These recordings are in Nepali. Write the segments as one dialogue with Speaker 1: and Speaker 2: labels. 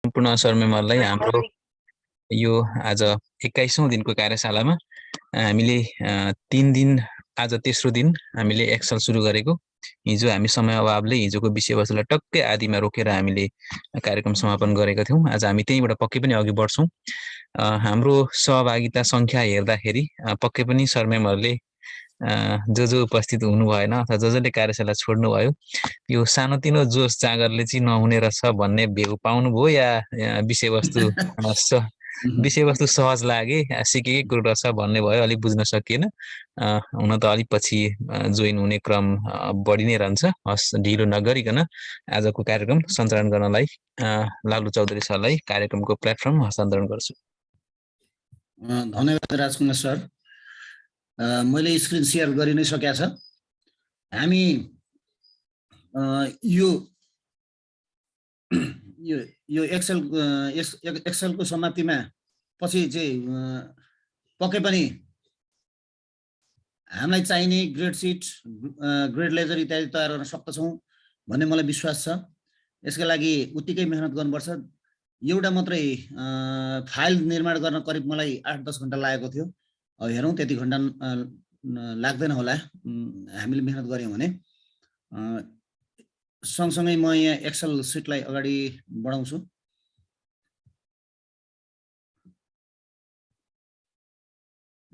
Speaker 1: सम्पूर्ण सरमेमहरूलाई हाम्रो यो आज 21औं दिनको कार्यशालामा हामीले 3 दिन आज तेस्रो दिन हामीले एक्सेल सुरु गरेको। हिजो हामी समय अभावले हिजोको विषयवस्तुलाई टक्कै आदिमा रोकेर हामीले कार्यक्रम समापन गरेका थियौं। आज हामी त्यहीबाट पक्कै पनि अघि बढ्छौं। हाम्रो सहभागिता संख्या हेर्दाखेरि पक्कै पनि सरमेमहरूले जो उपस्थित हुनु भएन अथवा जसले कार्यशाला छोड्नु भयो यो सानोतिनो जोस जागरले चाहिँ नहुने रहेछ भन्ने भेउ पाउनुभयो या विषयवस्तु सहज लागे सिकेकै कुरो रहेछ भन्ने भयो, अलिक बुझ्न सकिएन। हुन त अलिक पछि जोइन हुने क्रम बढी नै रहन्छ। हस्, ढिलो नगरिकन आजको कार्यक्रम सञ्चालन गर्नलाई लालु चौधरी सरलाई कार्यक्रमको प्लेटफर्म हस्तान्तरण गर्छु।
Speaker 2: धन्यवाद राजकुमार सर। मैले स्क्रिन सेयर गरि नै सकेका छ। हामी यो एक्सेलको समाप्तिमा पछि चाहिँ पक्कै पनि हामीलाई चाहिने ग्रेड सिट, ग्रेड लेजर इत्यादि तयार गर्न सक्छौँ भन्ने मलाई विश्वास छ। यसका लागि उत्तिकै मेहनत गर्नुपर्छ। एउटा मात्रै फाइल निर्माण गर्न करिब मलाई 8-10 घण्टा लागेको थियो। अब हेरौँ त्यति घण्टा लाग्दैन होला हामीले मेहनत गऱ्यौँ भने। सँगसँगै म यहाँ एक्सेल सिटलाई अगाडि बढाउँछु।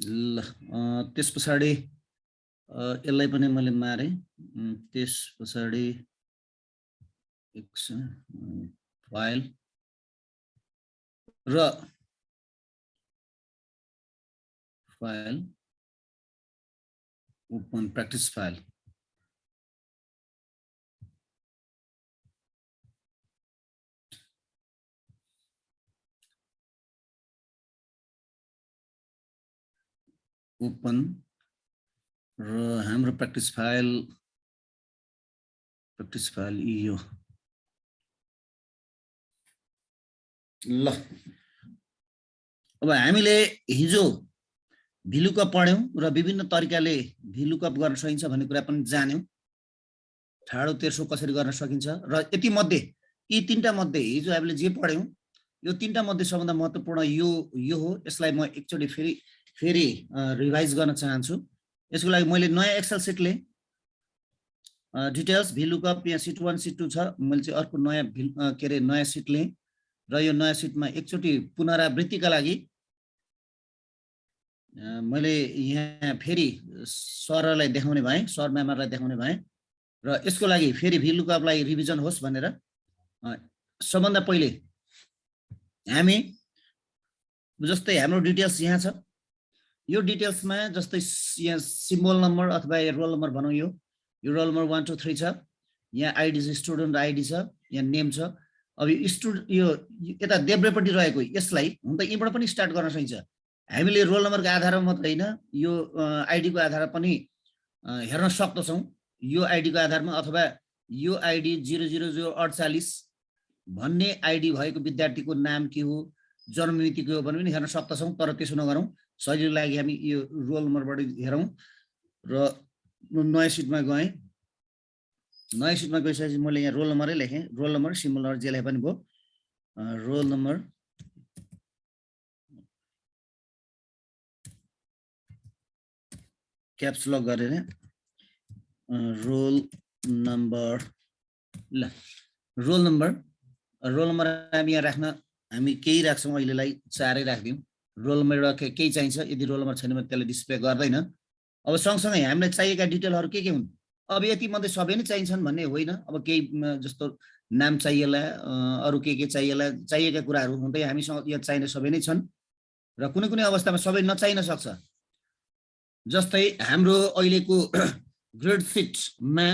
Speaker 2: ल त्यस पछाडि यसलाई पनि मैले मारेँ। त्यस पछाडि फाइल र file open practice file. Open र हाम्रो प्र्याक्टिस फाइल यो। ल अब हामीले हिजो भिलुकअप पढ्यौं र विभिन्न तरिकाले भिलुकअप गर्न सकिन्छ भन्ने कुरा पनि जान्यौं। ठाडो तेर्सो कसरी गर्न सकिन्छ र यति मध्ये यी तीनटा मध्ये हिजो हामीले जे पढ्यौं यो तीनटा मध्ये सबभन्दा महत्त्वपूर्ण यो हो। यसलाई म एकचोटि फेरि रिभाइज गर्न चाहन्छु। यसको लागि मैले नयाँ एक्सेल सिटले डिटेल्स भिलुकअप यहाँ सिट 1 सिट 2 छ। मैले चाहिँ अर्को नयाँ सिट लिएँ र यो नयाँ सिटमा एकचोटि पुनरावृत्तिका लागि मैले यहाँ फेरि सरलाई देखाउने भएँ, सर म्यामहरूलाई देखाउने भएँ र यसको लागि फेरि भिलुकअपलाई रिभिजन होस् भनेर सबभन्दा पहिले हामी जस्तै हाम्रो डिटेल्स यहाँ छ। यो डिटेल्समा जस्तै यहाँ सिम्बल नम्बर अथवा रोल नम्बर भनौँ, यो रोल नम्बर 1 2 3 छ। यहाँ आइडी छ, स्टुडेन्ट आइडी छ, यहाँ नेम छ। अब यो यता देब्रेपट्टि रहेको यसलाई हुन त यहीँबाट पनि स्टार्ट गर्न सकिन्छ। हामीले रोल नम्बरको आधारमा मात्र होइन, यो आइडीको आधारमा पनि हेर्न सक्दछौँ। यो आइडीको आधारमा अथवा यो आइडी 00048 भन्ने आइडी भएको विद्यार्थीको नाम के हो, जन्ममिति के हो भने पनि हेर्न सक्दछौँ। तर त्यसो नगरौँ, सजिलो लागि हामी यो रोल नम्बरबाट हेरौँ र नयाँ सिटमा गएँ। नयाँ सिटमा गइसकेपछि मैले यहाँ रोल नम्बरै लेखेँ। रोल नम्बर सिम्बल नम्बर जे लेखे पनि भयो। रोल नम्बर क्याप्स लक गरेर रोल नम्बर। ल रोल नम्बर हामी यहाँ राख्न हामी केही राख्छौँ। अहिलेलाई 4 राखिदिउँ। रोल नम्बर एउटा केही चाहिन्छ। यदि रोल नम्बर छैन भने त्यसले डिस्प्ले गर्दैन। अब सँगसँगै हामीलाई चाहिएका डिटेलहरू के हुन्? अब यति मध्ये सबै नै चाहिन्छन् भन्ने होइन। अब केही जस्तो नाम चाहिएला, अरू के चाहिएला, चाहिएका कुराहरू हुँदै हामीसँग यहाँ चाहिने सबै नै छन् र कुनै कुनै अवस्थामा सबै नचाहिन सक्छ। जस्तै हाम्रो अहिलेको ग्रेड सिटमा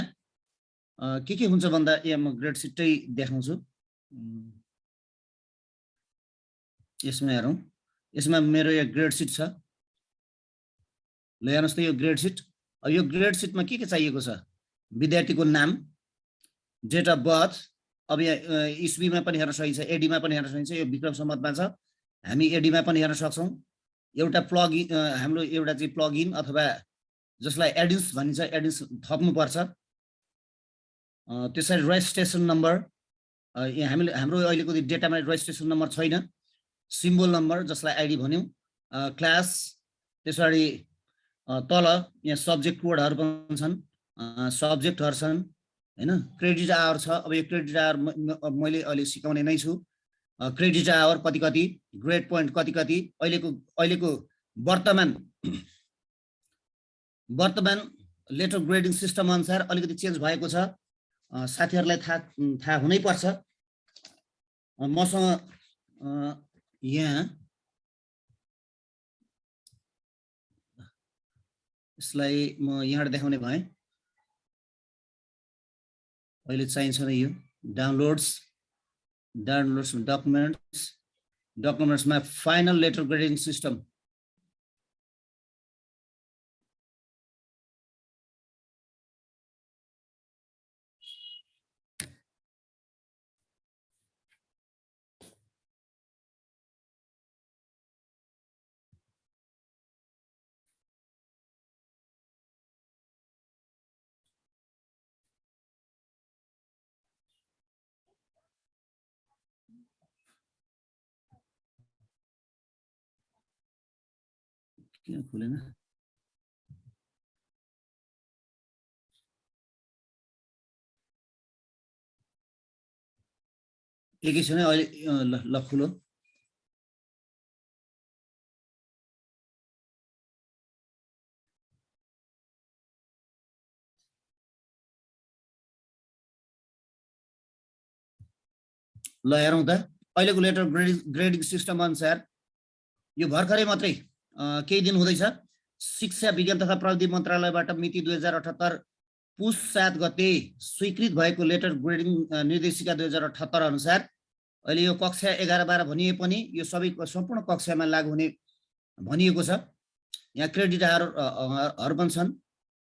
Speaker 2: के हुन्छ भन्दा यहाँ म ग्रेड सिटै देखाउँछु। यसमा हेरौँ। यसमा मेरो यहाँ ग्रेड सिट छ। ल हेर्नुहोस् त यो ग्रेड सिट। यो ग्रेड सिटमा के चाहिएको छ? विद्यार्थीको नाम, डेट अफ बर्थ। अब यहाँ इस्वीमा पनि हेर्न सकिन्छ, एडीमा पनि हेर्न सकिन्छ। यो विक्रम सम्वतमा छ, हामी एडीमा पनि हेर्न सक्छौँ। एउटा प्लगइन हाम्रो एउटा चाहिँ प्लगइन अथवा जसलाई एडिन्स भनिन्छ, एडिन्स थप्नुपर्छ। त्यसरी रजिस्ट्रेसन नम्बर यहाँ हाम्रो अहिलेको डेटामा रेजिस्ट्रेसन नम्बर छैन, सिम्बल नम्बर जसलाई आइडी भन्यौँ, क्लास, त्यसरी तल यहाँ सब्जेक्ट कोडहरू पनि छन्, सब्जेक्टहरू छन् हैन, क्रेडिट आवर छ। अब यो क्रेडिट आवर मैले अहिले सिकाउने नै छु। क्रेडिट आवर कति कति, ग्रेड पोइन्ट कति कति, अहिलेको वर्तमान लेटर ग्रेडिङ सिस्टम अनुसार अलिकति चेन्ज भएको छ, साथीहरूलाई थाहा हुनैपर्छ। मसँग यहाँ यसलाई म यहाँबाट देखाउने भएँ, अहिले चाहिन्छ नै यो डाउनलोड्स डकुमेन्ट्समा फाइनल लेटर ग्रेडिङ सिस्टम, किन खुलेन? एकैछिन अहिले ल खुलो। ल हेरौँ त, अहिलेको लेटर ग्रेडिङ सिस्टम अनुसार यो भर्खरै मात्रै केही दिन हुँदैछ, शिक्षा विज्ञान तथा प्रविधि मन्त्रालयबाट मिति 2078 पुस 7 गते स्वीकृत भएको लेटर ग्रेडिङ निर्देशिका 2078 अनुसार अहिले यो कक्षा 11-12 भनिए पनि यो सम्पूर्ण कक्षामा लागू हुने भनिएको छ। यहाँ क्रेडिट आवरहरू पनि छन्।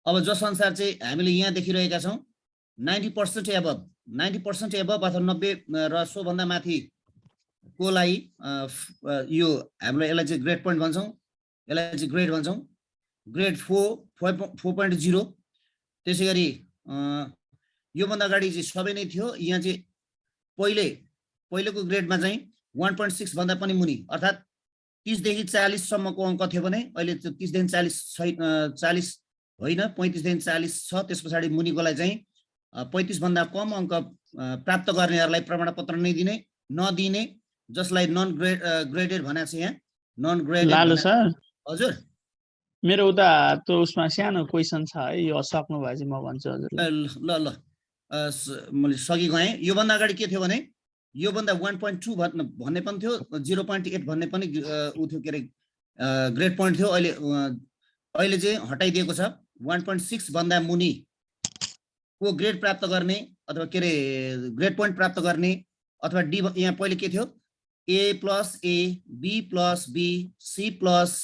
Speaker 2: अब जस अनुसार चाहिँ हामीले यहाँ देखिरहेका छौँ 90% एबभ अथवा 90 र सोभन्दा माथि को लागि यो हाम्रो यसलाई चाहिँ ग्रेड पोइन्ट भन्छौँ, यसलाई चाहिँ ग्रेड भन्छौँ, ग्रेड 4.0। त्यसै गरी योभन्दा अगाडि चाहिँ सबै नै थियो। यहाँ चाहिँ पहिलेको ग्रेडमा चाहिँ 1.6 भन्दा पनि मुनि अर्थात् 30 देखि 40 सम्मको अङ्क थियो भने अहिले 30 देखि 40 होइन 35 देखि 40 छ। त्यस पछाडि मुनिकोलाई चाहिँ 35 भन्दा कम अङ्क प्राप्त गर्नेहरूलाई प्रमाणपत्र नदिने, जसलाई नन ग्रेडेड भनेको छ। यहाँ नन ग्रेडेड
Speaker 3: लालु सर,
Speaker 2: हजुर
Speaker 3: मेरो उता त्यो उसमा सानो क्वेसन छ है, यो सक्नु भए चाहिँ म भन्छु हजुरलाई।
Speaker 2: ल मैले सकी गएँ। योभन्दा अगाडि के थियो भने योभन्दा 1.2 भन्ने पनि थियो, 0.8 भन्ने पनि उ थियो, के अरे ग्रेड पोइन्ट थियो। अहिले चाहिँ हटाइदिएको छ। 1.6 भन्दा मुनि को ग्रेड प्राप्त गर्ने अथवा के अरे ग्रेड पोइन्ट प्राप्त गर्ने अथवा डी, यहाँ पहिले के थियो A+A, B+B, C+C,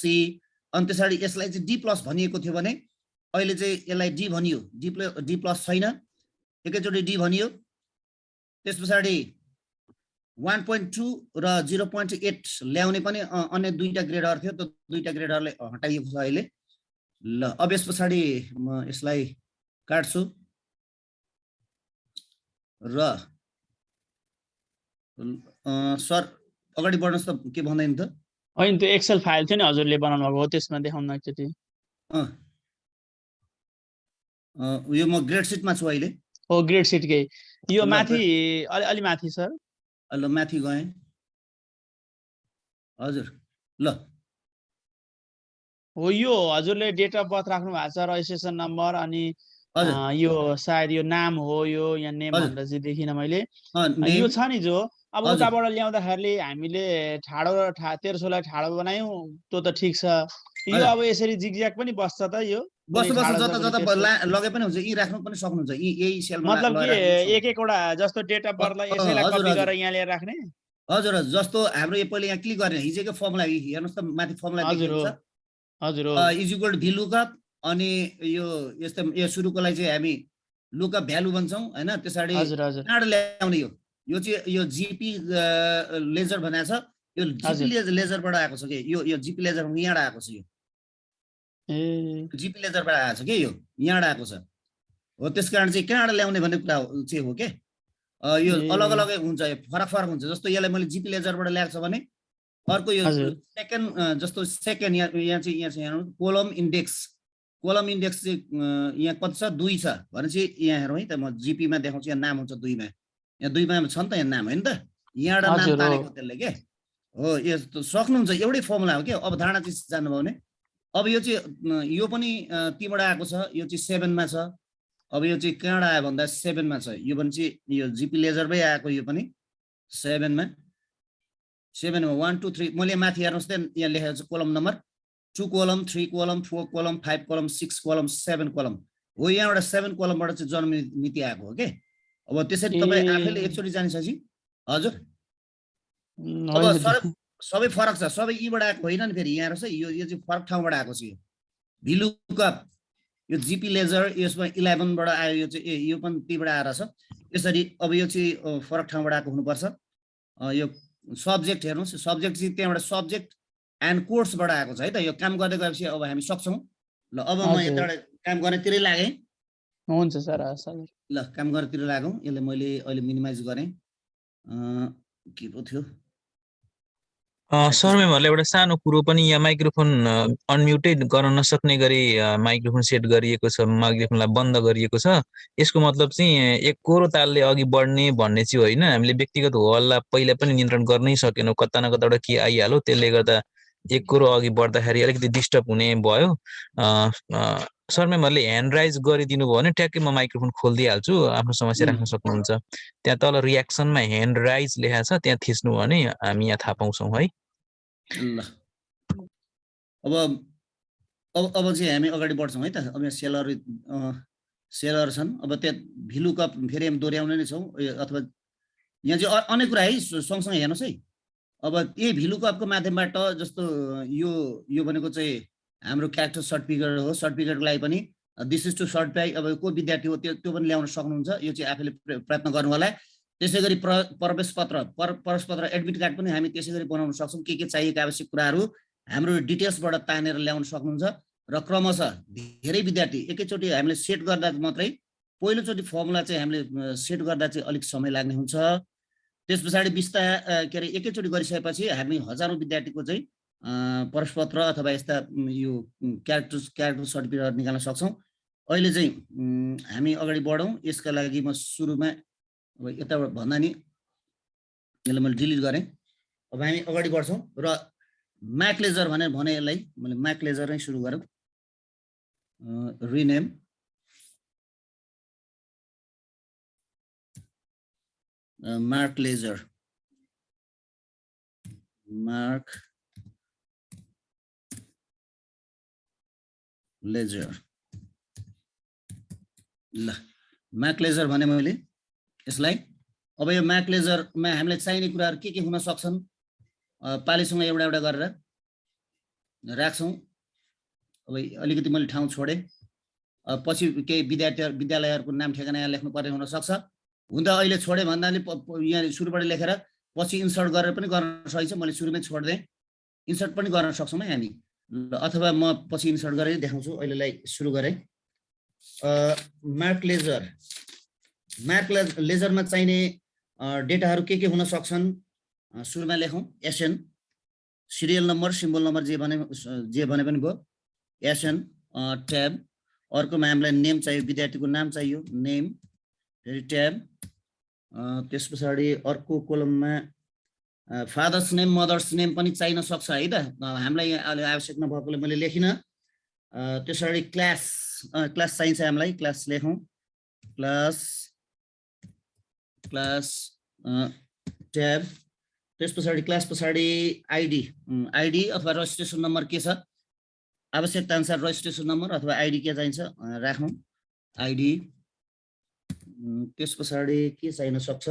Speaker 2: अनि त्यसरी यसलाई चाहिँ D+ भनिएको थियो भने अहिले चाहिँ यसलाई डी भनियो। D+ छैन, एकैचोटि डी भनियो। त्यस पछाडि 1.2 र 0.8 ल्याउने पनि अन्य दुईटा ग्रेडहरू थियो, त्यो दुईटा ग्रेडहरूले हटाइएको छ अहिले। ल अब यस पछाडि म यसलाई काट्छु र सर अगाडि बढ्नुहोस् त, के भन्दैन त?
Speaker 3: होइन, त्यो एक्सेल फाइल थियो नि हजुरले बनाउनु भएको हो, त्यसमा देखाउन एकचोटि।
Speaker 2: यो म ग्रेड सिटमा छु अहिले।
Speaker 3: हो, ग्रेड सिटकै यो माथि अलि माथि सर।
Speaker 2: ल माथि गएँ हजुर। ल
Speaker 3: हो, यो हजुरले डेट अफ बर्थ राख्नु भएको छ, रजिस्ट्रेसन नम्बर, अनि यो सायद यो नाम हो, यो यहाँ नेम भनेर चाहिँ देखिनँ मैले। यो छ नि जो अब उताबाट ल्याउँदाखेरि हामीले ठाडो र 1300लाई ठाडो बनायौँ, त्यो त ठिक छ। यो अब यसरी जिगज्याग पनि बस्छ त? यो
Speaker 2: बस्छ जता लगे पनि हुन्छ, यी राख्नु पनि सक्नुहुन्छ, यही सेलमा।
Speaker 3: मतलब के एक-एकवटा जस्तो डेट अफ बर्थलाई यसैलाई कपी गरेर यहाँ ल्याएर राख्ने?
Speaker 2: हजुर, जस्तो हाम्रो यो पहिले यहाँ क्लिक गर्ने हिजोको फर्मुला हेर्नुहोस् त, माथि फर्मुला देखिएको छ।
Speaker 3: हजुर,
Speaker 2: is equal to V lookup, अनि यो यस्तो यो सुरुकोलाई चाहिँ हामी लुकअप भ्यालु भन्छौँ हैन। त्यसैले कहाँबाट ल्याउने यो चाहिँ यो जीपी लेजर भनेको छ, यो जीपी लेजरबाट आएको छ के यो जीपी लेजर यहाँबाट आएको छ, यो जीपी लेजरबाट आएको छ के, यो यहाँबाट आएको छ हो। त्यसकारण चाहिँ कहाँबाट ल्याउने भन्ने कुरा चाहिँ हो के। यो अलग अलगै हुन्छ, फरक फरक हुन्छ। जस्तो यसलाई मैले जिपी लेजरबाट ल्याएको छ भने अर्को यो सेकेन्ड, जस्तो सेकेन्ड यहाँ चाहिँ हेर्नु कोलम इन्डेक्स चाहिँ यहाँ कति छ 2 छ भनेपछि यहाँ हेरौँ है त, म जिपीमा देखाउँछु। यहाँ नाम हुन्छ 2 मा, यहाँ 2 मा छ नि त यहाँ नाम, होइन त, यहाँबाट नाम तानेको त्यसले के हो। यस्तो सक्नुहुन्छ, एउटै फर्मुला हो के। अब धारणा चाहिँ जान्नुभयो भने अब यो चाहिँ यो पनि तीबाट आएको छ, यो चाहिँ 7 मा छ। अब यो चाहिँ कहाँबाट आयो भन्दा 7 मा छ, यो पनि चाहिँ यो जिपी लेजरमै आएको, यो पनि 7 मा 1 2 3 मैले माथि हेर्नुहोस् त, यहाँ लेखेको छ कोलम नम्बर 2 कोलम 3 कोलम 4 कोलम 5 कोलम 6 कोलम 7 कोलम हो। यहाँबाट 7 कोलमबाट चाहिँ जन्म मिति आएको हो के। अब त्यसरी तपाईँ आफैले एकचोटि जानिसकेपछि हजुर अब सबै फरक छ, सबै यीबाट आएको होइन नि। फेरि यहाँ रहेछ यो चाहिँ फरक ठाउँबाट आएको छ। यो भिलुकअप यो जिपी लेजर यसमा 11 बाट आयो, यो चाहिँ यो पनि तीबाट आएर छ। यसरी अब यो चाहिँ फरक ठाउँबाट आएको हुनुपर्छ। यो सब्जेक्ट हेर्नुहोस्, सब्जेक्ट चाहिँ त्यहाँबाट सब्जेक्ट एन्ड कोर्सबाट आएको छ है त। यो काम गर्दै गएपछि अब हामी सक्छौँ। ल अब म यताबाट काम गर्नेतिरै लागेँ।
Speaker 3: हुन्छ सर।
Speaker 2: ल काम गर्नेतिर लागौँ। यसले मैले अहिले मिनिमाइज गरेँ। के पो थियो
Speaker 1: सर, म्यामहरूले एउटा सानो कुरो पनि, यहाँ माइक्रोफोन अनम्युटेड गर्न नसक्ने गरी माइक्रोफोन सेट गरिएको छ, माइक्रोफोनलाई बन्द गरिएको छ। यसको मतलब चाहिँ एकरो तालले अघि बढ्ने भन्ने चाहिँ होइन। हामीले व्यक्तिगत हललाई पहिला पनि नियन्त्रण गर्नै सकेनौँ, कता न कताबाट के आइहाल्यो, त्यसले गर्दा एकरो अघि बढ्दाखेरि अलिकति डिस्टर्ब हुने भयो। सर, म्यामहरूले ह्यान्ड राइज गरिदिनु भयो भने ट्याक्कै म माइक्रोफोन खोलिदिइहाल्छु, आफ्नो समस्या राख्न सक्नुहुन्छ। त्यहाँ तल रियाक्सनमा ह्यान्ड राइज लेखा छ, त्यहाँ थिच्नु भयो भने हामी यहाँ थाहा पाउँछौँ है।
Speaker 2: ल अब चाहिँ हामी अगाडि बढ्छौँ है त। अब यहाँ सेलर छन्। अब त्यहाँ भिलुकअप फेरि हामी दोहोऱ्याउने नै छौँ, अथवा यहाँ चाहिँ अनेक कुरा है सँगसँगै हेर्नुहोस् है। अब यही भिलुकअपको माध्यमबाट जस्तो यो भनेको चाहिँ हाम्रो क्यारेक्टर सर्टिफिकेट हो। सर्टिफिकेटको लागि पनि दिस इज टु सर्टिफाई, अब को विद्यार्थी हो त्यो पनि ल्याउन सक्नुहुन्छ। यो चाहिँ आफूले प्रयत्न गर्नु होला। त्यसै गरी प्रवेश पत्र एडमिट कार्ड पनि हामी त्यसै गरी बनाउन सक्छौँ। के चाहिएका आवश्यक कुराहरू हाम्रो डिटेल्सबाट तानेर ल्याउन सक्नुहुन्छ। र क्रमशः धेरै विद्यार्थी एकैचोटि हामीले सेट गर्दा मात्रै, पहिलोचोटि फर्मुला चाहिँ हामीले सेट गर्दा चाहिँ अलिक समय लाग्ने हुन्छ। त्यस पछाडि के अरे एकैचोटि गरिसकेपछि हामी हजारौँ विद्यार्थीको चाहिँ प्रवेशपत्र अथवा यस्ता यो क्यारेक्टर सर्टिफिकेट निकाल्न सक्छौँ। अहिले चाहिँ हामी अगाडि बढौँ। यसका लागि म सुरुमा अब यताबाट भन्दा नि यसलाई मैले डिलिट गरेँ। अब हामी अगाडि बढ्छौँ र म्याक लेजर भने यसलाई मैले म्याक लेजर नै सुरु गरौँ। Rename mark ledger, mark ledger. ल म्याक लेजर भने मैले यसलाई। अब यो म्याक लेजरमा हामीलाई चाहिने कुराहरू के हुन सक्छन्, पालिसँग एउटा एउटा गरेर राख्छौँ। अब अलिकति मैले ठाउँ छोडेँ। पछि केही विद्यालयहरूको नाम ठेगाना यहाँ लेख्नु पर्ने हुनसक्छ। हुन त अहिले छोडेँ भन्नाले यहाँ सुरुबाट लेखेर पछि इन्सर्ट गरेर पनि गर्न सकिन्छ। मैले सुरुमै छोडिदिएँ, इन्सर्ट पनि गर्न सक्छौँ है हामी। अथवा म पछि इन्सर्ट गरेर देखाउँछु। अहिलेलाई सुरु गरेँ। मार्क लेजरमा चाहिने डेटाहरू के हुन सक्छन्, सुरुमा लेखौँ। SN, serial number, symbol number जे भने पनि भयो। SN tab. अर्कोमा हामीलाई नेम चाहियो, विद्यार्थीको नाम चाहियो, नेम, फेरि ट्याब। त्यस पछाडि अर्को कोलममा फादर्स नेम, मदर्स नेम पनि चाहिन सक्छ है त। हामीलाई अहिले आवश्यक नभएकोले मैले लेखिनँ। त्यस पछाडि क्लास चाहिन्छ हामीलाई, क्लास लेखौँ। Class tab. त्यस पछाडि क्लास पछाडि आइडी अथवा रजिस्ट्रेसन नम्बर के छ, आवश्यकता अनुसार रजिस्ट्रेसन नम्बर अथवा आइडी के चाहिन्छ राखौँ, आइडी। त्यस पछाडि के चाहिन सक्छ,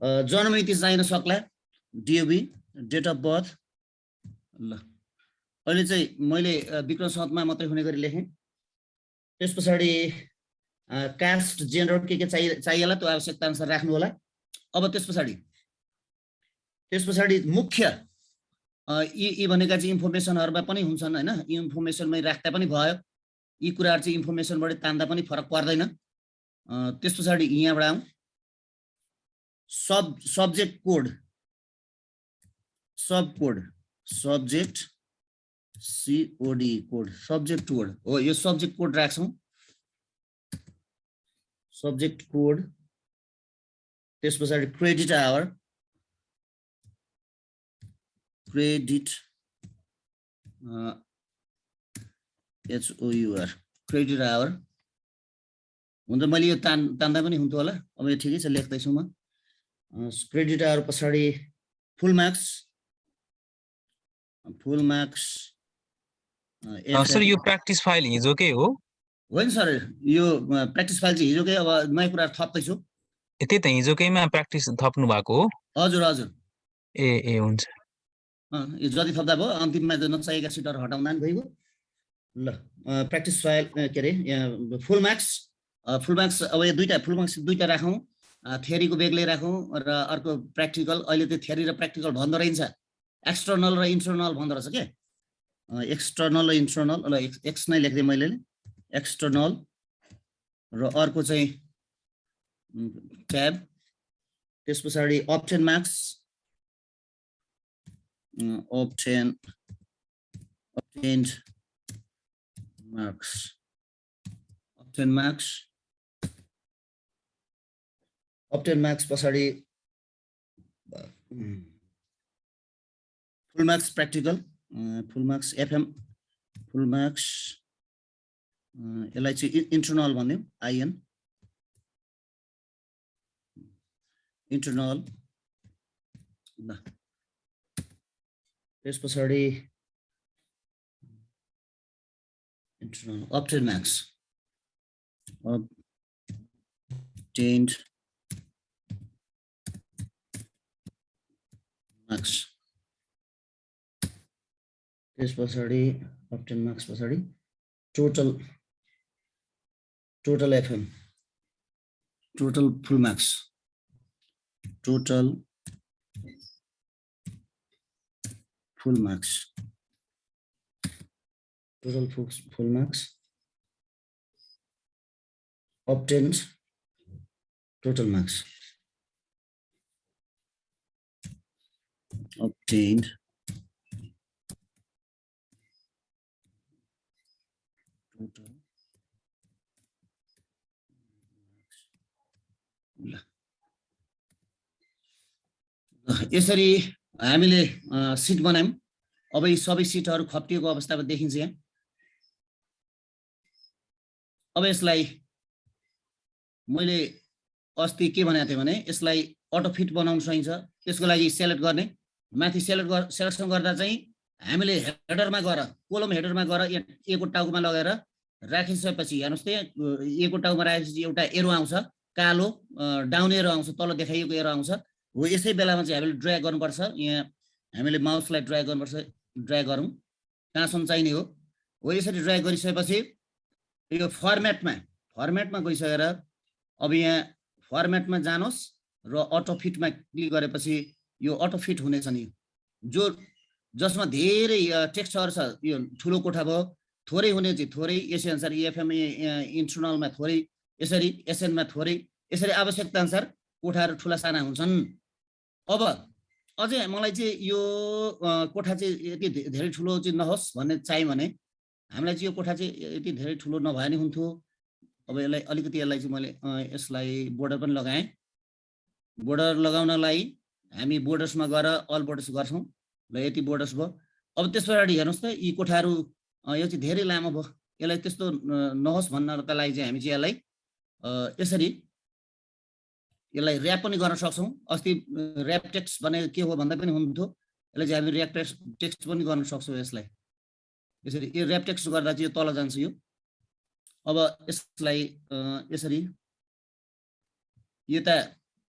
Speaker 2: जन्ममिति चाहिन सक्ला, डिओबी, डेट अफ बर्थ। ल अहिले चाहिँ मैले विक्रम सतमा मात्रै हुने गरी लेखेँ। त्यस पछाडि कास्ट, जेन्डर के चाहिएला त्यो आवश्यकता अनुसार राख्नु होला। अब त्यस पछाडि मुख्य यी भनेका चाहिँ इन्फर्मेसनहरूमा पनि हुन्छन् होइन। इन्फर्मेसनमै राख्दा पनि भयो। यी कुराहरू चाहिँ इन्फर्मेसनबाट तान्दा पनि फरक पर्दैन। त्यस पछाडि यहाँबाट आउँ subject code subject COD code subject code हो यो सब्जेक्ट कोड राख्छौँ सब्जेक्ट कोड त्यस पछाडि credit hour HOUR credit hour हुन्छ मैले यो तान्दा पनि हुन्थ्यो होला अब यो ठिकै छ लेख्दैछु म क्रेडिट आवर पछाडि फुल मार्क्स
Speaker 1: सर यो प्र्याक्टिस फाइल हिजोकै हो
Speaker 2: होइन सर यो प्र्याक्टिस फाइल चाहिँ हिजोकै अब नयाँ कुरा थप्दैछु
Speaker 1: त्यही त हिजोकैमा प्र्याक्टिस थप्नु भएको हो
Speaker 2: हजुर
Speaker 1: ए हुन्छ
Speaker 2: यो जति थप्दा भयो अन्तिममा नचाहिएका सिटहरू हटाउँदा नि भइगयो ल प्र्याक्टिस फाइल के अरे फुल मार्क्स अब यो फुल मार्क्स दुईटा राखौँ थ्योरीको बेग्लै राखौँ र अर्को प्र्याक्टिकल अहिले त्यो थ्योरी र प्र्याक्टिकल भन्दो रहेछ एक्सटर्नल र इन्टर्नल भन्दो रहेछ के एक्सटर्नल र इन्टर्नल ल एक्स नै लेख्दै मैले एक्सटर्नल र अर्को चाहिँ ट्याब त्यस पछाडि अब्टेन मार्क्स obtained marks पछाडि फुल मार्क्स प्र्याक्टिकल फुल मार्क्स FM फुल मार्क्स यसलाई चाहिँ इन्टर्नल भन्यौँ IN इन्टर्नल ल त्यस पछाडि इन्टर्नल obtained marks त्यस पछाडि obtained marks पछाडि total FM total full marks full marks obtained total marks obtained total यसरी हामीले सिट बनायौं अब यी सबै सिटहरू खप्टिएको अवस्थामा देखिन्छ यहाँ अब यसलाई मैले अस्ति के भनेको थिएँ भने यसलाई अटो फिट बनाउन सकिन्छ त्यसको लागि सेलेक्ट गर्ने माथि सेलेक्सन गर्दा चाहिँ हामीले हेडरमा गएर कोलम हेडरमा गएरएको टाउकोमा लगाएर राखिसकेपछि हेर्नुस् तएको टाउकोमा राखेपछि एउटा एरो आउँछ कालो डाउन एरो आउँछ तल देखाइएको एरो आउँछ हो यसै बेलामा चाहिँ हामीले ड्र्याग गर्नुपर्छ यहाँ हामीले माउसलाई ड्र्याग गर्नुपर्छ ड्र्याग गरौँ कहाँसम्म चाहिने हो यसरी ड्र्याग गरिसकेपछि यो फर्मेटमा गइसकेर अब यहाँ फर्मेटमा जानुहोस् र अटो फिटमा क्लिक गरेपछि यो अटो फिट हुनेछ नि जसमा धेरै टेक्स्टहरू छ यो ठुलो कोठा भयो थोरै हुने चाहिँ थोरै यसै अनुसार EFM इन्टर्नलमा थोरै यसरी SN मा थोरै यसरी आवश्यकता अनुसार कोठाहरू ठुला साना हुन्छन् अब अझै मलाई चाहिँ यो कोठा चाहिँ यति धेरै ठुलो चाहिँ नहोस् भन्ने चाहियो भने हामीलाई चाहिँ यो कोठा चाहिँ यति धेरै ठुलो नभए नि हुन्थ्यो अब यसलाई अलिकति चाहिँ मैले यसलाई बोर्डर पनि लगाएँ बोर्डर लगाउनलाई हामी बोर्डर्समा गएर अल बोर्डर्स गर्छौँ ल यति बोर्डर्स भयो अब त्यस पछाडि हेर्नुहोस् त यी कोठाहरू यो चाहिँ धेरै लामो भयो यसलाई त्यस्तो नहोस् भन्नका लागि चाहिँ हामी चाहिँ यसलाई यसलाई ऱ्याप पनि गर्न सक्छौँ अस्ति ऱ्याप टेक्स्ट भने के हो भन्दा पनि हुन्थ्यो यसलाई चाहिँ हामी ऱ्याप टेक्स्ट पनि गर्न सक्छौँ यसलाई यसरी यो ऱ्याप टेक्स्ट गर्दा चाहिँ यो तल जान्छ यो अब यसलाई यसरी यता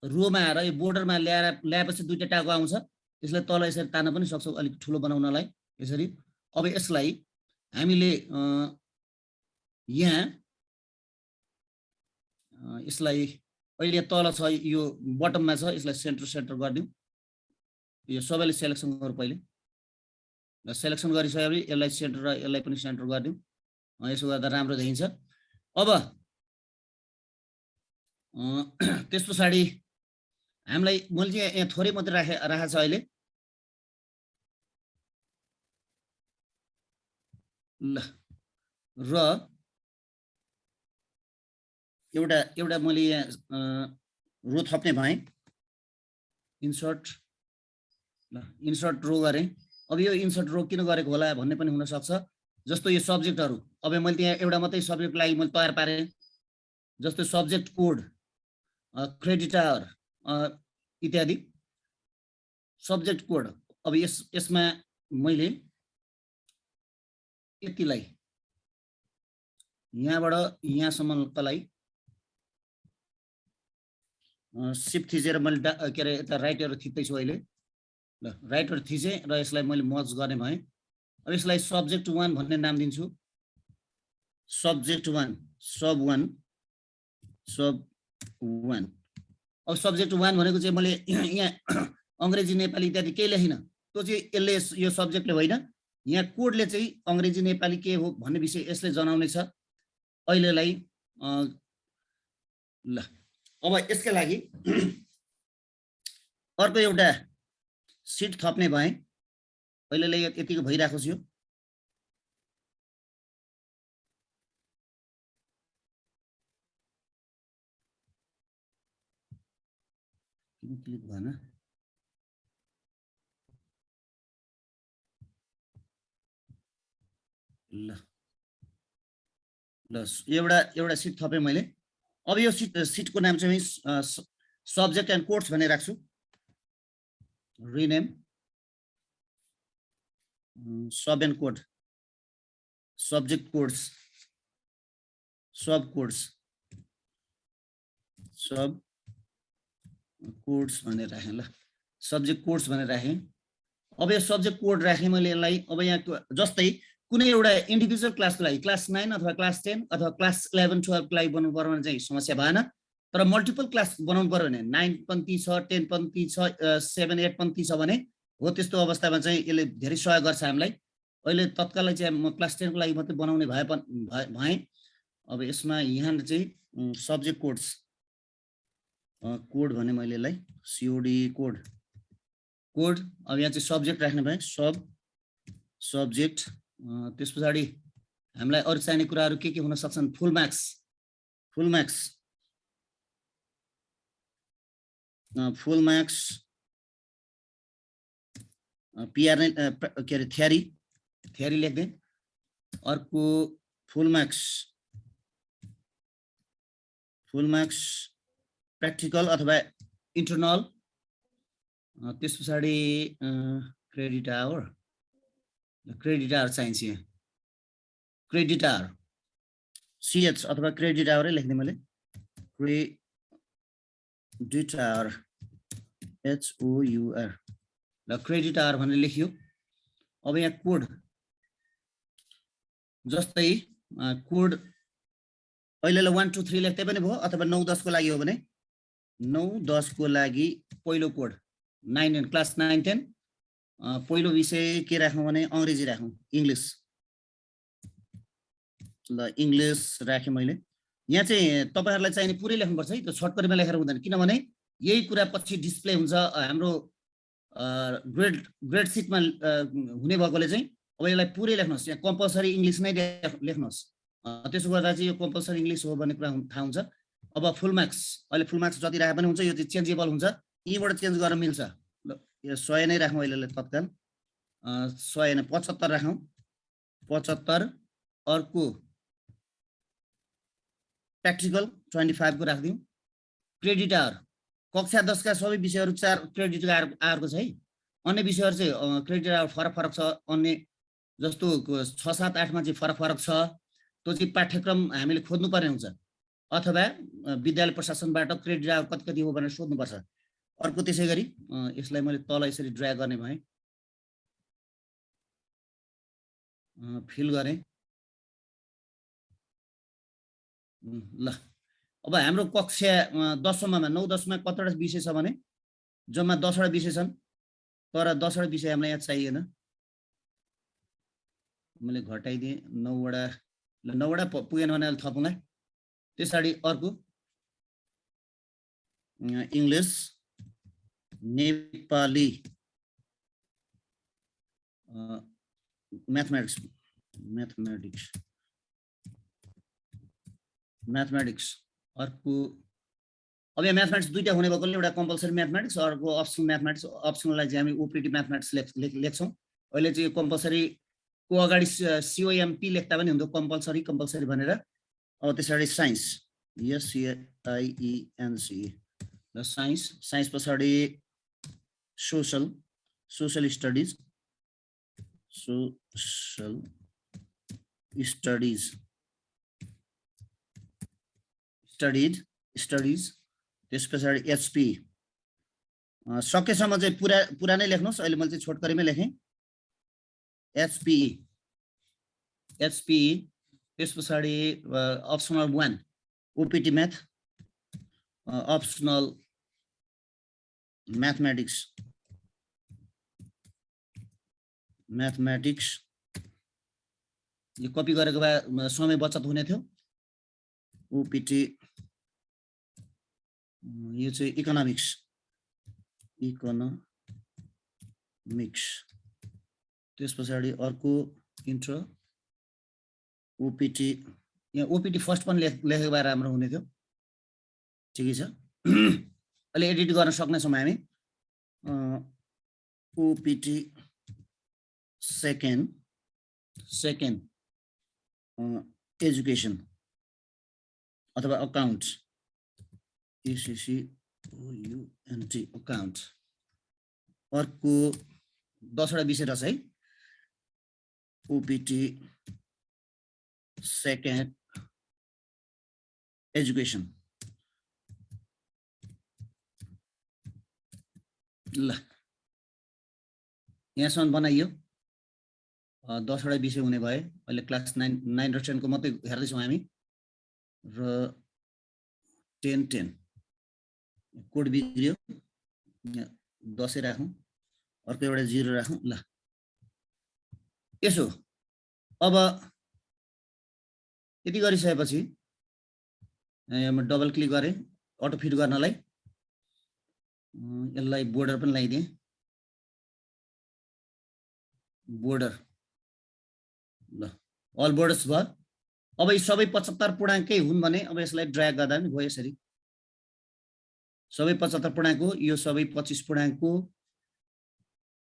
Speaker 2: रोमा आएर यो बोर्डरमा ल्याएपछि दुईटा टाको आउँछ यसलाई तल यसरी तान्न पनि सक्छौँ अलिक ठुलो बनाउनलाई यसरी अब यसलाई हामीले यहाँ यसलाई अहिले तल छ यो बटममा छ यसलाई सेन्टर गरिदिउँ यो सबैले सेलेक्सन गरौँ पहिले ल सेलेक्सन गरिसकेपछि यसलाई सेन्टर र यसलाई पनि सेन्टर गरिदिउँ यसो गर्दा राम्रो देखिन्छ अब त्यस पछाडि हामीलाई मैले चाहिँ यहाँ थोरै मात्रै राखेको छ अहिले। ल र एउटा मैले यहाँ रो थप्ने भएँ, इन्सर्ट। ल इन्सर्ट रो गरेँ। अब यो इन्सर्ट रो किन गरेको होला भन्ने पनि हुनसक्छ। जस्तो यो सब्जेक्टहरू, अब मैले त्यहाँ एउटा मात्रै सब्जेक्ट लागि मैले तयार पारेँ, जस्तो सब्जेक्ट कोड, क्रेडिटर इत्यादि। सब्जेक्ट कोड, अब यसमा मैले यतिलाई यहाँबाट यहाँसम्मलाई सिफ्ट थिचेर मैले के अरे यता राइटहरू थिच्दैछु अहिले। ल राइटहरू थिचेँ र यसलाई मैले मर्ज गर्ने भएँ। अब यसलाई सब्जेक्ट 1 भन्ने नाम दिन्छु। सब्जेक्ट 1 सब 1 सब 1। अब सब्जेक्ट 1 भनेको चाहिँ मैले यहाँ अङ्ग्रेजी नेपाली इत्यादि केही लेखिनँ। त्यो चाहिँ यसले यो सब्जेक्टले होइन, यहाँ कोडले चाहिँ अङ्ग्रेजी नेपाली के हो भन्ने विषय यसले जनाउने छ अहिलेलाई। ल अब यसका लागि अर्को एउटा सिट थप्ने भएँ। अहिलेलाई यतिको भइरहेको छु। क्लिक भएन। ल एउटा सिट थपेँ मैले। अब यो सिटको नाम चाहिँ सब्जेक्ट एन्ड कोड्स भनेर राख्छु। Rename sub and code, subject codes, sub codes, sub codes भनेर राखेँ। ल सब्जेक्ट कोड्स भनेर राखेँ। अब यो सब्जेक्ट कोड राखेँ मैले यसलाई। अब यहाँ जस्तै कुनै एउटा इन्डिभिजुअल क्लासको लागि, क्लास 9 अथवा क्लास 10 अथवा क्लास 11 12 को लागि बनाउनु पर्यो भने चाहिँ समस्या भएन। तर मल्टिपल क्लास बनाउनु पर्यो भने 9 पन्ती छ, 10 पन्ती छ, 7 8 पन्ती छ भने हो त्यस्तो अवस्थामा चाहिँ यसले धेरै सहयोग गर्छ हामीलाई। अहिले तत्कालै चाहिँ म क्लास 10 को लागि मात्रै बनाउने भएँ। अब यसमा यहाँ चाहिँ सब्जेक्ट कोड्स कोड भने मैले यसलाई सीओडी कोड कोड। अब यहाँ चाहिँ सब्जेक्ट राख्ने भएँ, सब सब्जेक्ट। त्यस पछाडि हामीलाई अरू चाहिने कुराहरू के हुन सक्छन्? Full marks, full marks, full marks, PR नै के अरे थ्योरी लेख्दै। अर्को फुल मार्क्स प्र्याक्टिकल अथवा इन्टरनल। त्यस पछाडि क्रेडिट आवर चाहिन्छ। यहाँ क्रेडिट आवर सिएच अथवा क्रेडिट आवरै लेख्ने मैले। Credit hour HOUR। ल क्रेडिट आवर भनेर लेखियो। अब यहाँ कोड, जस्तै कोड अहिलेलाई 1 2 3 लेख्दै पनि भयो, अथवा 9 10 को लागि हो भने 9 10 को लागि पहिलो कोड 9 10 क्लास 9 10 पहिलो विषय के राखौँ भने अङ्ग्रेजी राखौँ, इङ्ग्लिस। ल इङ्ग्लिस राखेँ मैले। यहाँ चाहिँ तपाईँहरूलाई चाहिने पुरै लेख्नुपर्छ है, त्यो सर्टकटमा लेखेर हुँदैन। किनभने यही कुरा पछि डिस्प्ले हुन्छ हाम्रो ग्रेड सिटमा हुने भएकोले चाहिँ अब यसलाई पुरै लेख्नुहोस्। यहाँ कम्पलसरी इङ्ग्लिस नै लेख्नुहोस्। त्यसो गर्दा चाहिँ यो कम्पलसरी इङ्ग्लिस हो भन्ने कुरा थाहा हुन्छ। अब फुल मार्क्स, अहिले फुल मार्क्स जति राखे पनि हुन्छ, यो चाहिँ चेन्जेबल हुन्छ, यहीँबाट चेन्ज गर्न मिल्छ। ल यो 100 नै राखौँ अहिले तत्काल। 100 नै 75 राखौँ, 75। अर्को प्र्याक्टिकल 25 को राखिदिउँ। क्रेडिट आवर कक्षा 10 का सबै विषयहरू 4 क्रेडिट आवरको छ है। अन्य विषयहरू चाहिँ क्रेडिट आवर फरक छ। अन्य जस्तो 6 7 8 मा चाहिँ फरक छ। त्यो चाहिँ पाठ्यक्रम हामीले खोज्नुपर्ने हुन्छ, अथवा विद्यालय प्रशासनबाट क्रेडिट आवर कति हो भनेर सोध्नुपर्छ। अर्को त्यसै गरी यसलाई मैले तल यसरी ड्र्याग गर्ने भएँ, फिल गरेँ। ल अब हाम्रो कक्षा 10 मा 9 10 मा कतिवटा विषय छ भने जम्मा 10 वटा विषय छन्, तर 10 वटा विषय हामीलाई यहाँ चाहिएन। मैले घटाइदिएँ 9 वटा। ल 9 वटा पुगेन भने थपौँला। त्यसपछि अर्को इङ्ग्लिस, नेपाली, म्याथमेटिक्स अर्को अब यहाँ म्याथमेटिक्स दुईटा हुने भएकोले एउटा कम्पलसरी म्याथमेटिक्स अर्को अप्सनल म्याथमेटिक्स अप्सनललाई चाहिँ हामी ओपिटी म्याथमेटिक्स लेख्छौँ अहिले चाहिँ कम्पलसरी को अगाडि COMP लेख्दा पनि हुन्थ्यो कम्पलसरी भनेर अब त्यसरी साइन्स SCIENC र साइन्स पछाडि सोशल स्टडिज त्यस पछाडि HP सकेसम्म चाहिँ पुरा नै लेख्नुहोस् अहिले मैले चाहिँ छोटकरीमै लेखेँ HPE त्यस पछाडि optional 1 OPT math optional mathematics यो कपी गरेको भए समय बचत हुने थियो OPT यो चाहिँ इकोनोमिक्स त्यस पछाडि अर्को इन्ट्रो OPT यहाँ OPT फर्स्ट पनि लेखेको भए राम्रो हुने थियो ठिकै छ अहिले एडिट गर्न सक्नेछौँ हामी OPT सेकेन्ड एजुकेसन अथवा अकाउन्ट ACCOUNT अकाउन्ट अर्को 10 वटा विषय रहेछ है OPT सेकेन्ड एजुकेसन ल यहाँसम्म बनाइयो 10 वटा विषय हुने भए अहिले क्लास 9 र 10 को मात्रै हेर्दैछौँ हामी र 10 कोड बिग्रियो 10 राखौँ अर्को एउटा 0 राखौँ ल यसो अब यति गरिसकेपछि म डबल क्लिक गरेँ अटो फिट गर्नलाई यसलाई बोर्डर पनि लगाइदिएँ बोर्डर ल अल बोर्डर्स भयो अब यी सबै 75 पूर्णाङ्कै हुन् भने अब यसलाई ड्र्याग गर्दा पनि भयो यसरी सबै 75 पूर्णाङ्कको यो सबै 25 पूर्णाङ्कको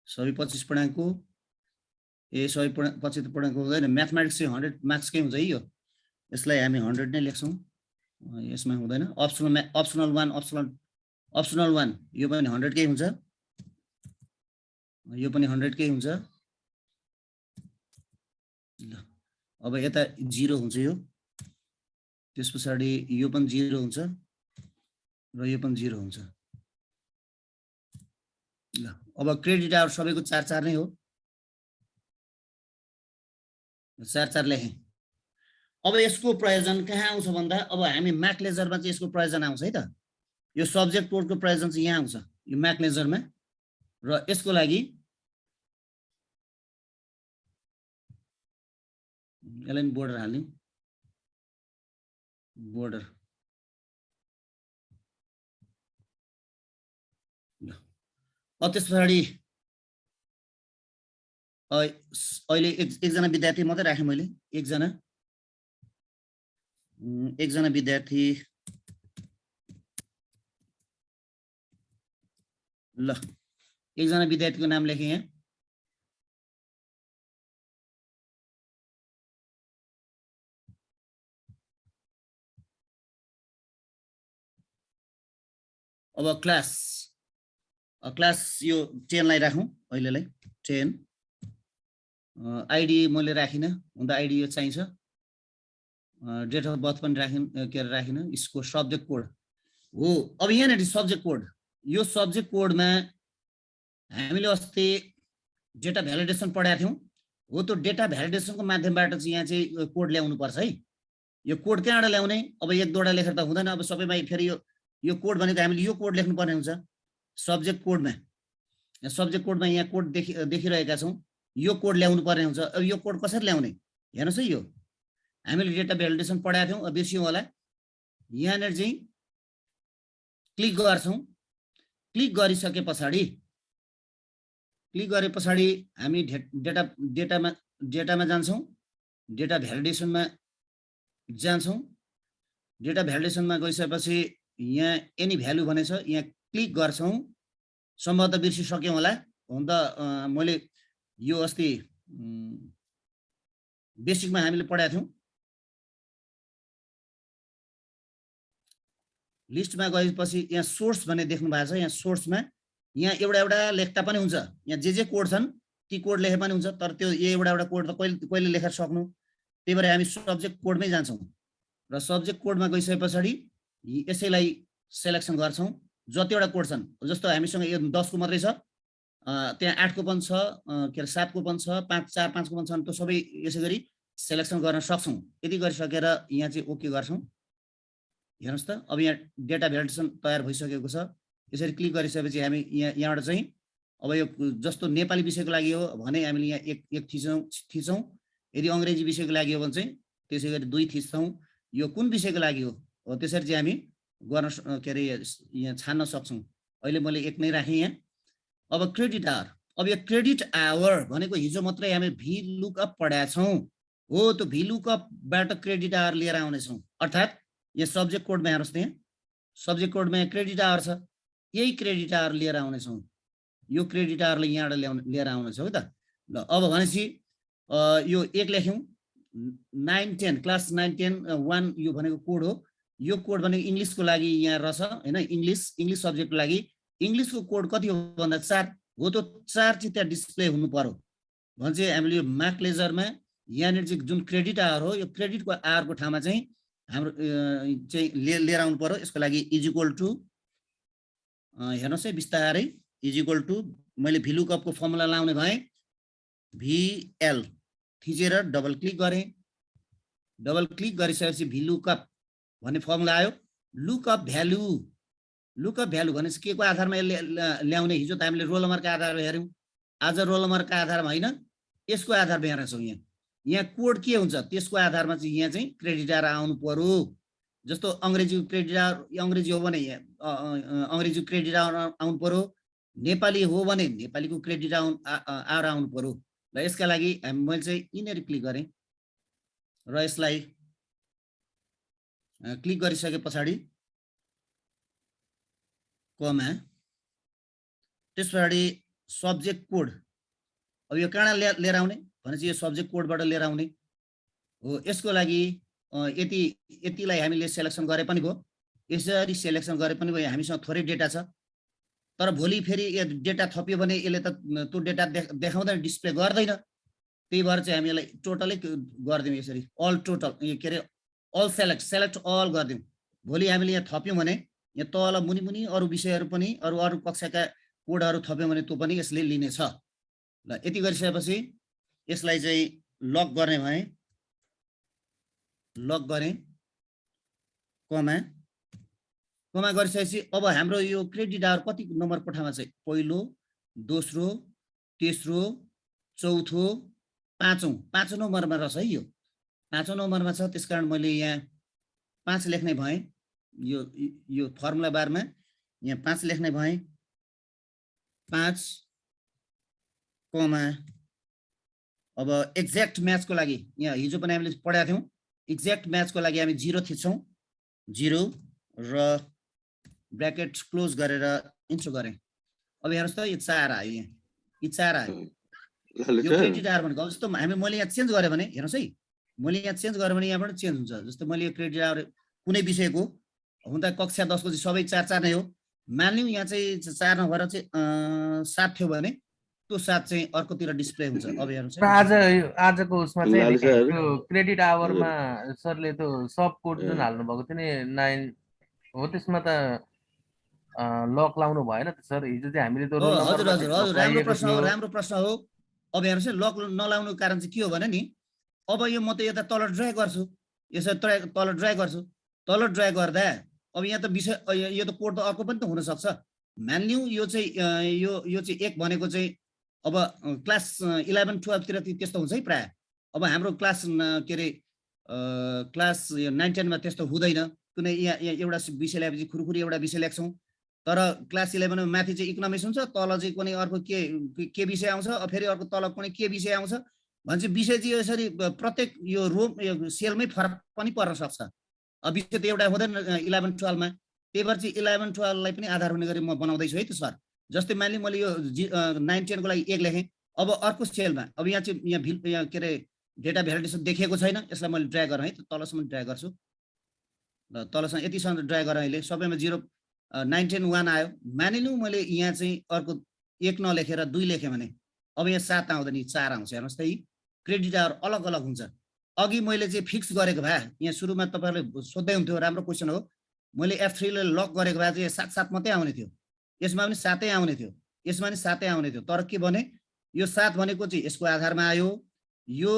Speaker 2: सबै 25 पूर्णाङ्कको सबै 25 पूर्णाङ्कको हुँदैन म्याथमेटिक्स चाहिँ 100 मार्क्सकै हुन्छ है यो यसलाई हामी 100 नै लेख्छौँ यसमा हुँदैन अप्सनल 1 यो पनि 100 कै हुन्छ यो पनि 100 कै हुन्छ ल अब यता 0 हुन्छ यो त्यस पछाडि यो पनि 0 हुन्छ र यो पनि 0 हुन्छ ल अब क्रेडिट आवर सबैको 4 नै हो 4 लेखेँ अब यसको प्रयोजन कहाँ आउँछ भन्दा अब हामी म्याथ लेजरमा चाहिँ यसको प्रयोजन आउँछ है त यो सब्जेक्ट कोडको प्रयोजन चाहिँ यहाँ आउँछ यो म्याथ लेजरमा र यसको लागि यसलाई बोर्डर हाल्ने बोर्डर ल अब त्यस पछाडि अहिले एकजना विद्यार्थी मात्रै राखेँ मैले एकजना विद्यार्थी ल एकजना विद्यार्थीको नाम लेखेँ यहाँ अब क्लास यो 10 लाई राखौँ अहिलेलाई 10 आइडी मैले राखिनँ हुँदा आइडी यो चाहिन्छ डेट अफ बर्थ पनि राखिनँ यसको सब्जेक्ट कोड हो अब यहाँनिर सब्जेक्ट कोड यो सब्जेक्ट कोडमा हामीले अस्ति डेटा भ्यालिडेसन पढाएको थियौँ हो त्यो डेटा भ्यालिडेसनको माध्यमबाट चाहिँ यहाँ चाहिँ कोड ल्याउनु पर्छ है यो कोड कहाँबाट ल्याउने अब 1-2 लेखेर त हुँदैन अब सबैमा फेरि यो कोड भनेको हामीले यो कोड लेख्नु पर्ने हुन्छ सब्जेक्ट कोडमा यहाँ कोड देखिरहेका छौँ यो कोड ल्याउनु पर्ने हुन्छ अब यो कोड कसरी ल्याउने हेर्नुहोस् है यो हामीले डेटा भ्यालिडेसन पढाएको थियौँ बिर्स्यौँ होला यहाँनिर चाहिँ क्लिक गर्छौँ। क्लिक गरिसके पछाडि हामी डेटामा जान्छौँ। डेटा भ्यालिडेसनमा जान्छौँ। डेटा भ्यालिडेसनमा गइसकेपछि यहाँ एनी भ्यालु भनेछ, यहाँ क्लिक गर्छौँ। सम्भवतः बिर्सिसक्यौँ होला, हुन त मैले यो अस्ति बेसिकमा हामीले पढाएको थियौँ। लिस्टमा गएपछि यहाँ सोर्स भन्ने देख्नु भएको छ। यहाँ सोर्समा यहाँ एउटा लेख्दा पनि हुन्छ, यहाँ जे कोड छन् ती कोड लेखे पनि हुन्छ, तर त्यो एउटा कोड त कहिले लेखेर सक्नु। त्यही भएर हामी सब्जेक्ट कोडमै जान्छौँ र सब्जेक्ट कोडमा गइसके पछाडि यसैलाई सेलेक्सन गर्छौँ। जतिवटा कोड छन्, जस्तो हामीसँग यो 10 को मात्रै छ, त्यहाँ 8 को पनि छ, के अरे 7 को पनि छ, 5, 4, 5 को पनि छन्, त्यो सबै यसै गरी सेलेक्सन गर्न सक्छौँ। यति गरिसकेर यहाँ चाहिँ ओके गर्छौँ। हेर्नुहोस् त, अब यहाँ डेटा भ्यालिडेसन तयार भइसकेको छ। यसरी क्लिक गरिसकेपछि हामी यहाँबाट चाहिँ अब यो जस्तो नेपाली विषयको लागि हो भने हामीले यहाँ एक थिचौँ। यदि अङ्ग्रेजी विषयको लागि हो भने चाहिँ त्यसै गरी 2 थिच्छौँ। यो कुन विषयको लागि हो त्यसरी चाहिँ हामी गर्न के अरे यहाँ छान्न सक्छौँ। अहिले मैले 1 नै राखेँ यहाँ। अब क्रेडिट आवर, अब यो क्रेडिट आवर भनेको हिजो मात्रै हामी भी लुकअप पढाएको छौँ हो। त्यो भी लुकअपबाट क्रेडिट आवर लिएर आउनेछौँ। अर्थात् यहाँ सब्जेक्ट कोडमा हेर्नुहोस् त, यहाँ सब्जेक्ट कोडमा क्रेडिट आवर छ, यही क्रेडिट आवर लिएर आउनेछौँ। यो क्रेडिट आवरले यहाँबाट लिएर आउनेछौँ है त। ल अब भनेपछि यो 1 लेख्यौँ। 9, 10 क्लास 9, 10 1 यो भनेको कोड हो। यो कोड भनेको इङ्ग्लिसको लागि यहाँ रहेछ होइन। इङ्ग्लिस सब्जेक्टको लागि इङ्ग्लिसको कोड कति हो भन्दा 4 हो। त्यो 4 चाहिँ त्यहाँ डिस्प्ले हुनु पर्यो भने चाहिँ हामीले यो मार्क लेजरमा यहाँनिर चाहिँ जुन क्रेडिट आवर हो, यो क्रेडिटको आवरको ठाउँमा चाहिँ हाम्रो चाहिँ लिएर आउनु पर्यो। यसको लागि इजिक्वल टु हेर्नुहोस् है बिस्तारै, इजिक्वल टु मैले भ्लुकअपको फर्मुला लाउने भएँ, VL थिचेर डबल क्लिक गरेँ। डबल क्लिक गरिसकेपछि भ्लुकअप भन्ने फर्मुला आयो। लुकअप भ्यालु भनेपछि के को आधारमा ल्याउने? हिजो त हामीले रोल नम्बरको आधारमा हेऱ्यौँ, आज रोल नम्बरको आधारमा होइन, यसको आधारमा हेर्छौँ। यहाँ कोड के हुन्छ त्यसको आधारमा चाहिँ यहाँ चाहिँ क्रेडिट आवर आउनु पर्यो। जस्तो अङ्ग्रेजीको क्रेडिट आवर, अङ्ग्रेजी हो भने अङ्ग्रेजीको क्रेडिट आवर आउनु पर्यो, नेपाली हो भने नेपालीको क्रेडिट आवर आउनु पर्यो। र यसका लागि मैले चाहिँ यिनीहरू क्लिक गरेँ र यसलाई क्लिक गरिसके पछाडि कमा, त्यस पछाडि सब्जेक्ट कोड। अब यो कहाँ लिएर आउने भनेपछि यो सब्जेक्ट कोडबाट लिएर आउने हो। यसको लागि यतिलाई हामीले सेलेक्सन गरे पनि भयो, यसरी सेलेक्सन गरे पनि भयो। हामीसँग थोरै डेटा छ, तर भोलि फेरि डेटा थपियो भने यसले त त्यो डेटा देखाउँदैन, डिस्प्ले गर्दैन। त्यही भएर चाहिँ हामी यसलाई टोटलै गरिदिउँ यसरी, अल टोटल के अरे अल सेलेक्ट अल गरिदिउँ। भोलि हामीले यहाँ थप्यौँ भने यहाँ तल मुनि अरू विषयहरू पनि अरू कक्षाका कोडहरू थप्यौँ भने त्यो पनि यसले लिनेछ। ल यति गरिसकेपछि यसलाई चाहिँ लक गर्ने भएँ, लक गरेँ, कमा गरिसकेपछि अब हाम्रो यो क्रेडिट आवर कति नम्बर कोठामा चाहिँ पहिलो, दोस्रो, तेस्रो, चौथो, पाँचौँ नम्बरमा रहेछ है। यो 5औं नम्बरमा छ, त्यसकारण मैले यहाँ 5 लेख्ने भएँ। यो फर्मुला बारमा यहाँ 5 लेख्ने भएँ। 5 कमा अब एक्ज्याक्ट म्याचको लागि यहाँ हिजो पनि हामीले पढाएको थियौँ। एक्ज्याक्ट म्याचको लागि हामी 0 थिच्छौँ, 0 र ब्र्याकेट क्लोज गरेर इन्टर गरेँ। अब हेर्नुहोस् त यो 4 आयो, यहाँ यो 4 आयो। यो क्रेडिट आवर भनेको जस्तो मैले यहाँ चेन्ज गरेँ भने हेर्नुहोस् है, मैले यहाँ चेन्ज गरेँ भने यहाँबाट चेन्ज हुन्छ। जस्तो मैले यो क्रेडिट आवर कुनै विषयको हुन त कक्षा 10 को चाहिँ सबै 4 नै हो, मानिलिउँ यहाँ चाहिँ 4 नभएर चाहिँ 7 थियो भने त्यो 7 चाहिँ अर्कोतिर डिस्प्ले हुन्छ। अब हेर्नुहोस्
Speaker 4: आजको उसमा चाहिँ त्यो क्रेडिट आवरमा सरले त्यो सब कोड जुन हाल्नु भएको थियो नि 9 हो, त्यसमा त लक लाउनु भएन त सर? हिजो चाहिँ हामीले त्यो रोल नम्बर
Speaker 2: हजुर राम्रो प्रश्न हो। अब हेर्नुहोस् है, लक नलाउनुको कारण चाहिँ के हो भने नि, अब यो म त यता तल ड्र्याग गर्छु, यसरी तल ड्र्याग गर्छु, तल ड्र्याग गर्दा अब यहाँ त विषय यो त कोड त अर्को पनि त हुनसक्छ। मानिलिउँ यो चाहिँ यो चाहिँ 1 भनेको चाहिँ अब क्लास 11, 12 तिर त्यस्तो हुन्छ है प्राय। अब हाम्रो क्लास के अरे क्लास 9, 10 मा त्यस्तो हुँदैन। कुनै यहाँ एउटा विषय ल्याएपछि खुरुखुरी एउटा विषय लेख्छौँ, तर क्लास 11 मा माथि चाहिँ इकोनोमिक्स हुन्छ, तल चाहिँ कुनै अर्को के विषय आउँछ, फेरि अर्को तल कुनै के विषय आउँछ भन्छ। विषय चाहिँ यसरी प्रत्येक यो रो सेलमै फरक पनि पर्न सक्छ। विषय त एउटा हुँदैन 11 12 मा। त्यही भएर चाहिँ 11 12 लाई पनि आधार हुने गरी म बनाउँदैछु है त सर। जस्तै मानली मैले यो 9 10 को लागि 1 लेखेँ, अब अर्को सेलमा अब यहाँ चाहिँ यहाँ के अरे डेटा भ्यालिडेसन देखिएको छैन, यसलाई मैले ड्र्याग गरेँ है त, तलसम्म ड्र्याग गर्छु। ल तलसम्म यतिसम्म ड्र्याग गरेँ अहिले, सबैमा 0 9 10 1 आयो। मानिलिउँ मैले यहाँ चाहिँ अर्को 1 नलेखेर 2 लेखेँ भने अब यहाँ 7 आउँदैन, 4 आउँछ। हेर्नुहोस् त, यी क्रेडिट आवर अलग अलग हुन्छ। अघि मैले चाहिँ फिक्स गरेको भए, यहाँ सुरुमा तपाईँहरूले सोध्दै हुन्थ्यो, राम्रो क्वेसन हो, मैले F3 ले लक गरेको भए चाहिँ 7 7 मात्रै आउने थियो, यसमा पनि 7 आउने थियो, यसमा पनि 7 आउने थियो। तर के भने यो 7 भनेको चाहिँ यसको आधारमा आयो, यो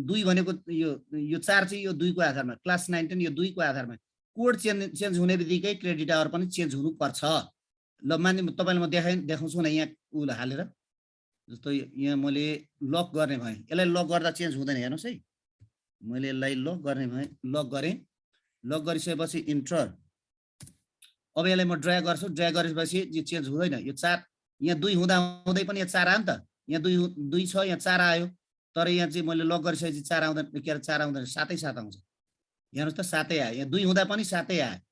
Speaker 2: 2 भनेको यो 4 चाहिँ यो 2 को आधारमा, क्लास 9 10 यो 2 को आधारमा। कोड चेन्ज हुने बित्तिकै क्रेडिट आवर पनि चेन्ज हुनुपर्छ। ल मानि तपाईँलाई म देखाउँछु न, यहाँ उ हालेर, जस्तो यहाँ मैले लक गर्ने भएँ, यसलाई लक गर्दा चेन्ज हुँदैन। हेर्नुहोस् है, मैले यसलाई लक गर्ने भएँ, लक गरेँ, लक गरिसकेपछि इन्टर। अब यसलाई म ड्र्याग गर्छु, ड्र्याग गरेपछि यो चेन्ज हुँदैन। यो 4 यहाँ 2 हुँदा हुँदै पनि यहाँ 4 आयो नि त, यहाँ 2 छ, यहाँ 4 आयो। तर यहाँ चाहिँ मैले लक गरिसकेपछि 4 आउँदैन, के अरे 4 आउँदैन, 7 7 आउँछ। हेर्नुहोस् त 7 आयो, यहाँ 2 हुँदा पनि 7 आयो,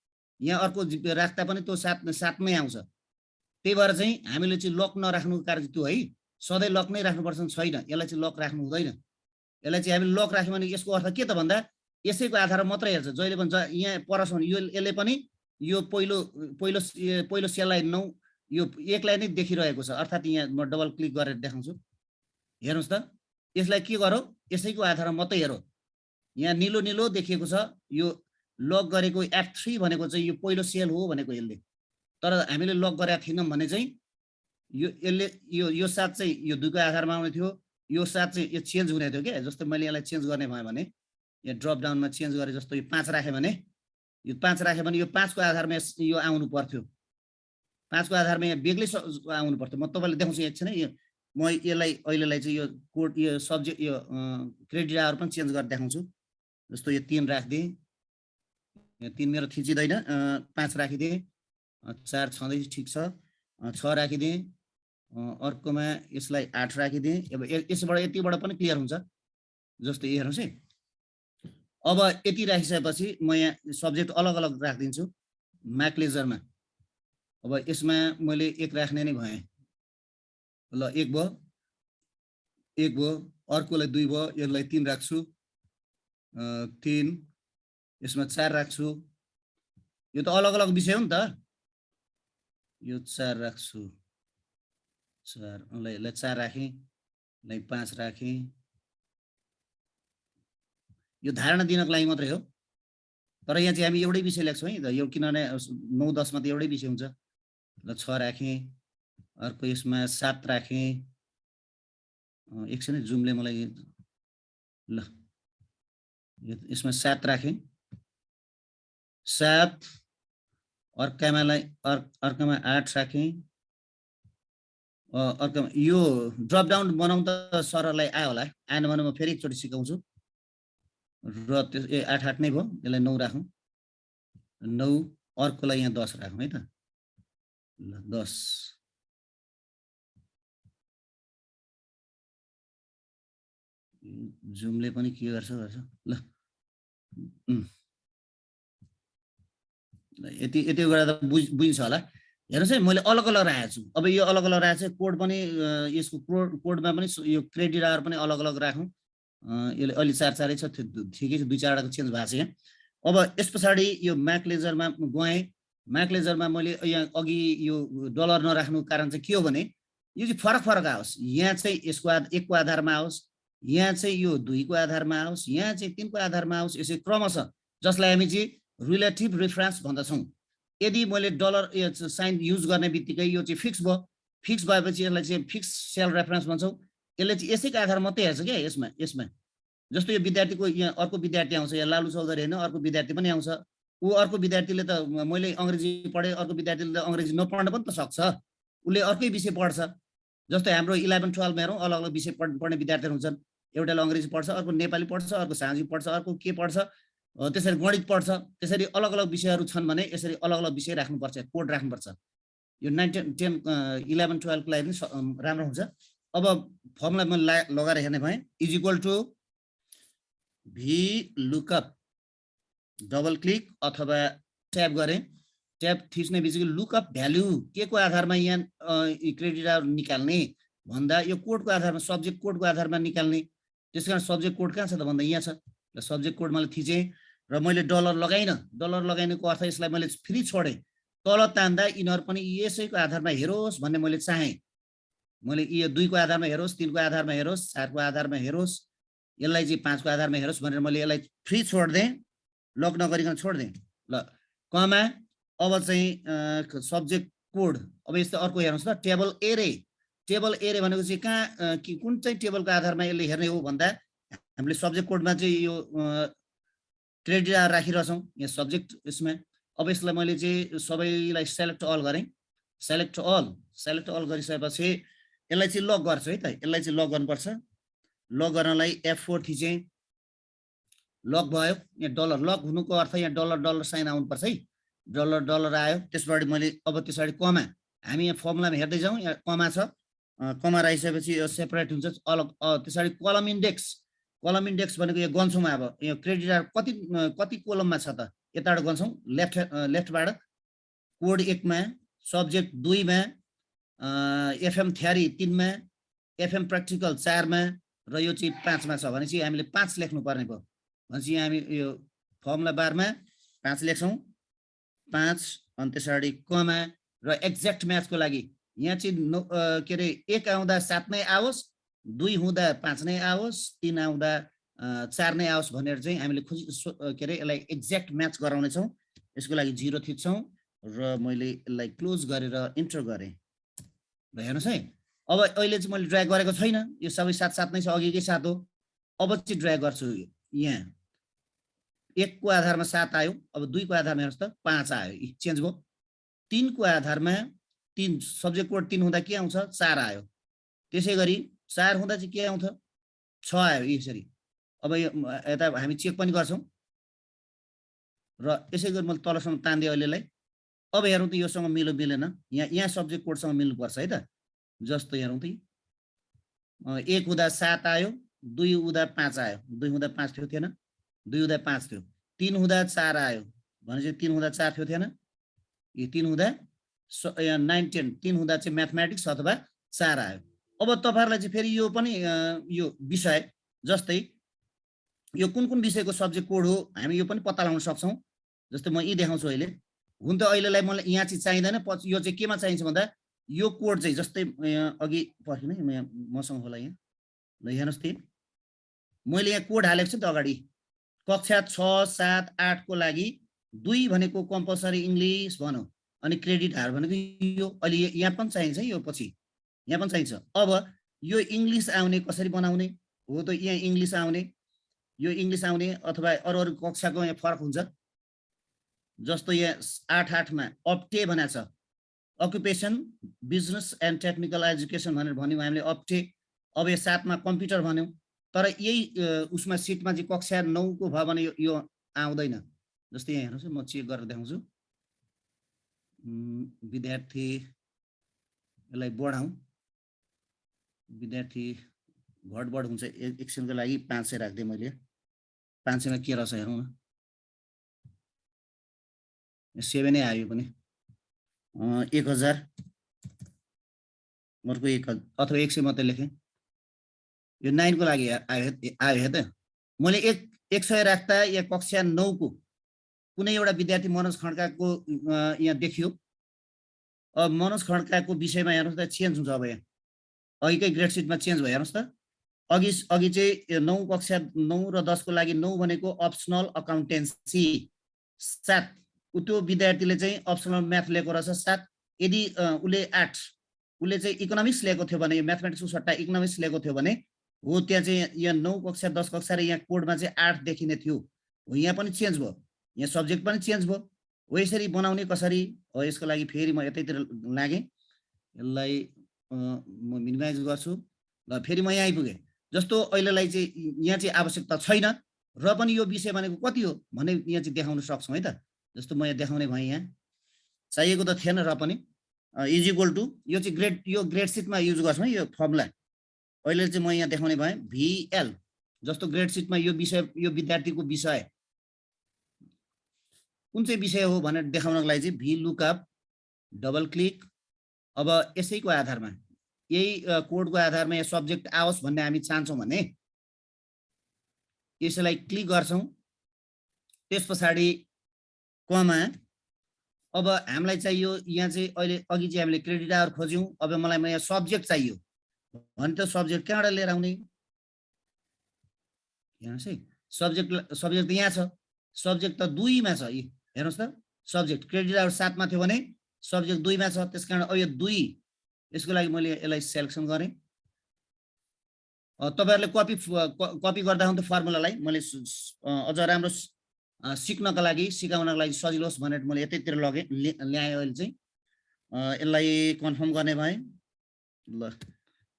Speaker 2: यहाँ अर्को राख्दा पनि त्यो 7 मै आउँछ। त्यही भएर चाहिँ हामीले चाहिँ लक नराख्नुको कारण त्यो है, सधैँ लक नै राख्नुपर्छ छैन, यसलाई चाहिँ लक राख्नु हुँदैन। यसलाई चाहिँ हामीले लक राख्यौँ भने यसको अर्थ के त भन्दा यसैको आधारमा मात्रै हेर्छ। जहिले पनि यहाँ परसम्म यसले पनि यो पहिलो सेललाई 9 यो 1 लाई नै देखिरहेको छ, अर्थात् यहाँ म डबल क्लिक गरेर देखाउँछु। हेर्नुहोस् त, यसलाई के गरौँ, यसैको आधारमा मात्रै हेरौँ। यहाँ निलो निलो देखिएको छ, यो लक गरेको F3 भनेको चाहिँ यो पहिलो सेल हो भनेको यसले। तर हामीले लक गरेका थिएनौँ भने चाहिँ यो यसले यो 7 चाहिँ यो 2 को आधारमा आउने थियो, यो 7 चाहिँ यो चेन्ज हुने थियो क्या। जस्तो मैले यसलाई चेन्ज गर्ने भयो भने यहाँ ड्रप डाउनमा चेन्ज गरे, जस्तो यो 5 राखेँ भने यो 5 राखेँ भने यो 5 को आधारमा यो आउनु पर्थ्यो, 5 को आधारमा यहाँ बेग्लै आउनु पर्थ्यो। म तपाईँलाई देखाउँछु एकछिन है, म यसलाई अहिलेलाई चाहिँ यो कोड यो सब्जेक्ट यो क्रेडिट आवर पनि चेन्ज गरेर देखाउँछु। जस्तो यो 3 राखिदिएँ, यो 3 मेरो थिचिँदैन, 5 राखिदिएँ, 4 छँदैछ, ठिक छ, 6 राखिदिएँ, अर्कोमा यसलाई 8 राखिदिएँ। अब यसबाट यतिबाट पनि क्लियर हुन्छ। जस्तो हेर्नुहोस् है, अब यति राखिसकेपछि म यहाँ सब्जेक्ट अलग अलग राखिदिन्छु म्याकलेजरमा। अब यसमा मैले 1 राख्ने नै भएँ, ल 1 भयो, 1 भयो, अर्कोलाई 2 भयो, यसलाई 3 राख्छु, 3, यसमा 4 राख्छु। यो त अलग अलग विषय हो नि त, यो 4 राख्छु, 4 यसलाई 4 राखेँ, यसलाई 5 राखेँ। यो धारणा दिनको लागि मात्रै हो, तर यहाँ चाहिँ हामी एउटै विषय लेख्छौँ है, यो किनभने 9 10 मा त एउटै विषय हुन्छ। ल 6 राखेँ, अर्को यसमा 7 राखेँ, एकछिन जुमले मलाई, ल यसमा 7 राखेँ, 7, अर्कामा 8 राखेँ, अर्कामा यो ड्रप डाउन बनाउँ त सरलाई आयो होला, आएन भने म फेरि एकचोटि सिकाउँछु। र 8 8 नै भयो, यसलाई 9 राखौँ, 9, अर्कोलाई यहाँ 10 राखौँ है त, ल 10, जुमले पनि के गर्छ ल यति गर्दा त बुझ्छ होला। हेर्नुहोस् है, मैले अलग अलग राखेको छु। अब यो अलग अलग राखेको छु, कोड पनि यसको कोडमा पनि यो क्रेडिट आवर पनि अलग अलग राखौँ। यसले अलि 4 4 छ, ठिकै छ, 2 4 वटाको चेन्ज भएको छ यहाँ। अब यस पछाडि यो म्याकलेजरमा गएँ, म्याकलेजरमा मैले यहाँ अघि यो डलर नराख्नुको कारण चाहिँ के हो भने यो चाहिँ फरक फरक आओस्, यहाँ चाहिँ यसको 1 को आधारमा आओस्, यहाँ चाहिँ यो 2 को आधारमा आओस्, यहाँ चाहिँ 3 को आधारमा आओस्, यसै क्रमशः, जसलाई हामी चाहिँ रिलेटिभ रेफरेन्स भन्दछौँ। यदि मैले डलर साइन युज गर्ने बित्तिकै यो चाहिँ फिक्स भयो, फिक्स भएपछि यसलाई चाहिँ फिक्स सेल रेफरेन्स भन्छौँ। यसले चाहिँ यसैको आधार मात्रै हेर्छ क्या यसमा। जस्तो यो विद्यार्थीको यहाँ अर्को विद्यार्थी आउँछ, यहाँ लालु चौधरी होइन, अर्को विद्यार्थी पनि आउँछ। ऊ अर्को विद्यार्थीले त मैले अङ्ग्रेजी पढेँ, अर्को विद्यार्थीले त अङ्ग्रेजी नपढ्न पनि त सक्छ, उसले अर्कै विषय पढ्छ। जस्तो हाम्रो 11 12 हेरौँ, अलग अलग विषय पढ्ने विद्यार्थीहरू हुन्छन्। एउटाले अङ्ग्रेजी पढ्छ, अर्को नेपाली पढ्छ, अर्को साङ्गी पढ्छ, अर्को के पढ्छ। त्यसरी गणित पढ्छ, त्यसरी अलग अलग विषयहरू छन् भने यसरी अलग अलग विषय राख्नुपर्छ, कोड राख्नुपर्छ। यो 9, 10, 11, 12 को लागि पनि राम्रो हुन्छ। अब फर्मुला मैले लगाएर हेर्ने भएँ, is equal to V lookup, double click अथवा ट्याब गरेँ, ट्याब थिच्ने बित्तिकै लुकअप भ्याल्यु के को आधारमा यहाँ क्रेडिट आवर निकाल्ने भन्दा यो कोडको आधारमा, सब्जेक्ट कोडको आधारमा निकाल्ने। त्यसकारण सब्जेक्ट कोड कहाँ छ त भन्दा यहाँ छ। र सब्जेक्ट कोड मैले थिचेँ र मैले डलर लगाइनँ। डलर लगाइनुको अर्थ यसलाई मैले फ्री छोडेँ। तल तान्दा यिनीहरू पनि यसैको आधारमा हेरोस् भन्ने मैले चाहेँ। मैले यो 2 को आधारमा हेरोस्, 3 को आधारमा हेरोस्, 4 को आधारमा हेरोस्, यसलाई चाहिँ 5 को आधारमा हेरोस् भनेर मैले यसलाई फ्री छोड्देँ, लक नगरिकन छोड्देँ। ल कमा अब चाहिँ सब्जेक्ट कोड। अब यस्तो अर्को हेर्नुहोस् त, टेबल एरे। टेबल एरे भनेको चाहिँ कहाँ कुन चाहिँ टेबलको आधारमा यसले हेर्ने हो भन्दा हामीले सब्जेक्ट कोडमा चाहिँ यो क्रेडिट आवर राखिरहेछौँ यहाँ सब्जेक्ट यसमा। अब यसलाई मैले चाहिँ सबैलाई सेलेक्ट अल गरेँ, सेलेक्ट अल गरिसकेपछि यसलाई चाहिँ लक गर्छु है त। यसलाई चाहिँ लक गर्नुपर्छ। लक गर्नलाई F4 थिचेँ, लक भयो। यहाँ डलर लक हुनुको अर्थ यहाँ डलर साइन आउनुपर्छ है। डलर आयो। त्यसबाट मैले अब त्यसरी कमा, हामी यहाँ फर्मुलामा हेर्दै जाउँ, यहाँ कमा छ। कमा राखिसकेपछि यो सेपरेट हुन्छ अलग। त्यसरी कलम इन्डेक्स भनेको यो गन्छौँ। अब यो क्रेडिट आवर कति कोलममा छ त, यताबाट गन्छौँ लेफ्टबाट। कोड 1 मा, सब्जेक्ट 2 मा, एफएम थ्योरी 3 मा, एफएम प्र्याक्टिकल 4 मा र यो चाहिँ 5 मा छ भने चाहिँ हामीले 5 लेख्नु पर्ने भयो। भनेपछि हामी यो फर्मुला बारमा 5 लेख्छौँ, 5 अनि त्यसरी कमा र एक्ज्याक्ट म्याचको लागि यहाँ चाहिँ के अरे 1 आउँदा 7 नै आओस्, 2 हुँदा 5 नै आओस्, 3 आउँदा 4 नै आओस् भनेर चाहिँ हामीले के अरे यसलाई एक्ज्याक्ट म्याच गराउने छौँ। यसको लागि 0 थिच्छौँ र मैले यसलाई क्लोज गरेर इन्टर गरेँ। ल हेर्नुहोस् है, अब अहिले चाहिँ मैले ड्र्याग गरेको छैन, यो सबै साथ नै छ, अघिकै साथ हो। अब चाहिँ ड्र्याग गर्छु। यहाँ 1 को आधारमा 7 आयो, अब 2 को आधारमा हेर्नुहोस् त 5 आयो, चेन्ज भयो। 3 को आधारमा 3, सब्जेक्ट कोड 3 हुँदा के आउँछ 4 आयो। त्यसै गरी 4 हुँदा चाहिँ के आउँछ 6 आयो यसरी। अब यता हामी चेक पनि गर्छौँ र यसै गरी मैले तलसम्म तान्दिएँ अहिलेलाई। अब हेरौँ त योसँग मिलेन, यहाँ सब्जेक्ट कोडसँग मिल्नुपर्छ है त। जस्तो हेरौँ त 1 हुँदा 7 आयो, 2 हुँदा 5 आयो, 2 हुँदा 5 थियो थिएन, 2 हुँदा 5 थियो, 3 हुँदा 4 आयो भनेपछि 3 हुँदा 4 थियो थिएन, यो 3 हुँदा 9, 10, 3 हुँदा चाहिँ म्याथमेटिक्स अथवा 4 आयो। अब तपाईहरुलाई चाहिँ फेरि यो पनि यो विषय जस्तै यो कुन विषयको सब्जेक्ट कोड हो हामी यो पनि पत्ता लगाउन सक्छौं। जस्तै म यी देखाउँछु अहिले। हुन त अहिलेलाई मलाई यहाँ चाहिँ चाहिदैन, यो चाहिँ केमा चाहिन्छ भन्दा यो कोड चाहिँ जस्तै अघि पर्खिन मसँग होला यहाँ। ल हेर्नुस् त मैले यहाँ कोड हालेको छु त अगाडि कक्षा 6, 7, 8 को लागि 2 भनेको कम्पलसरी इंग्लिश भनौं अनि क्रेडिट हार भनेको यो अलि यहाँ पनि चाहिन्छ, यो पछि यहाँ पनि चाहिन्छ। अब यो इंग्लिश आउने कसरी बनाउने हो त यहाँ इंग्लिश आउने, यो इंग्लिश आउने अथवा अरु कक्षाको यहाँ फरक हुन्छ। जस्तो यहाँ 8 मा अप्टे भनेको छ, occupation business and technical education भनेर भन्यौ हामीले अप्टे। अब यो 7 मा कम्प्युटर भन्यौ, तर यही उसमा सिटमा चाहिँ कक्षा 9 को भयो भने यो आउँदैन। जस्तै यहाँ हेर्नुस् म चेक गरेर देखाउँछु। विद्यार्थी यसलाई बढाउँ, विद्यार्थी घटबढ हुन्छ एकछिनको लागि 500 राख्दिए मैले। 500 मा के रहेछ हेरौँ न, 7 नै आयो पनि 1000 अर्को 1000 अथवा 100 मात्रै लेखेँ। यो 9 को लागि आयो हे त। मैले 100 राख्दा या कक्षा 9 को कुनै एउटा विद्यार्थी मनोज खड्काको यहाँ देखियो। अब मनोज खड्काको विषयमा हेर्नुस् त चेन्ज हुन्छ। अब यहाँ अघिकै ग्रेड सिटमा चेन्ज भयो हेर्नुस् त। अघि चाहिँ 9 कक्षा 9 र 10 को लागि 9 भनेको अप्सनल अकाउन्टेन्सी 7, त्यो विद्यार्थीले चाहिँ अप्सनल म्याथ लिएको रहेछ 7। यदि उले 8 उले चाहिँ इकोनोमिक्स लिएको थियो भने, म्याथमेटिक्सको सट्टा इकोनोमिक्स लिएको थियो भने हो त्यहाँ चाहिँ यहाँ 9 कक्षा 10 कक्षा र यहाँ कोडमा चाहिँ 8 देखिने थियो। हो यहाँ पनि चेन्ज भयो, यहाँ सब्जेक्ट पनि चेन्ज भयो। हो यसरी बनाउने कसरी हो, यसको लागि फेरि म यतैतिर लागे, यसलाई म मिनिमाइज गर्छु। ल फेरि म यहाँ आइपुगे। जस्तो अहिलेलाई चाहिँ यहाँ चाहिँ आवश्यकता छैन, र पनि यो विषय भनेको कति हो भने यहाँ चाहिँ देखाउन सक्छौँ है त। जस्तो म यहाँ देखाउने भएँ, यहाँ चाहिएको त थिएन र पनि इज इक्वल टु यो चाहिँ यो ग्रेड सिटमा युज गर्छौँ यो फर्मुला। अहिले चाहिँ म यहाँ देखाउने भएँ VL जस्तो ग्रेड सिटमा यो विषय यो विद्यार्थीको विषय कुन चाहिँ विषय हो भनेर देखाउनको लागि चाहिँ VLOOKUP डबल क्लिक। अब यसैको आधारमा यही कोडको आधारमा यो सब्जेक्ट आओस् भन्ने हामी चाहन्छौँ भने यसलाई क्लिक गर्छौँ। त्यस पछाडि कमा। अब हामीलाई चाहियो यहाँ चाहिँ अहिले अघि चाहिँ हामीले क्रेडिट आवर खोज्यौँ। अब मलाई यहाँ सब्जेक्ट चाहियो भने त सब्जेक्ट कहाँबाट लिएर आउने? हेर्नुहोस् है, सब्जेक्ट यहाँ छ, सब्जेक्ट त 2 मा छ। हेर्नुहोस् त, सब्जेक्ट क्रेडिट आवर 7 मा थियो भने सब्जेक्ट 2 मा छ। त्यसकारण अब यो 2 यसको लागि मैले यसलाई सेलेक्सन गरेँ। तपाईहरुले कपी गर्दा हुन्थ्यो फर्मुलालाई। मैले अझ राम्रो सिक्नका लागि सिकाउनका लागि सजिलो होस् भनेर मैले यतैतिर ल्याएँ। अहिले चाहिँ यसलाई कन्फर्म गर्ने भएँ। ल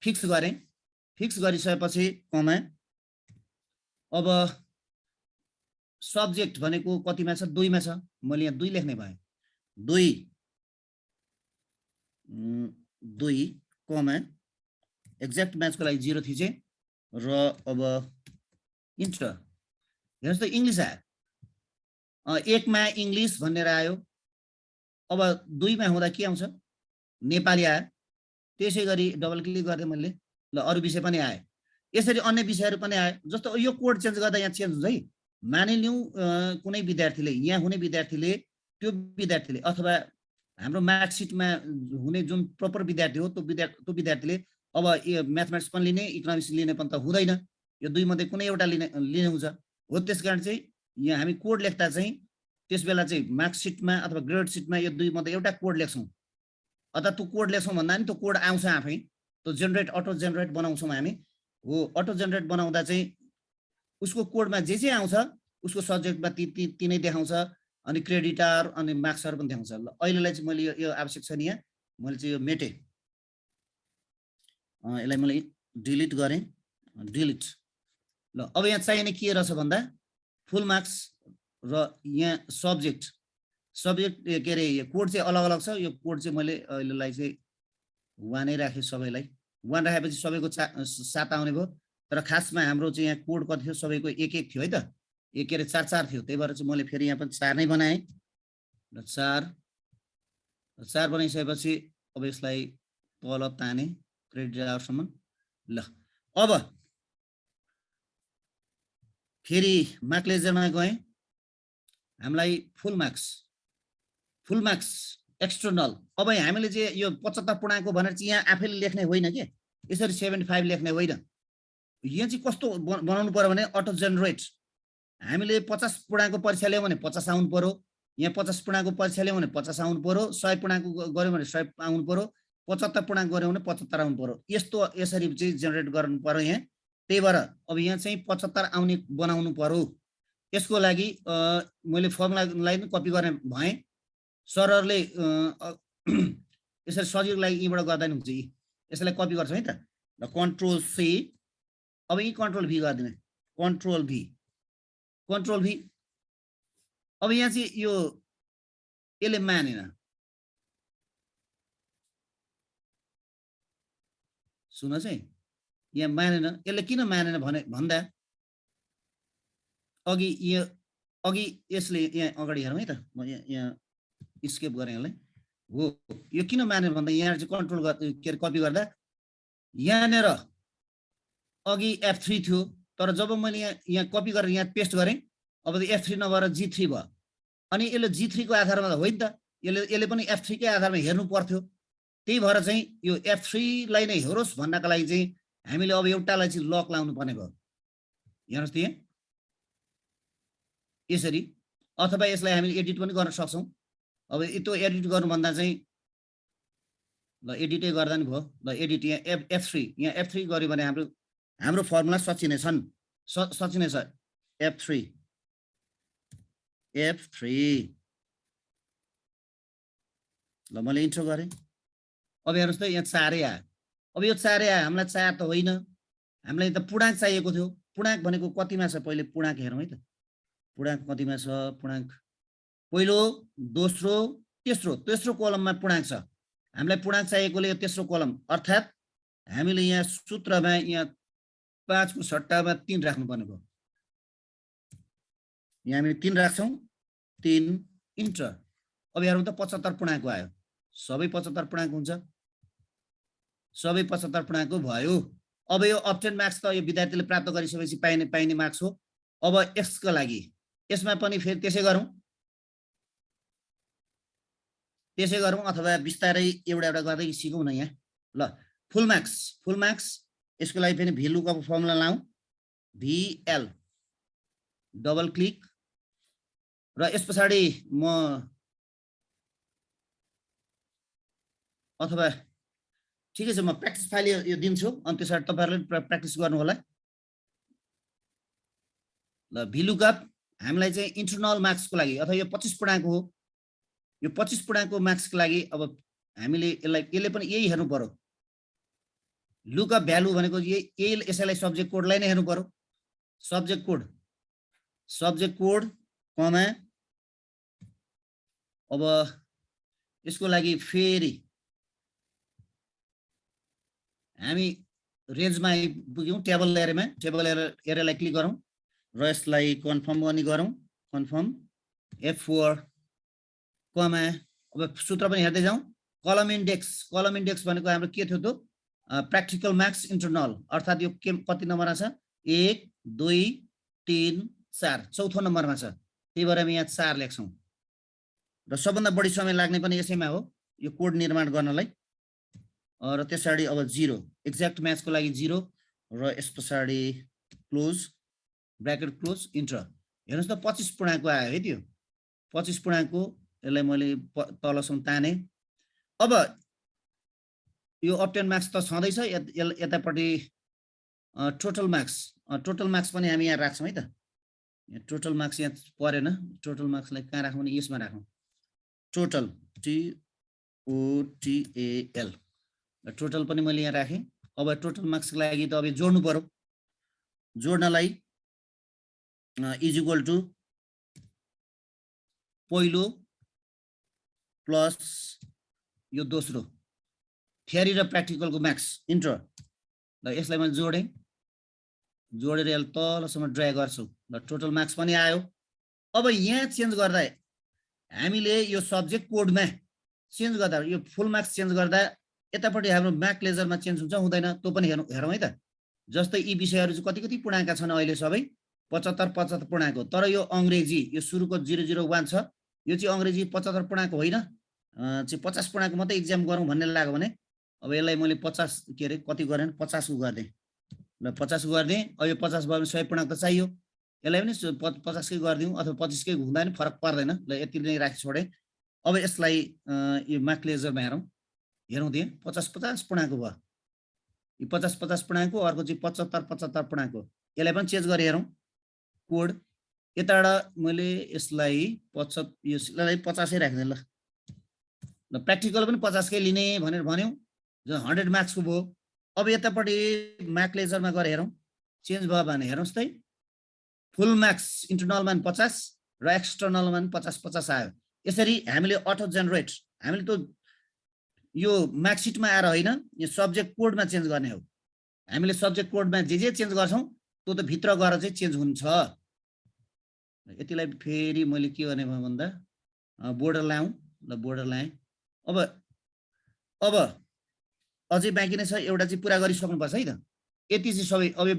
Speaker 2: फिक्स गरेँ। फिक्स गरिसकेपछि कमा। अब सब्जेक्ट भनेको कतिमा छ? 2 मा छ। मैले यहाँ 2 लेख्ने भएँ। 2 कमा एक्ज्याक्ट म्याचको लागि 0 थिचे र अब इन्टर। हेर्नुहोस् त इङ्ग्लिस आयो। 1 मा इङ्ग्लिस भनेर आयो। अब 2 मा हुँदा के आउँछ? नेपाली आयो। त्यसै गरी डबल क्लिक गर्दै मैले ल अरु विषय पनि आयो। यसरी अन्य विषयहरू पनि आयो। जस्तो यो कोड चेन्ज गर्दा यहाँ चेन्ज हुन्छ है। मानिलिउँ कुनै विद्यार्थीले यहाँ हुने विद्यार्थीले त्यो विद्यार्थीले अथवा हाम्रो मार्कसिटमा हुने जुन प्रपर विद्यार्थी हो त्यो विद्यार्थीले अब म्याथमेटिक्स पनि लिने इकोनोमिक्स लिने पनि त हुँदैन। यो 2 मध्ये कुनै एउटा लिने हुन्छ हो। त्यसकारण चाहिँ यहाँ हामी कोड लेख्दा चाहिँ त्यसबेला चाहिँ मार्कसिटमा अथवा ग्रेड सिटमा यो 2 मध्ये एउटा कोड लेख्छौँ। अथवा त्यो कोड लेख्छौँ भन्दा नि त्यो कोड आउँछ आफै। त्यो अटो जेनेरेट बनाउँछौँ हामी हो। अटो जेनेरेट बनाउँदा चाहिँ उसको कोडमा जे आउँछ उसको सब्जेक्टमा तिनै देखाउँछ। अनि क्रेडिटर अनि मार्क्सहरू पनि देखाउँछ। ल अहिलेलाई चाहिँ मैले यो आवश्यक छ नि। यहाँ मैले चाहिँ यो मेटेँ। यसलाई मैले डिलिट गरेँ। डिलिट। ल अब यहाँ चाहिने के रहेछ भन्दा फुल मार्क्स र यहाँ सब्जेक्ट के अरे कोड चाहिँ अलग अलग छ। यो कोड चाहिँ मैले अहिलेलाई चाहिँ 1 नै राखेँ। सबैलाई 1 राखेपछि सबैको 7 आउने भयो। तर खासमा हाम्रो चाहिँ यहाँ कोड कति थियो? सबैको 1-1 थियो है त। के अरे 4-4 थियो। त्यही भएर चाहिँ मैले फेरि यहाँ पनि 4 नै बनाएँ। र 4 बनाइसकेपछि अब यसलाई तल ताने क्रेडिट आवरसम्म। ल अब फेरि मार्क लेजरमा गएँ। हामीलाई फुल मार्क्स एक्सटर्नल। अब हामीले चाहिँ यो 75 पूर्णाङ्क भनेर चाहिँ यहाँ आफैले लेख्ने होइन के। यसरी 75 लेख्ने होइन। यहाँ चाहिँ कस्तो बनाउनु पर्यो भने अटो जेनेरेट। हामीले 50 पूर्णाङ्क परीक्षा ल्यायौँ भने 50 आउनु पर्यो। यहाँ 50 पूर्णाङ्क परीक्षा ल्यायौँ भने 50 आउनु पर्यो। 100 पूर्णाङ्क गऱ्यौँ भने 100 आउनु पर्यो। 75 पूर्णाङ्क गऱ्यौँ भने 75 आउनु पर्यो। यसरी चाहिँ जेनेरेट गर्नु पर्यो यहाँ। त्यही भएर अब यहाँ चाहिँ 75 आउने बनाउनु पर्यो। यसको लागि मैले फर्मुलालाई पनि कपी गर्ने भएँ। सरहरूले यसरी सजिलोको लागि यहीँबाट गर्दा नि हुन्छ। यसलाई कपी गर्छौँ है त। ल कन्ट्रोल सी। अब यही कन्ट्रोल भी गरिदिने। कन्ट्रोल भी। अब यहाँ चाहिँ यो यसले मानेन। सुन चाहिँ यहाँ मानेन। यसले किन मानेन भन्दा अघि यसले यहाँ अगाडि हेरौँ है त। म यहाँ स्केप गरेँ यसलाई हो। यो किन मानेन भन्दा यहाँ चाहिँ कन्ट्रोल के अरे कपी गर्दा यहाँनिर अघि F3 थियो। तर जब मैले यहाँ कपी गरेर यहाँ पेस्ट गरेँ अब त F3 नभएर G3 भयो। अनि यसले G3 को आधारमा त होइन त। यसले पनि F3 कै आधारमा हेर्नु पर्थ्यो। त्यही भएर चाहिँ यो F3 लाई नै हेरोस् भन्नका लागि चाहिँ हामीले अब एउटालाई चाहिँ लक लाउनु पर्ने भयो। हेर्नुहोस् त यहाँ यसरी। अथवा यसलाई हामीले एडिट पनि गर्न सक्छौँ। अब त्यो एडिट गर्नुभन्दा चाहिँ ल एडिटै गर्दा नि भयो। ल एडिट यहाँ F3 यहाँ F3 गर्यो भने हाम्रो फर्मुला सचिने छ। F3 ल मैले इन्ट्रो गरेँ। अब हेर्नुहोस् त यहाँ 4 आयो। अब यो 4 आयो। हामीलाई 4 त होइन। हामीलाई त पूर्णाङ्क चाहिएको थियो। पूर्णाङ्क भनेको कतिमा छ पहिले पूर्णाङ्क हेरौँ है त पूर्णाङ्क कतिमा छ पूर्णाङ्क पहिलो दोस्रो तेस्रो कलममा पूर्णाङ्क छ हामीलाई पूर्णाङ्क चाहिएकोले यो तेस्रो कलम अर्थात् हामीले यहाँ सूत्रमा यहाँ 5 को सट्टामा 3 राख्नुपर्ने भयो यहाँ हामी 3 राख्छौं 3 इन्टर अब हेरौँ त 75 पूर्णाङ्क आयो सबै 75 पूर्णाङ्क हुन्छ सबै 75 पूर्णाङ्क भयो अब यो अब्टेन मार्क्स त यो विद्यार्थीले प्राप्त गरिसकेपछि पाइने मार्क्स हो अब एक्स को लागि यसमा पनि फेरि त्यसै गरौँ अथवा बिस्तारै एउटा गर्दै सिकौँ न यहाँ ल फुल मार्क्स यसको लागि पनि VLOOKUP फर्मुला लाउँ VL डबल क्लिक र यस पछाडि म अथवा ठिकै छ म प्र्याक्टिस फाइल यो दिन्छु अनि त्यसबाट तपाईहरुले प्र्याक्टिस गर्नु होला ल VLOOKUP हामीलाई चाहिँ इन्टरनल मार्क्सको लागि अथवा यो 25 पूर्णाङ्क हो यो 25 पूर्णाङ्कको मार्क्सको लागि अब हामीले यसले पनि यही हेर्नु पर्यो लुकअप भ्यालु भनेको यसैलाई सब्जेक्ट कोडलाई नै हेर्नु पर्यो सब्जेक्ट कोड कमा अब यसको लागि फेरि हामी रेन्जमा पुग्यौं टेबल एरियालाई क्लिक गरौँ र यसलाई कन्फर्म गर्ने गरौँ कन्फर्म F4 कमा अब सूत्र पनि हेर्दै जाउँ कलम इन्डेक्स भनेको हाम्रो के थियो त प्र्याक्टिकल मार्क्स इन्टरनल अर्थात् यो कति नम्बरमा छ 1 2 3 4 चौथो नम्बरमा छ त्यही भएर हामी यहाँ 4 लेख्छौं र सबभन्दा बढी समय लाग्ने पनि यसैमा हो यो कोड निर्माण गर्नलाई र त्यसैगरी अब 0 एक्ज्याक्ट म्याचको लागि 0 र यस पछाडि क्लोज ब्र्याकेट क्लोज इन्टर हेर्नुस् त 25 पूर्णाङ्कको आयो है त्यो 25 पूर्णाङ्कको यसलाई मैले तलसम्म ताने अब यो अब्टेन मार्क्स त छँदैछ यतापट्टि टोटल मार्क्स पनि हामी यहाँ राख्छौँ है त यहाँ टोटल मार्क्स यहाँ परेन टोटल मार्क्सलाई कहाँ राखौँ भने यसमा राखौँ टोटल TOTAL टोटल पनि मैले यहाँ राखेँ अब टोटल मार्क्सको लागि त अब जोड्नु पर्यो जोड्नलाई इज इक्वल टु पहिलो प्लस यो दोस्रो थ्योरी र प्र्याक्टिकलको मार्क्स इन्टर ल यसलाई मैले जोडेर यसलाई तलसम्म ड्र्याग गर्छु ल टोटल मार्क्स पनि आयो अब यहाँ चेन्ज गर्दा हामीले यो सब्जेक्ट कोडमा चेन्ज गर्दा यो फुल मार्क्स चेन्ज गर्दा यतापट्टि हाम्रो म्याक लेजरमा चेन्ज हुन्छ हुँदैन त्यो पनि हेरौँ है त जस्तै यी विषयहरू चाहिँ कति पूर्णाङ्क छन् अहिले सबै 75 पूर्णाङ्क हो तर यो अंग्रेजी यो सुरुको 001 छ यो चाहिँ अंग्रेजी 75 पूर्णाङ्क होइन चाहिँ 50 पूर्णाङ्क मात्रै एक्जाम गरौँ भन्ने लाग्यो भने अब यसलाई मैले 50 के अरे कति गरेँ 50 को गर्दै ल 50 गर्दै अब यो 50 भयो भने 100 पूर्णाङ्क त चाहियो यसलाई पनि 50 कै गरिदिउँ अथवा 25 कै हुँदा पनि फरक पर्दैन ल यति नै राखी छोडे अब यसलाई यो म्याक लेजरमा हेरौँ त्यहाँ 50 पूर्णाङ्क भयो यो 50 पूर्णाङ्क अर्को चाहिँ 75 पूर्णाङ्क यसलाई पनि चेन्ज गरे हेरौँ कोड यताबाट मैले यसलाई 50 ै राख्दैन ल प्र्याक्टिकल पनि 50 कै लिने भनेर भन्यौ जो 100 मार्क्सको भयो अब यतापट्टि म्याक लेजरमा गएर हेरौँ चेन्ज भयो भने हेर्नुस् त फुल मार्क्स इन्टरनल मान 50 र एक्सटर्नल मान 50 आयो यसरी हामीले अटो जेनेरेट हामीले त यो मार्कसिटमा आएर होइन यो सब्जेक्ट कोडमा चेन्ज गर्ने हो हामीले सब्जेक्ट कोडमा जे चेन्ज गर्छौं त्यो त भित्र गएर चाहिँ चेन्ज हुन्छ यतिलाई फेरि मैले के गर्ने भयो भन्दा बोर्डर लाउँ ल बोर्डर लाएँ अब अझै बाँकी नै छ एउटा चाहिँ पुरा गरिसक्नुपर्छ है त यति चाहिँ सबै अब यो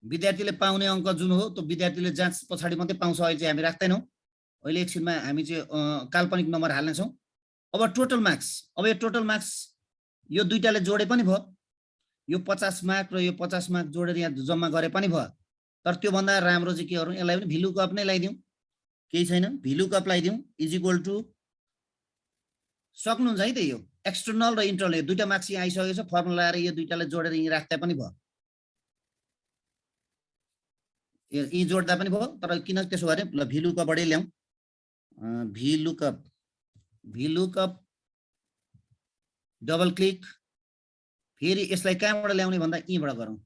Speaker 2: विद्यार्थीले पाउने अङ्क जुन हो त्यो विद्यार्थीले जाँच पछाडि मात्रै पाउँछ अहिले चाहिँ हामी राख्दैनौँ अहिले एकछिनमा हामी चाहिँ काल्पनिक नम्बर हाल्नेछौँ अब टोटल मार्क्स अब यो टोटल मार्क्स यो दुईटाले जोडे पनि भयो यो 50 मार्क र यो 50 मार्क जोडेर यहाँ जम्मा गरे पनि भयो तर त्यो भन्दा राम्रो चाहिँ के गरौँ यसलाई पनि VLOOKUP नै लगाइदिउँ केही छैन VLOOKUP लगाइदिउँ इज इक्वल टु सक्नुहुन्छ है त यो एक्सटर्नल र इन्टरनल यो दुईटा मार्क्स यहाँ आइसकेको छ फर्मुला लगाएर यो दुईटाले जोडेर यहाँ राख्दा पनि भयो यी जोड्दा पनि भयो तर किन त्यसो गरे ल VLOOKUP बाटै ल्याउँ VLOOKUP डबल क्लिक, फेरि यसलाई कहाँबाट ल्याउने भन्दा यहीँबाट गरौँ।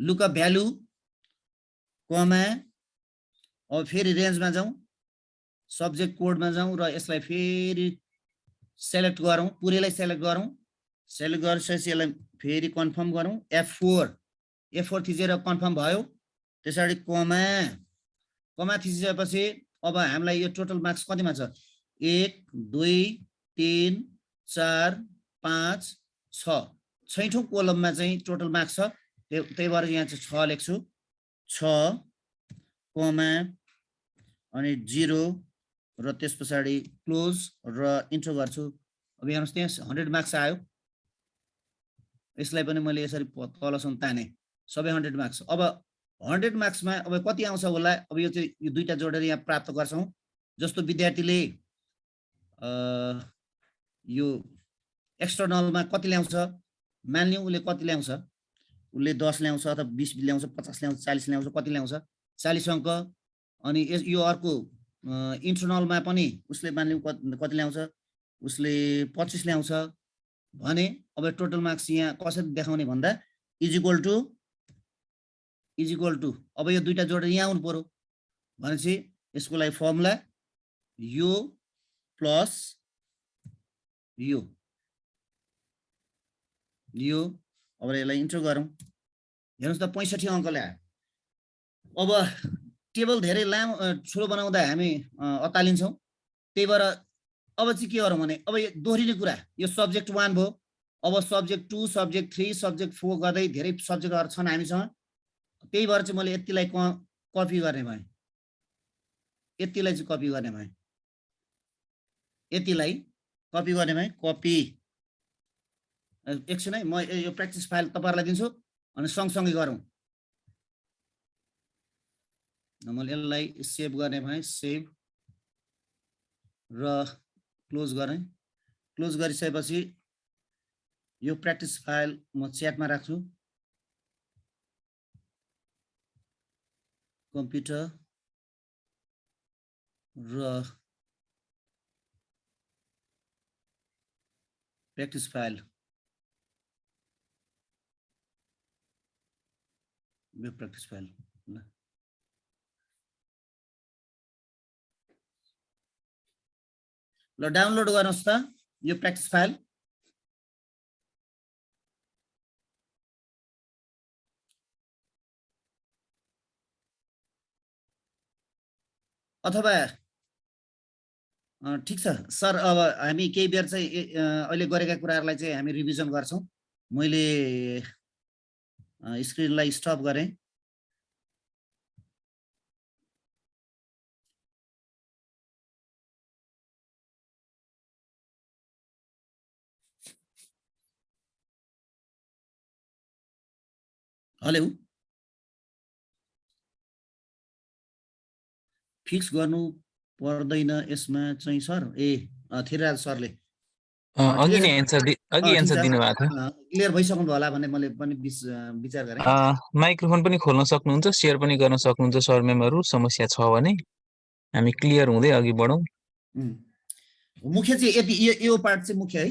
Speaker 2: लुकअप भ्यालु कमा, अब फेरि रेन्जमा जाउँ, सब्जेक्ट कोडमा जाउँ र यसलाई फेरि सेलेक्ट गरौँ, पुरैलाई सेलेक्ट गरौँ। सेलेक्ट गरिसकेपछि यसलाई फेरि कन्फर्म गरौँ, F4 थिचेर कन्फर्म भयो। त्यसरी कमा थिचेपछि अब हामीलाई यो टोटल मार्क्स कतिमा छ? 1 2 3 4 5 6 छैठौं कोलममा चाहिँ टोटल मार्क्स छ। त्यही भएर यहाँ चाहिँ 6 लेख्छु, 6 कमा अनि 0 र त्यस पछाडि क्लोज र इन्टर गर्छु। अब हेर्नुहोस् त्यहाँ 100 मार्क्स आयो। यसलाई पनि मैले यसरी तलसम्म ताने, सबै 100 मार्क्स। अब 100 मार्क्समा अब कति आउँछ होला? अब यो चाहिँ यो दुईटा जोडेर यहाँ प्राप्त गर्छौँ। जस्तो विद्यार्थीले यो एक्सटर्नलमा कति ल्याउँछ, मानिलिउँ उसले कति ल्याउँछ, उसले 10 ल्याउँछ अथवा 20 ल्याउँछ, 50 ल्याउँछ, 40 ल्याउँछ, कति ल्याउँछ? 40 अङ्क। अनि यो अर्को इन्टरनलमा पनि उसले मानिलिउँ कति ल्याउँछ, उसले 25 ल्याउँछ भने अब टोटल मार्क्स यहाँ कसरी देखाउने भन्दा इज इक्वल टु अब यो दुईटा जोडेर यहाँ आउनु पर्यो भनेपछि यसको लागि फर्मुला यो प्लस यो अब यसलाई इन्टर गरौँ। हेर्नुहोस् त 65 अङ्क ल्यायो। अब टेबल धेरै लामो ठुलो बनाउँदा हामी अत्तालिन्छौँ। त्यही भएर अब चाहिँ के गरौँ भने अब यो दोहोरिने कुरा, यो सब्जेक्ट 1 भयो। अब सब्जेक्ट 2, सब्जेक्ट 3, सब्जेक्ट 4 गर्दै धेरै सब्जेक्टहरू छन् हामीसँग। त्यही भएर चाहिँ मैले यतिलाई कपी गर्ने भएँ, यतिलाई चाहिँ कपी गर्ने भएँ, यतिलाई कपी गर्ने भएँ। कपी एकछिन है, म यो प्र्याक्टिस फाइल तपाईँहरूलाई दिन्छु अनि सँगसँगै गरौँ। मैले यसलाई सेभ गर्ने भएँ, सेभ र क्लोज गरेँ। क्लोज गरिसकेपछि यो प्र्याक्टिस फाइल म च्याटमा राख्छु। कम्प्युटर र प्र्याक्टिस फाइल, यो प्र्याक्टिस फाइल ल डाउनलोड गर्नुहोस् त यो प्र्याक्टिस फाइल। अथवा ठिक छ सर, अब हामी केही बेर चाहिँ अहिले गरेका कुराहरूलाई चाहिँ हामी रिभिजन गर्छौँ। मैले स्क्रिनलाई स्टप गरेँ। हेलो, फिक्स गर्नु पर्दैन यसमा चाहिँ सर? थिरराज सरले
Speaker 1: अघि नै एन्सर दिनुभएको थियो।
Speaker 2: क्लियर भइसक्नु होला भन्ने मैले पनि विचार गरेँ।
Speaker 1: माइक्रोफोन पनि खोल्न सक्नुहुन्छ, सेयर पनि गर्न सक्नुहुन्छ सर मेम्बरहरू। समस्या छ भने हामी क्लियर हुँदै अघि बढौँ।
Speaker 2: मुख्य चाहिँ यति, यो पार्ट चाहिँ मुख्य है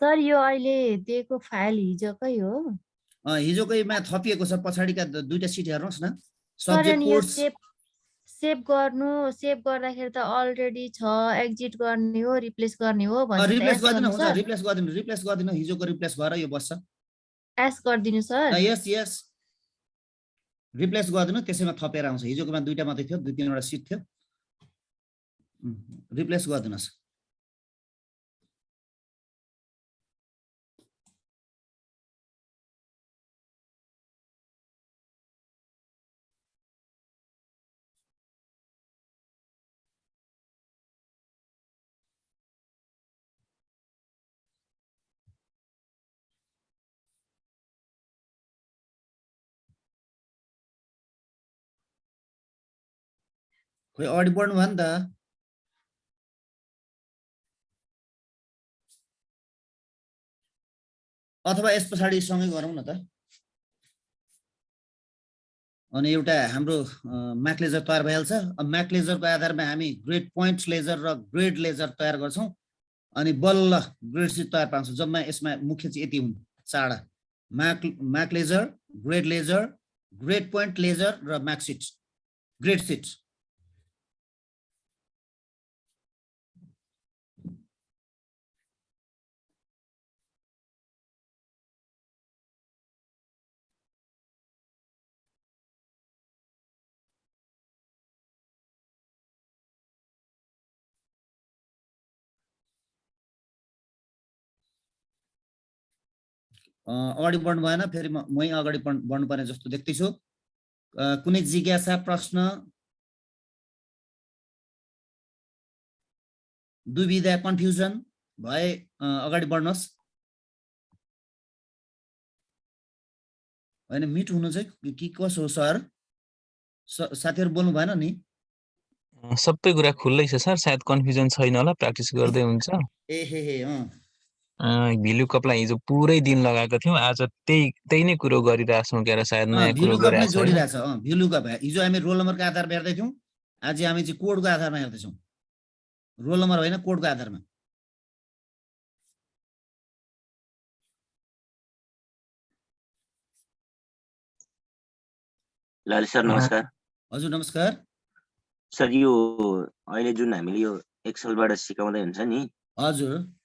Speaker 5: सर। यो अहिले दिएको फाइल हिजोकै हो?
Speaker 2: हिजोकैमा थपिएको छ। पछाडिका दुईटा सिट हेर्नुहोस् न,
Speaker 5: सर
Speaker 2: सब्जेक्ट
Speaker 5: अनि यो
Speaker 2: कोड्स।
Speaker 5: सेभ गर्दाखेरि त अलरेडी छ, एक्जिट गर्ने हो, रिप्लेस गर्ने हो भन्छ।
Speaker 2: रिप्लेस गरिदिनु हुन्छ, रिप्लेस गरिदिनु। हिजोको रिप्लेस भएर यो बस्छ।
Speaker 5: एस गरिदिनु सर।
Speaker 2: यस रिप्लेस गरिदिनु, त्यसैमा थपेर आउँछ। हिजोकोमा दुईटा मात्रै थियो, 2-3वटा सिट थियो। रिप्लेस गरिदिनुहोस्। खोइ अगाडि बढ्नु भयो नि त। अथवा यस पछाडि सँगै गरौँ न त। अनि एउटा हाम्रो म्याक लेजर तयार भइहाल्छ। अब म्याक लेजरको आधारमा हामी ग्रेड पोइन्ट लेजर र ग्रेड लेजर तयार गर्छौँ अनि बल्ल ग्रेड सिट तयार पार्छौँ। जम्मा यसमा मुख्य चाहिँ यति हुन्, चारवटा: mark ledger, grade ledger, grade point ledger र म्याक सिट, ग्रेड सिट। अगाडि बढ्नु भएन, फेरि मै अगाडि बढ्नुपर्ने जस्तो देख्दैछु। कुनै जिज्ञासा, प्रश्न, दुविधा, कन्फ्युजन भए अगाडि बढ्नुहोस्। होइन मिट हुनु चाहिँ के कसो हो सर? साथीहरू बोल्नु भएन नि?
Speaker 1: सबै कुरा खुल्लै छ सर, सायद कन्फ्युजन छैन होला, प्र्याक्टिस गर्दै हुन्छ।
Speaker 2: ए हे हे
Speaker 1: भिलुकपलाई हिजो पुरै दिन लगाएको थियौँ, आज त्यही नै कुरो गरिरहेछौँ क्या, सायद नयाँ कुरो
Speaker 2: भिलुकप नै
Speaker 1: गरिरहेछ।
Speaker 2: जोडिरहेछ। भिलुकप हिजो हामी रोल नम्बरको आधारमा हेर्दै थियौँ, आज हामी चाहिँ कोडको आधारमा हेर्दैछौँ। रोल नम्बर होइन, कोडको आधारमा।
Speaker 6: ललित सर नमस्कार।
Speaker 2: हजुर नमस्कार
Speaker 6: सर। यो अहिले जुन हामीले यो एक्सेलबाट सिकाउँदै हुन्छ नि,
Speaker 2: हजुर,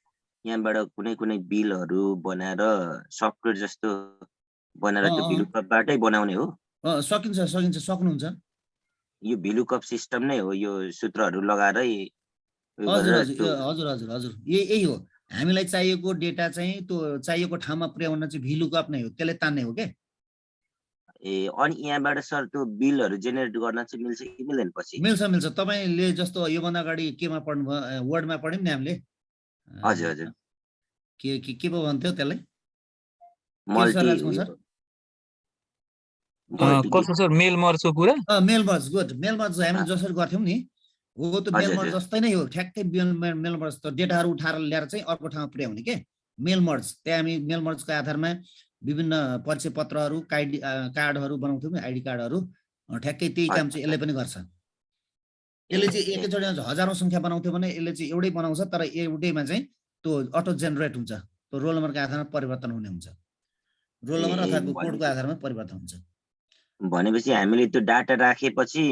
Speaker 6: यहाँबाट कुनै कुनै बिलहरू बनाएर सफ्टवेयर जस्तो बनाएर त्यो भिलुकपबाटै बनाउने हो?
Speaker 2: सकिन्छ सकिन्छ, सक्नुहुन्छ।
Speaker 6: यो भिलुकप सिस्टम नै हो, यो सूत्रहरू लगाएरै?
Speaker 2: हजुर हजुर हजुर हजुर हजुर, यही हो। हामीलाई चाहिएको डेटा चाहिँ त्यो चाहिएको ठाउँमा पुर्याउन चाहिँ भिलुकप नै हो, त्यसले तान्ने हो के।
Speaker 6: ए, अनि यहाँबाट सर त्यो बिलहरू जेनेरेट गर्न चाहिँ मिल्छ कि मिल्दैन पछि?
Speaker 2: मिल्छ मिल्छ। तपाईँले जस्तो योभन्दा अगाडि केमा पढ्नुभयो? वर्डमा पढ्यौँ नि हामीले।
Speaker 6: हजुर हजुर।
Speaker 2: के पो भन्थ्यो त्यसलाई?
Speaker 1: कसो सर, मेल मर्जको कुरा?
Speaker 2: Mail merge, good. Mail merge हामीले जसरी गर्थ्यौँ नि, हो त्यो मेल मर्ज जस्तै नै हो, ठ्याक्कै मेल मर्ज। त डेटाहरू उठाएर ल्याएर चाहिँ अर्को ठाउँमा पुर्याउने के मेल मर्ज। त्यहाँ हामी मेल मर्जको आधारमा विभिन्न परिचय पत्रहरू, कार्डहरू बनाउँथ्यौँ, आइडी कार्डहरू। ठ्याक्कै त्यही काम चाहिँ यसले पनि गर्छ। यसले चाहिँ एकैचोटि हजारौँ सङ्ख्या बनाउँथ्यो भने यसले चाहिँ एउटै बनाउँछ, तर एउटैमा चाहिँ त्यो अटो जेनेरेट हुन्छ। त्यो रोल नम्बरको आधारमा परिवर्तन हुने हुन्छ, रोल नम्बर अथवा कोडको आधारमा परिवर्तन हुन्छ।
Speaker 6: भनेपछि हामीले त्यो डाटा राखेपछि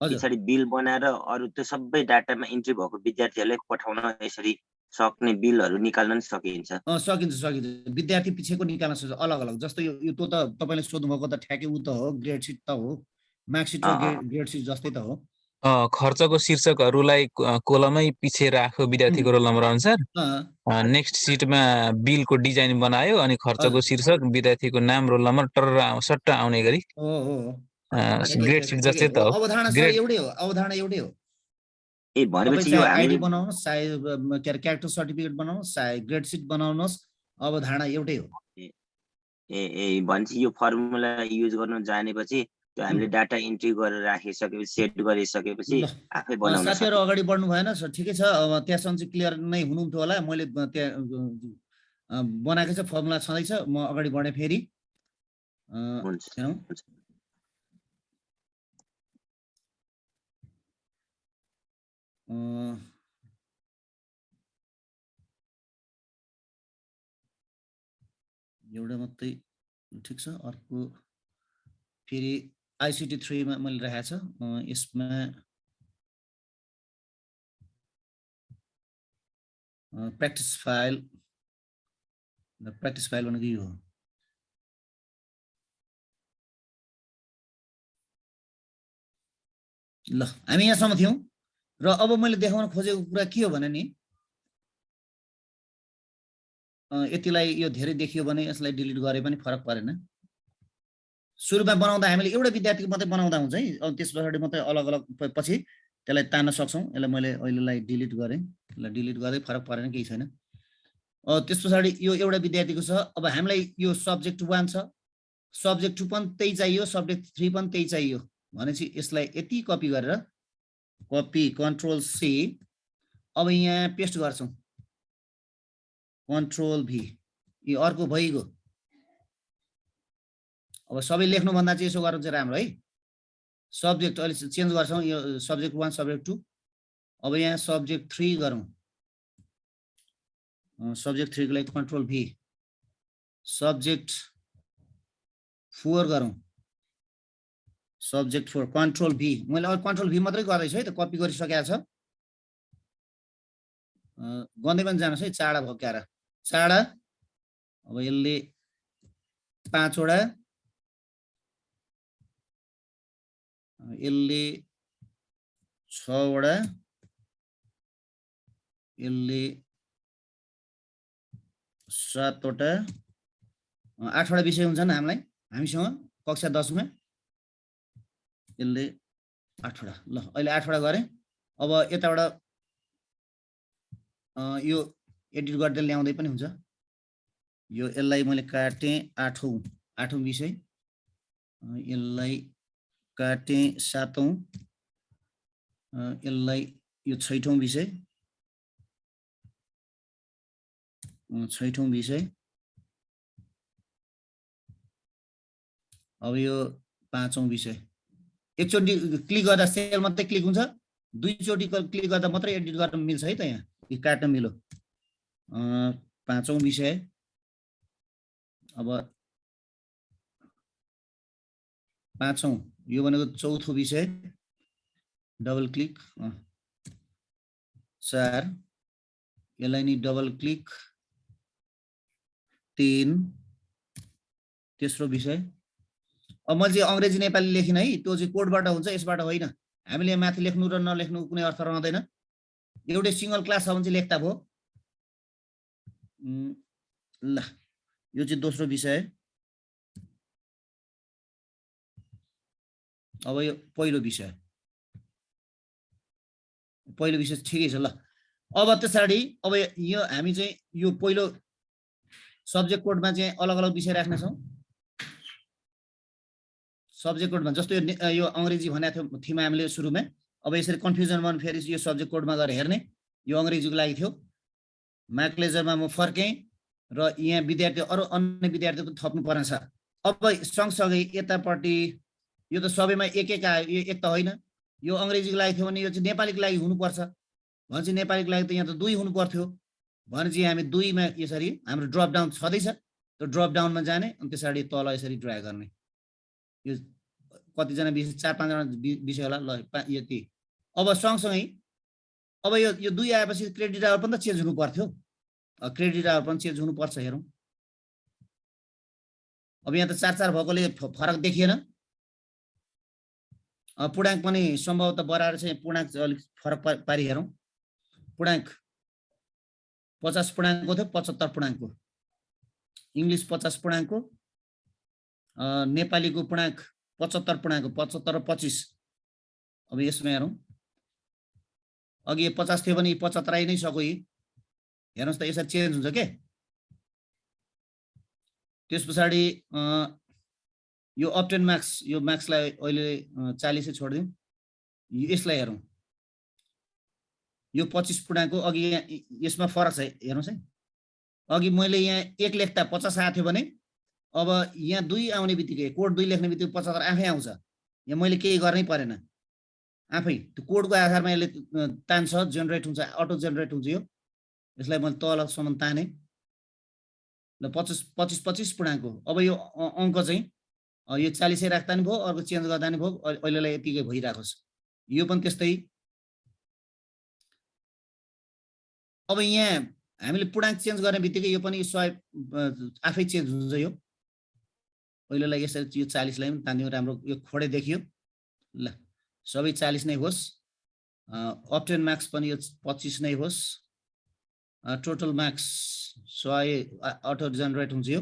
Speaker 6: पछाडि बिल बनाएर अरू त्यो सबै डाटामा इन्ट्री भएको विद्यार्थीहरूलाई पठाउन यसरी सक्ने बिलहरू निकाल्न नि सकिन्छ?
Speaker 2: सकिन्छ सकिन्छ। विद्यार्थी पछिको निकाल्न सक्छ अलग अलग। जस्तो यो त तपाईँले सोध्नुभएको त ठ्याक्कै उ त हो, ग्रेड सिट त हो, मार्कसिट र ग्रेड सिट जस्तै त हो।
Speaker 1: खर्चको शीर्षकहरूलाई कोलमै पछि राख्यो विद्यार्थीको रोल नम्बर अनुसार। नेक्स्ट सिटमा बिलको डिजाइन बनायो अनि खर्चको शीर्षक विद्यार्थीको नाम, रोल नम्बर सट्ट आउने गरी ग्रेड सिट जस्तै त हो।
Speaker 2: अवधारणा सर एउटै हो, अवधारणा एउटै हो।
Speaker 6: ए, भनेपछि यो
Speaker 2: आइडी बनाउनुहोस्, चाहे क्यारेक्टर सर्टिफिकेट बनाउनुहोस्, चाहे ग्रेड सिट बनाउनुहोस्, अवधारणा एउटै हो।
Speaker 6: ए भनेपछि यो फर्मुला युज गर्न जानेपछि त्यो हामीले डाटा इन्ट्री गरेर राखिसकेपछि, सेट गरिसकेपछि आफै बनाउन सक्छ।
Speaker 2: साथीहरू अगाडि बढ्नु भएन सर? ठिकै छ। अब त्यहाँसम्म चाहिँ क्लियर नै हुनुहुन्थ्यो होला। मैले त्यहाँ बनाएको छ, फर्मुला छँदैछ। म अगाडि बढेँ फेरि। एउटा मात्रै ठिक छ। अर्को फेरि ICT 3 मा मैले राखेको छ। यसमा प्र्याक्टिस फाइल भनेको यो हो। ल, हामी यहाँसम्म थियौँ र अब मैले देखाउन खोजेको कुरा के हो भने नि, यतिलाई यो धेरै देखियो भने यसलाई डिलिट गरे पनि फरक परेन। सुरुमा बनाउँदा हामीले एउटा विद्यार्थीको मात्रै बनाउँदा हुन्छ है, अब त्यस पछाडि मात्रै अलग अलग पछि त्यसलाई तान्न सक्छौँ। यसलाई मैले अहिलेलाई डिलिट गरेँ, यसलाई डिलिट गर्दै फरक परेन, केही छैन। त्यस पछाडि यो एउटा विद्यार्थीको छ। अब हामीलाई यो सब्जेक्ट 1 छ, सब्जेक्ट 2 पनि त्यही चाहियो, सब्जेक्ट 3 पनि त्यही चाहियो भनेपछि यसलाई यति कपी गरेर, कपी कन्ट्रोल C, अब यहाँ पेस्ट गर्छौँ, कन्ट्रोल V, यो अर्को भइगयो। अब सबै लेख्नुभन्दा चाहिँ यसो गर्नु चाहिँ राम्रो है। सब्जेक्ट अहिले चेन्ज गर्छौँ यो सब्जेक्ट 1 सब्जेक्ट 2 अब यहाँ सब्जेक्ट 3 गरौँ सब्जेक्ट 3 को लागि कन्ट्रोल भी सब्जेक्ट 4 गरौँ सब्जेक्ट 4 कन्ट्रोल भी मैले अब कन्ट्रोल भी मात्रै गर्दैछु है त कपी गरिसकेको छ गर्दै पनि जानुहोस् है चाडा भक्क्याएर चाडा अब यसले 5 वटा यसले 6 वटा यसले 7 वटा 8 वटा विषय हुन्छन् हामीसँग कक्षा 10 मा यसले 8 वटा ल अहिले 8 वटा गरे अब यताबाट यो एडिट गर्दै ल्याउँदै पनि हुन्छ यो यसलाई मैले काटे 8औं विषय यसलाई काटे 7औं यसलाई यो 6औं विषय 6औं विषय अब यो 5औं विषय एकचोटि क्लिक गर्दा सेल मात्रै क्लिक हुन्छ दुईचोटि क्लिक गर्दा मात्रै एडिट गर्न मिल्छ है त यहाँ यो काट्न मिलो 5औं विषय अब 5औं यो भनेको 4थो विषय डबल क्लिक 4 यसलाई नि डबल क्लिक 3 तेस्रो विषय अब मैले चाहिँ अंग्रेजी नेपाली लेखिन है त्यो चाहिँ कोडबाट हुन्छ यसबाट होइन हामीले माथि लेख्नु र नलेख्नु कुनै अर्थ रहँदैन एउटै सिंगल क्लास छ भने चाहिँ लेख्दा भयो ल यो चाहिँ दोस्रो विषय अब यो पहिलो विषय ठिकै छ ल अब त्यसैले अब यो हामी चाहिँ यो पहिलो सब्जेक्ट कोडमा चाहिँ अलग अलग विषय राख्ने छौं सब्जेक्ट कोडमा जस्तो यो अंग्रेजी भनेको थियौं हामीले सुरुमा अब यसरी कन्फ्युजन भयो फेरि यो सब्जेक्ट कोडमा गएर हेर्ने यो अंग्रेजीको लागि थियो मार्क लेजरमा म फर्के र यहाँ विद्यार्थी अरु अन्य विद्यार्थीको थप्नु पर्ने छ अब सँगसँगै यतापट्टि यो त सबैमा एक आयो यो एक त होइन यो अंग्रेजीको लागि थियो भने यो चाहिँ नेपालीको लागि हुनुपर्छ भन्छ नेपालीको लागि त यहाँ त 2 हुनु पर्थ्यो भने चाहिँ हामी 2 मा यसरी हाम्रो ड्रप डाउन छदैछ त्यो ड्रप डाउनमा जाने अनि त्यसैले तल यसरी ड्र्याग गर्ने यो कति जना विषय 4-5 जना विषय होला ल यति अब सँगसँगै अब यो 2 आएपछि क्रेडिट आवर पनि त चेन्ज हुनु पर्थ्यो क्रेडिट आवर पनि चेन्ज हुनु पर्छ हेरौं अब यहाँ त 4-4 भएकोले फरक देखिएन पूर्णांक पनि सम्भवतः बराबर चाहिँ पूर्णांक अलि फरक पारी हेरौं पूर्णांक 50 पूर्णांकको थियो 75 पूर्णांकको इंग्लिश 50 पूर्णांकको नेपालीको पूर्णांक 75 पूर्णांकको 75 र 25 अब यसमा हेरौं अघि 50 थियो भने 75 आइ नै सक्यो हेर्नुस् त यसरी चेन्ज हुन्छ के त्यसपछि यो अब्टेन मार्क्स यो मार्क्सलाई अहिले 40 नै छोड्दियौ यसलाई हेरौं यो 25 पूर्णांकको अघि यसमा फरक छ हेर्नुस् है अघि मैले यहाँ 1 लेख्दा 50 आएको थियो भने अब यहाँ 2 आउने बित्तिकै कोड 2 लेख्ने बित्तिकै 75 आफै आउँछ यहाँ मैले केही गर्नै परेन आफै त्यो कोडको आधारमा यसले तान्छ जेनेरेट हुन्छ अटो जेनेरेट हुन्छ यो यसलाई मैले तलसम्म ताने ल 25 पूर्णांकको अब यो अंक चाहिँ यो 40 राख्दा नि भयो अर्को चेन्ज गर्दा नि भयो अहिलेलाई यतिकै भइराखोस् यो पनि त्यस्तै अब यहाँ हामीले पूर्णांक चेन्ज गर्ने बित्तिकै यो पनि 100 आफै चेन्ज हुन्छ यो अहिलेलाई यसरी यो 40 लाई पनि तान्दियौ राम्रो यो खोडे देखियो ल सबै 40 नै होस् अब्टेन मार्क्स पनि यो 25 नै होस् टोटल मार्क्स 100 अटो जेनेरेट हुन्छ यो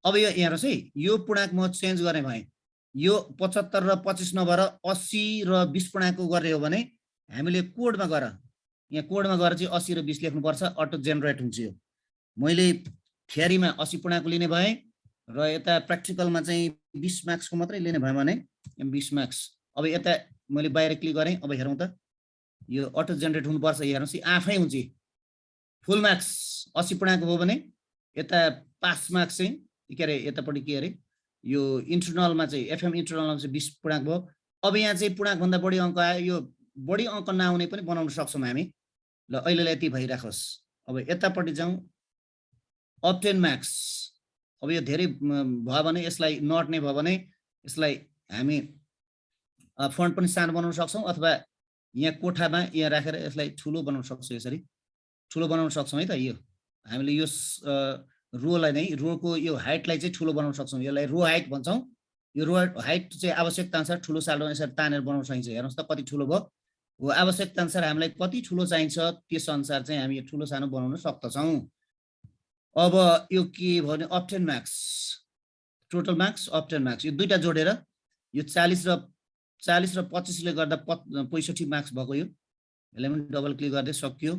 Speaker 2: अब यो हेर्नुस् है यो पूर्णांक म चेन्ज गर्ने भए यो 75 र 25 नभएर 80 र 20 पूर्णांकको गर्ने हो भने हामीले कोडमा गएर यहाँ कोडमा गएर चाहिँ 80 र 20 लेख्नु पर्छ अटो जेनेरेट हुन्छ यो मैले थ्योरीमा 80 पूर्णांक लिने भए र यता प्र्याक्टिकलमा चाहिँ 20 मार्क्सको मात्रै लिने भयो भने 20 मार्क्स अब यता मैले बाहिर क्लिक गरे अब हेरौं त यो अटो जेनेरेट हुनुपर्छ हेर्नुस् आफै हुन्छ फुल मार्क्स 80 पूर्णांक हो भने यता पास मार्क्स चाहिँ के अरे यतापट्टि के अरे यो इन्टरनलमा चाहिँ एफएम इन्टरनलमा चाहिँ 20 पूर्णांक भयो अब यहाँ चाहिँ पूर्णाङ्कभन्दा बढी अङ्क आयो, यो बढी अङ्क नआउने पनि बनाउन सक्छौँ हामी। ल अहिलेलाई यति भइराखोस्। अब यतापट्टि जाउँ, अब्टेन मार्क्स। अब यो धेरै भयो भने यसलाई नट्ने भयो भने यसलाई हामी फन्ट पनि सानो बनाउन सक्छौँ अथवा यहाँ कोठामा यहाँ राखेर यसलाई ठुलो बनाउन सक्छौँ। यसरी ठुलो बनाउन सक्छौँ है त। यो हामीले यो रोलाई नै रोको यो हाइटलाई चाहिँ ठुलो बनाउन सक्छौँ। यसलाई रो हाइट भन्छौँ। यो रो हाइट चाहिँ आवश्यकता अनुसार ठुलो सानो यसरी तानेर बनाउन सकिन्छ। हेर्नुहोस् त कति ठुलो भयो। हो आवश्यकता अनुसार हामीलाई कति ठुलो चाहिन्छ त्यस अनुसार चाहिँ हामी यो ठुलो सानो बनाउन सक्दछौँ। अब यो के भने obtain marks, total marks, obtain marks, यो दुईटा जोडेर यो 40 र 25 ले गर्दा 65 मार्क्स भएको। यो यसलाई पनि डबल क्लिक गर्दै सकियो।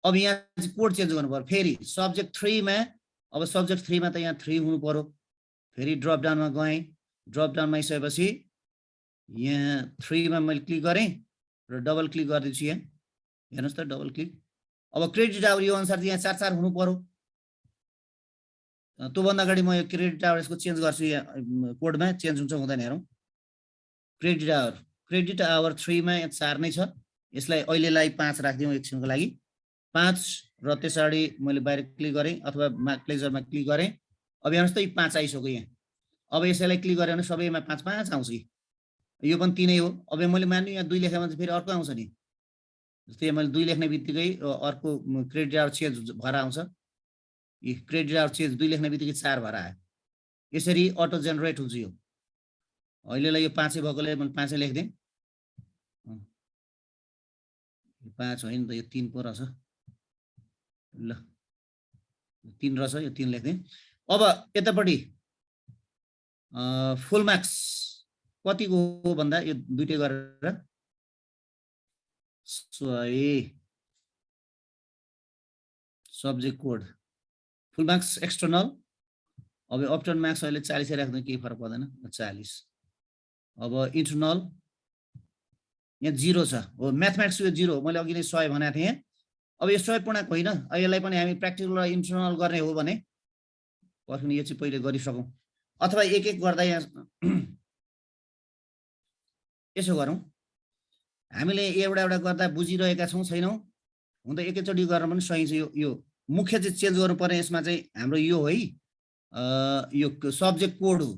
Speaker 2: अब यहाँ चाहिँ कोड चेन्ज गर्नु पर्यो। फेरि सब्जेक्ट 3 मा, अब सब्जेक्ट 3 मा त यहाँ 3 हुनु पर्यो। फेरि ड्रप डाउनमा गएँ, ड्रप डाउनमा आइसकेपछि यहाँ 3 मा मैले क्लिक गरेँ र डबल क्लिक गर्दैछु। यहाँ हेर्नुहोस् त डबल क्लिक। अब क्रेडिट आवर यो अनुसार यहाँ 4 हुनु पर्यो। त्योभन्दा अगाडि म यो क्रेडिट आवर यसको चेन्ज गर्छु। यहाँ कोडमा चेन्ज हुन्छ हुँदैन हेरौँ। क्रेडिट आवर 3 मा 4 नै छ। यसलाई अहिलेलाई 5 राखिदिउँ एकछिनको लागि। 5 र त्यसरी मैले बाहिर क्लिक गरेँ अथवा प्लेजरमा क्लिक गरेँ। अब हेर्नुहोस् त यो 5 आइसक्यो यहाँ। अब यसैलाई क्लिक गरेँ भने सबैमा 5 आउँछ कि यो पनि 3 हो। अब मैले मान्नु यहाँ 2 लेखेँ भने चाहिँ फेरि अर्को आउँछ नि। जस्तै मैले 2 लेख्ने बित्तिकै अर्को क्रेडिट आवर चेन्ज भएर आउँछ। क्रेडिट आवर चेन्ज 2 लेख्ने बित्तिकै 4 भएर आयो। यसरी अटो जेनेरेट हुन्छ। यो अहिलेलाई यो 5 भएकोले मैले 5 लेखिदिएँ। 5 होइन त यो 3 पो रहेछ। ल 3 रहेछ, यो 3 लेखिदिएँ। अब यतापट्टि फुल मार्क्स कतिको हो भन्दा यो दुईटै गरेर सब्जेक्ट कोड फुल मार्क्स एक्सटर्नल। अब अप्टन मार्क्स अहिले 40 राख्दा केही फरक पर्दैन, 40। अब इन्टरनल यहाँ 0 छ। हो म्याथमेटिक्स यो 0 मैले अघि नै 100 भनेको थिएँ। अब यो 100 पूर्णाङ्क होइन। यसलाई पनि हामी प्र्याक्टिकल र इन्टरनल गर्ने हो भने पर्खिनु यो चाहिँ पहिले गरिसकौँ अथवा एक गर्दा यहाँ यसो गरौँ। हामीले एउटा गर्दा बुझिरहेका छौँ छैनौँ हुन त एकैचोटि गरेर पनि सही छ। यो मुख्य चाहिँ चेन्ज गर्नुपर्ने यसमा चाहिँ हाम्रो यो है यो सब्जेक्ट कोड हो।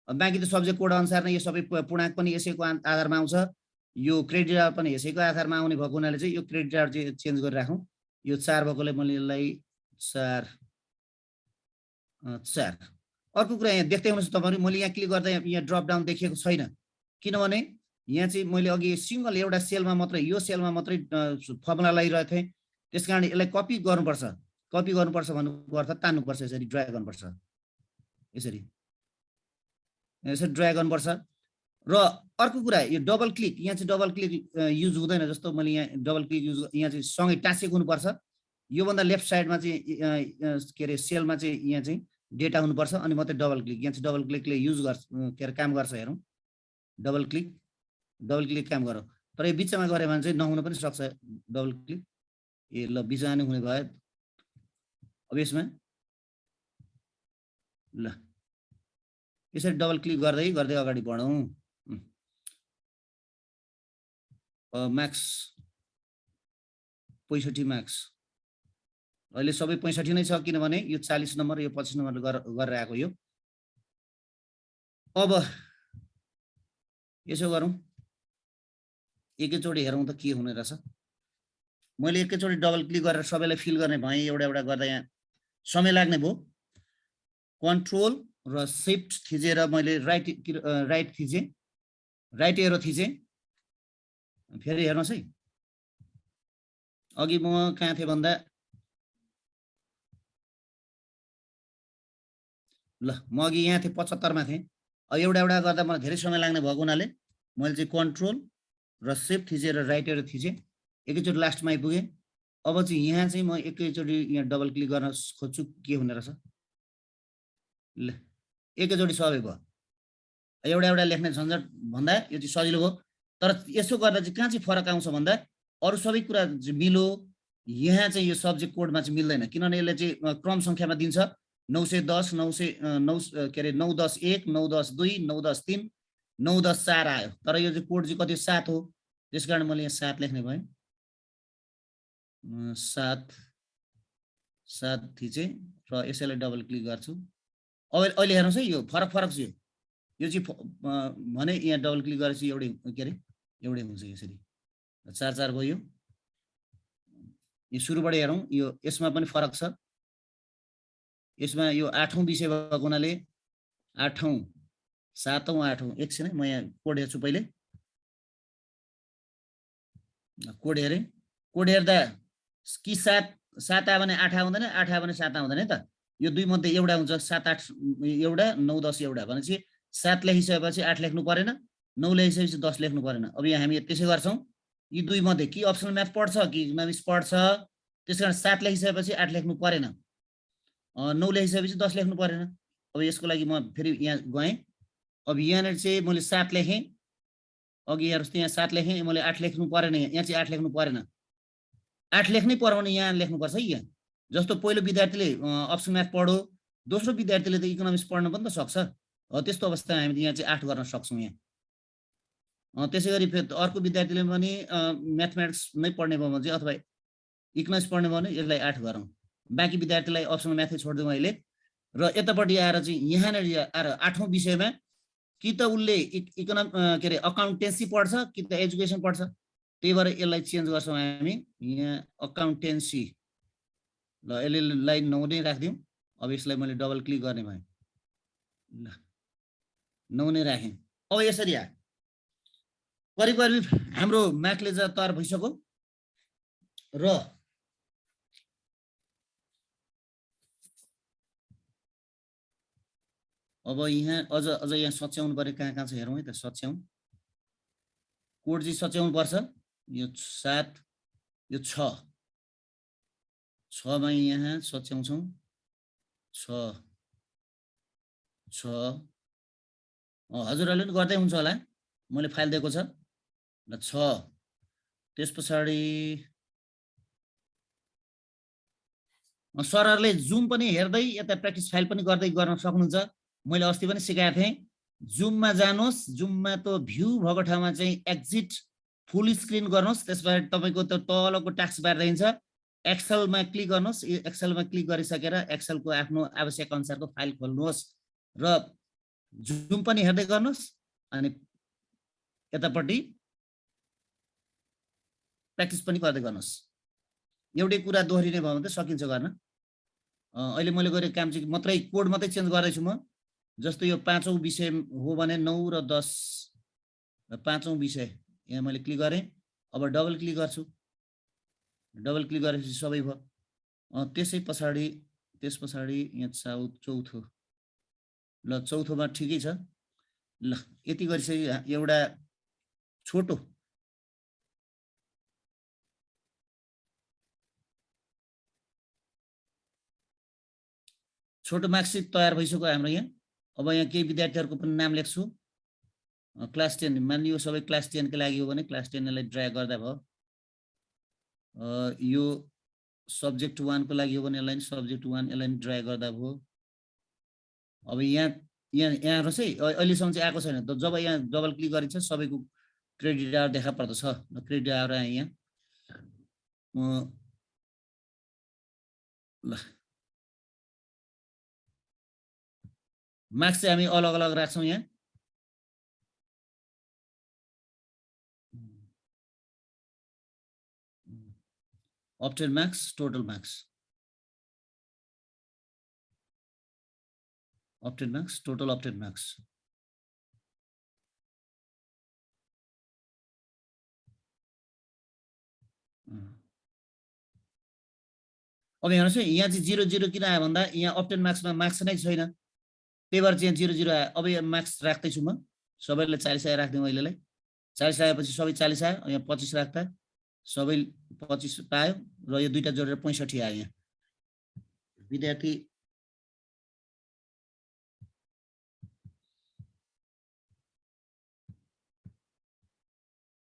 Speaker 2: बाँकी त सब्जेक्ट कोड अनुसार नै यो सबै पूर्णाङ्क पनि यसैको आधारमा आउँछ। यो क्रेडिट आवर पनि यसैको आधारमा आउने भएको हुनाले चाहिँ यो क्रेडिट आवर चाहिँ चेन्ज गरिराखौँ। यो 4 भएकोले मैले यसलाई 4। अर्को कुरा यहाँ देख्दै हुनुहुन्छ तपाईँहरू, मैले यहाँ क्लिक गर्दा यहाँ ड्रप डाउन देखिएको छैन। किनभने यहाँ चाहिँ मैले अघि सिङ्गल एउटा सेलमा मात्रै यो सेलमा मात्रै फर्मुला लगाइरहेको थिएँ। त्यस कारण यसलाई कपी गर्नुपर्छ। कपी गर्नुपर्छ भन्नुको अर्थ तान्नुपर्छ। यसरी ड्र्याग गर्नुपर्छ। यसरी ड्र्याग गर्नुपर्छ। र अर्को कुरा यो डबल क्लिक, यहाँ चाहिँ डबल क्लिक युज हुँदैन। जस्तो मैले यहाँ डबल क्लिक युज यहाँ चाहिँ सँगै टाँसेको हुनुपर्छ। योभन्दा लेफ्ट साइडमा चाहिँ के अरे सेलमा चाहिँ यहाँ चाहिँ डेटा हुनुपर्छ अनि मात्रै डबल क्लिक। यहाँ चाहिँ डबल क्लिकले युज गर्छ के अरे काम गर्छ। हेरौँ डबल क्लिक काम गरौँ। तर यो बिचमा गऱ्यो भने चाहिँ नहुन पनि सक्छ डबल क्लिक। ए ल बिचमा नै हुने भयो। अब यसमा ल यसरी डबल क्लिक गर्दै अगाडि बढौँ। मार्क्स 65 मार्क्स अहिले सबै 65 नै छ। किनभने यो 40 नम्बर यो 25 नम्बर गरेर आएको यो। अब यसो गरौँ एकैचोटि हेरौँ त के हुने रहेछ। मैले एकैचोटि डबल क्लिक गरेर सबैलाई फिल गर्ने भएँ। एउटा गर्दा यहाँ समय लाग्ने भयो। कन्ट्रोल र शिफ्ट थिचेर मैले राइट थिचेँ, राइट एरो थिचेँ। फेरि हेर्नुहोस् है अघि म कहाँ थिएँ भन्दा ल म अघि यहाँ थिएँ 75 मा थिएँ। अब एउटा गर्दा मलाई धेरै समय लाग्ने भएको हुनाले मैले चाहिँ कन्ट्रोल र शिफ्ट थिचेर राइट एरो थिचेँ। एकैचोटि लास्टमा आइपुगेँ। अब चाहिँ यहाँ चाहिँ म एकैचोटि यहाँ डबल क्लिक गर्न खोज्छु के हुने रहेछ। ल एकैचोटि सबै भयो। एउटा लेख्ने झन्झट भन्दा यो चाहिँ सजिलो भयो। तर यसो गर्दा चाहिँ कहाँ चाहिँ फरक आउँछ भन्दा अरू सबै कुरा मिलो, यहाँ चाहिँ यो सब्जेक्ट कोडमा चाहिँ मिल्दैन। किनभने यसले चाहिँ क्रम सङ्ख्यामा दिन्छ 910 9 के अरे 9 10 1 9 10 2 9 10 3 9 10 4 आयो, तर यो चाहिँ कोड चाहिँ कति 7 हो, त्यसकारण मैले यहाँ 7 लेख्ने भएँ। 7 थिचेँ र यसैलाई डबल क्लिक गर्छु। अब अहिले हेर्नुहोस् है, यो फरक छ यो चाहिँ भने यहाँ डबल क्लिक गरेपछि एउटै के अरे एउटै हुन्छ यसरी 4 4 भयो। यो सुरुबाट हेरौँ, यो यसमा पनि फरक छ। यसमा यो 8औं विषय भएको हुनाले 8औं 7औं 8औं एकछिन है, म यहाँ कोड हेर्छु पहिले। कोड हेरेँ, कोड हेर्दा कि 7 आयो भने 8 आउँदैन, 8 आयो भने 7 आउँदैन है त। यो दुई मध्ये एउटा हुन्छ, 7 8 एउटा 9 10 एउटा भनेपछि 7 लेखिसकेपछि 8 लेख्नु परेन, 9 लेखिसकेपछि 10 लेख्नु परेन। अब यहाँ हामी त्यसै गर्छौँ, यी दुई मध्ये कि अप्सनल म्याथ पढ्छ कि इकोनोमिक्स पढ्छ, त्यसकारण 7 लेखिसकेपछि 8 लेख्नु परेन, 9 लेखिसकेपछि 10 लेख्नु परेन। अब यसको लागि म फेरि यहाँ गएँ। अब यहाँनिर चाहिँ मैले 7 लेखेँ, अघि हेर्नुहोस् यहाँ 7 लेखेँ, मैले 8 लेख्नु परेन, यहाँ चाहिँ 8 लेख्नु परेन। 8 लेख्नै पर्यो भने यहाँ लेख्नुपर्छ है। यहाँ जस्तो पहिलो विद्यार्थीले अप्सन म्याथ पढ्यो, दोस्रो विद्यार्थीले त इकोनोमिक्स पढ्न पनि त सक्छ, त्यस्तो अवस्थामा हामीले यहाँ चाहिँ 8 गर्न सक्छौँ यहाँ। त्यसै गरी फेरि अर्को विद्यार्थीले पनि म्याथमेटिक्स नै पढ्ने भयो भने चाहिँ अथवा इकोनोमिक्स पढ्ने भयो भने यसलाई 8 गरौँ, बाँकी विद्यार्थीलाई अप्सनल म्याथै छोडिदिउँ अहिले। र यतापट्टि आएर चाहिँ यहाँनिर आएर 8औं विषयमा कि त उसले के अरे अकाउन्टेन्सी पढ्छ कि त एजुकेसन पढ्छ, त्यही भएर यसलाई चेन्ज गर्छौँ हामी यहाँ अकाउन्टेन्सी। ल यसलाई 9 नै राखिदिउँ। अब यसलाई मैले डबल क्लिक गर्ने भएँ, ल 9 नै राखेँ। अब यसरी आयो, करिब हाम्रो म्याथले चाहिँ तयार भइसक्यो। र अब यहाँ अझ यहाँ सच्याउनु पर्यो, कहाँ छ हेरौँ है त। सच्याउँ, कोड चाहिँ सच्याउनु पर्छ। यो 7 यो 6 मा यहाँ सच्याउँछौँ, 6 हजुरहरूले पनि गर्दै हुन्छ होला, मैले फाइल दिएको छ। ल 6 त्यस पछाडि सरहरूले जुम पनि हेर्दै यता प्र्याक्टिस फाइल पनि गर्दै गर्न सक्नुहुन्छ। मैले अस्ति पनि सिकाएको थिएँ, जुममा जानुहोस्, जुममा त भ्यू भएको ठाउँमा चाहिँ एक्जिट फुल स्क्रिन गर्नुहोस्, त्यसबाट तपाईँको त्यो तलको टास्क बार रहन्छ, एक्सेलमा क्लिक गर्नुहोस्। एक्सेलमा क्लिक गरिसकेर एक्सेलको आफ्नो आवश्यक अनुसारको फाइल खोल्नुहोस् र जुम पनि हेर्दै गर्नुहोस्, अनि यतापट्टि प्र्याक्टिस पनि गर्दै गर्नुहोस्। एउटै कुरा दोहोरिने भयो भने त सकिन्छ गर्न। अहिले मैले गरेको काम चाहिँ मात्रै कोड मात्रै चेन्ज गर्दैछु म। जस्तो यो 5औं विषय हो भने 9 र 10 र 5औं विषय यहाँ मैले क्लिक गरेँ। अब डबल क्लिक गर्छु, डबल क्लिक गरेपछि सबै भयो। त्यस पछाडि यहाँ चौथो, ल चौथोमा ठिकै छ। ल यति गरिसके एउटा छोटो मार्कसिट तयार भइसक्यो हाम्रो यहाँ। अब यहाँ केही विद्यार्थीहरूको पनि नाम लेख्छु। क्लास 10 मानिलियो सबै क्लास 10 को लागि हो भने क्लास 10 लाई ड्र्याग गर्दा भयो। यो सब्जेक्ट 1 को लागि हो भने यसलाई सब्जेक्ट 1 यसलाई ड्र्याग गर्दा भयो। अब यहाँ हेर्नुहोस् है, अहिलेसम्म चाहिँ आएको छैन, जब यहाँ डबल क्लिक गरिन्छ सबैको क्रेडिट आवर देखा पर्दछ। क्रेडिट आवर यहाँ ल मार्क्स चाहिँ हामी अलग अलग राख्छौँ यहाँ। Opted marks, total marks, opted marks, total opted marks. अब हेर्नुहोस् है, यहाँ चाहिँ 0 0 किन आयो भन्दा यहाँ ऑप्टेड मार्क्समा मार्क्स नै छैन, त्यही भएर चाहिँ 0 0 आयो। अब यहाँ मार्क्स राख्दैछु म, सबैलाई 40 आयो राख्दिउँ अहिलेलाई। 40 आएपछि सबै 40 आयो, यहाँ 25 राख्दा सबै 25 पायो र यो दुईटा जोडेर 65 आयो। यहाँ विद्यार्थी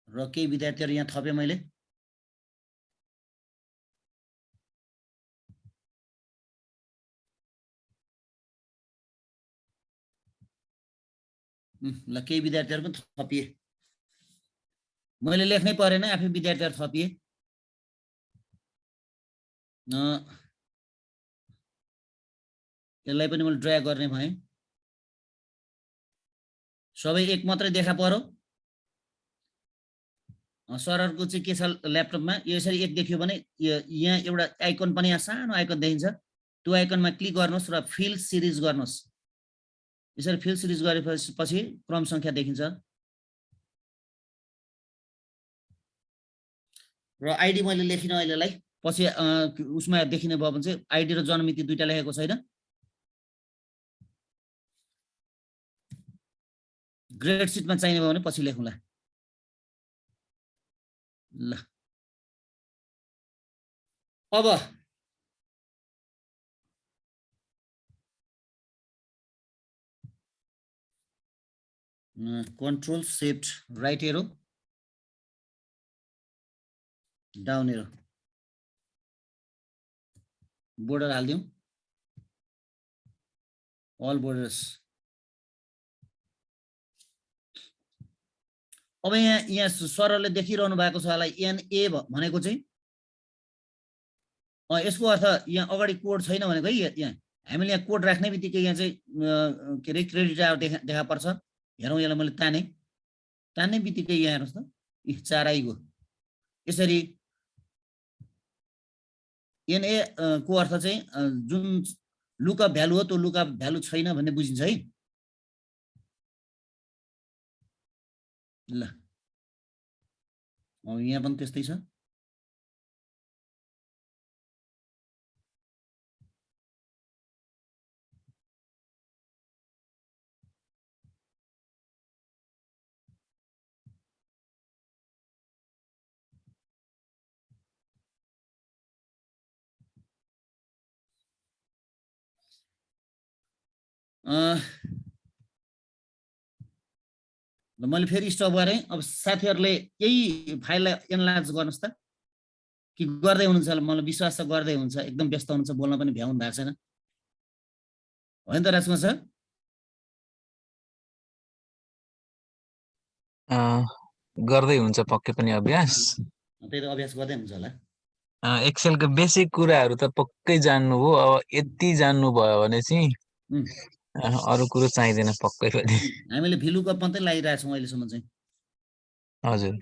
Speaker 2: र केही विद्यार्थीहरू यहाँ थपे मैले। ल केही विद्यार्थीहरु पनि थपिए मैले लेख्नै परेन आफै विद्यार्थीहरु थपिए यसलाई पनि मैले ड्र्याग गर्ने भएँ सबै एक मात्रै देखा पर्यो सरहरुको चाहिँ के छ ल्यापटपमा यसरी एक देखियो भने यहाँ एउटा आइकन पनि यहाँ सानो आइकन देखिन्छ त्यो आइकनमा क्लिक गर्नुस् र फिल सिरिज गर्नुस् यसरी फिल सिरिज गरेपछि क्रम संख्या देखिन्छ र आइडी मैले लेखिन अहिलेलाई पछि उसमा देखिने भयो भने चाहिँ आइडी र जन्ममिति दुईटा लेखेको छैन ग्रेड सिटमा चाहिने भयो भने पछि लेखौँला ल अब control shift right arrow down arrow border हाल्दिउँ अल बोर्डर्स अब यहाँ सरले देखिरहनु भएको छ होला एनए भनेको चाहिँ यसको अर्थ यहाँ अगाडि कोड छैन भनेको है यहाँ हामीले यहाँ कोड राख्ने बित्तिकै यहाँ चाहिँ के अरे क्रेडिट आवर देखा पर्छ हेरौँ यसलाई मैले तान्ने बित्तिकै यहाँ हेर्नुहोस् त चार आइगयो यसरी एनए को अर्थ चाहिँ जुन लुकअप भ्यालु हो त्यो लुकअप भ्यालु छैन भन्ने बुझिन्छ है ल यहाँ पनि त्यस्तै छ मैले फेरि स्टप गरेँ अब साथीहरूले यही फाइललाई एनालाइज गर्नुहोस् त कि गर्दै हुनुहुन्छ मलाई विश्वास छ गर्दै हुन्छ एकदम व्यस्त हुनुहुन्छ बोल्न पनि भ्याउनु भएको छैन होइन त राजकुमार सर
Speaker 1: गर्दै हुन्छ पक्कै पनि अभ्यास
Speaker 2: त्यही त अभ्यास गर्दै हुन्छ होला
Speaker 1: एक्सेलको बेसिक कुराहरू त पक्कै जान्नु हो अब यति जान्नु भयो भने चाहिँ अरु कुरो चाहिँदैन पक्कै पनि
Speaker 2: हामीले भिलुकप मात्रै लागिरहेछौँ अहिलेसम्म चाहिँ
Speaker 1: हजुर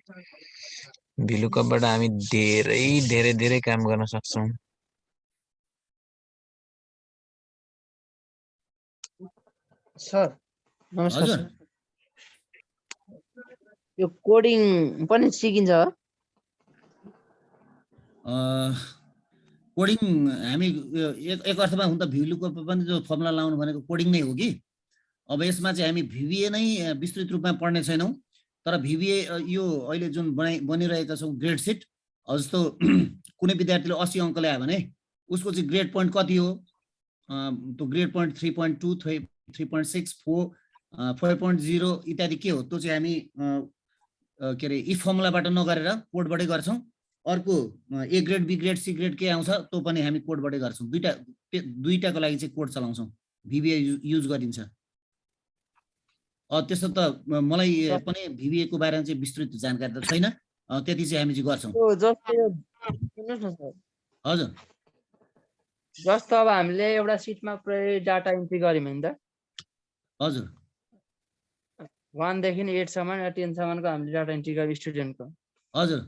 Speaker 1: भिलुकपबाट हामी धेरै काम गर्न सक्छौँ
Speaker 7: सर नमस्कार
Speaker 2: हजुर
Speaker 7: सर यो कोडिङ पनि सिकिन्छ
Speaker 2: कोडिङ हामी एक अर्थमा हुन त भिलुकप पनि जो फर्मुला लाउनु भनेको कोडिङ नै हो कि अब यसमा चाहिँ हामी भिबिए नै विस्तृत रूपमा पढ्ने छैनौँ तर भिबिए यो अहिले जुन बनिरहेका छौँ ग्रेड सिट जस्तो कुनै विद्यार्थीले 80 अङ्क ल्यायो भने उसको चाहिँ ग्रेड पोइन्ट कति हो त्यो ग्रेड पोइन्ट 3.2 3.6 4 4.0 इत्यादि के हो त्यो चाहिँ हामी के अरे इफ फर्मुलाबाट नगरेर कोडबाटै गर्छौँ अर्को A grade B grade C grade के आउँछ त्यो पनि हामी कोडबाटै गर्छौँ दुईटाको लागि चाहिँ कोड चलाउँछौँ भिबिए युज गरिन्छ त्यसो त मलाई पनि भिबिए को बारेमा चाहिँ विस्तृत जानकारी त छैन त्यति चाहिँ हामी चाहिँ गर्छौँ हजुर
Speaker 7: जस्तो अब हामीले एउटा सिटमा पुरै डाटा इन्ट्री गर्यौँ नि त
Speaker 2: हजुर
Speaker 7: 1 देखि 8 सम्म या 10 सम्मको हामीले डाटा इन्ट्री गर्यौँ स्टुडेन्टको
Speaker 2: हजुर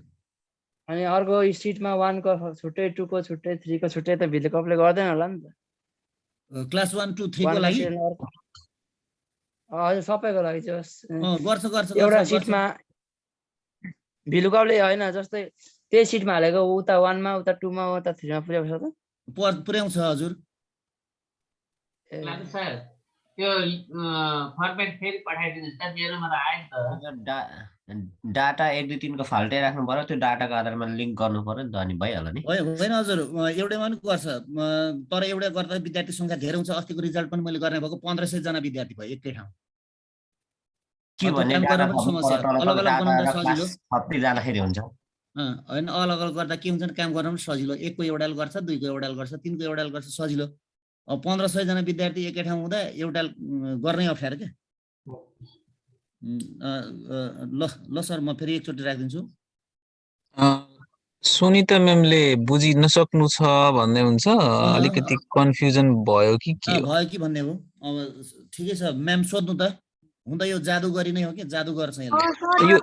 Speaker 7: अनि अर्को सिटमा 1 को छुट्टै 2 को छुट्टै 3 को छुट्टै त भिलुकपले गर्दैन होला नि त
Speaker 2: क्लास 1 2 3 को लागि
Speaker 7: हजुर सबैको लागि चाहिँ
Speaker 2: गर्छ
Speaker 7: एउटा सिटमा भिलुकपले हैन जस्तै त्यही सिटमा हालेको उता 1 मा उता 2 मा उता 3 मा पुर्याउँछ त
Speaker 2: पुर्याउँछ हजुर
Speaker 8: सर त्यो फर्मेट फेरि पठाइदिनुहोस् त मेरोमा त आयो नि त डाटा 1 2 3 को फाल्टै राख्नु पर्यो त्यो डाटाको आधारमा लिङ्क गर्नु पर्यो नि त अनि भइहाल्यो नि
Speaker 2: होइन हजुर एउटैमा पनि गर्छ तर एउटा गर्दा विद्यार्थी संख्या धेरै हुन्छ अस्तिको रिजल्ट पनि मैले गर्ने भएको 1500 जना विद्यार्थी भयो एकै ठाउँ
Speaker 8: के भन्ने
Speaker 2: समस्या अलग अलग बनाउँदा सजिलो
Speaker 8: थप्दै जाँदाखेरि हुन्छ
Speaker 2: होइन अलग अलग गर्दा के हुन्छ नि काम गर्न पनि सजिलो एकको एउटाले गर्छ दुईको एउटाले गर्छ तीनको एउटाले गर्छ सजिलो अब 1500 जना विद्यार्थी एकै ठाउँ हुँदा एउटा गर्नै अप्ठ्यारो के ल सर म फेरि एकचोटि राखिदिन्छु।
Speaker 1: सुनिता म्यामले बुझि नसक्नु छ भन्दै हुन्छ, अलिकति कन्फ्युजन भयो कि के हो?
Speaker 2: भयो कि भन्ने हो। अब ठिकै छ म्याम सोध्नु त। हुन त यो जादुगरी नै हो कि जादु गर्छ यसले?
Speaker 1: यो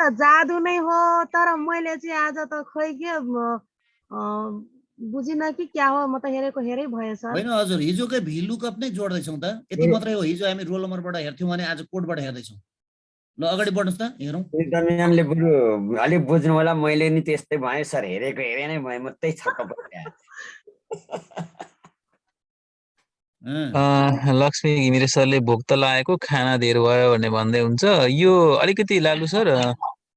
Speaker 9: त जादु नै हो, तर मैले चाहिँ आज त खै के बुझिन कि क्या हो, म त हेरै भयो सर।
Speaker 2: होइन हजुर, हिजोकै भिलुकअप नै जोड्दैछौँ त, यति मात्रै हो। हिजो हामी रोल नम्बरबाट हेर्थ्यौँ भने आज कोडबाट हेर्दैछौँ। ल अगाडि बढ्नुहोस् त, हेरौँ।
Speaker 10: म्यामले अलिक बुझ्नु होला, मैले नि त्यस्तै भएँ सर, हेरेको हेरे नै भएँ, म त्यही छक्क परेँ।
Speaker 1: लक्ष्मी घिमिरे सरले भोक त लागेको, खाना धेर भयो भन्ने भन्दै हुन्छ। यो अलिकति लालु सर,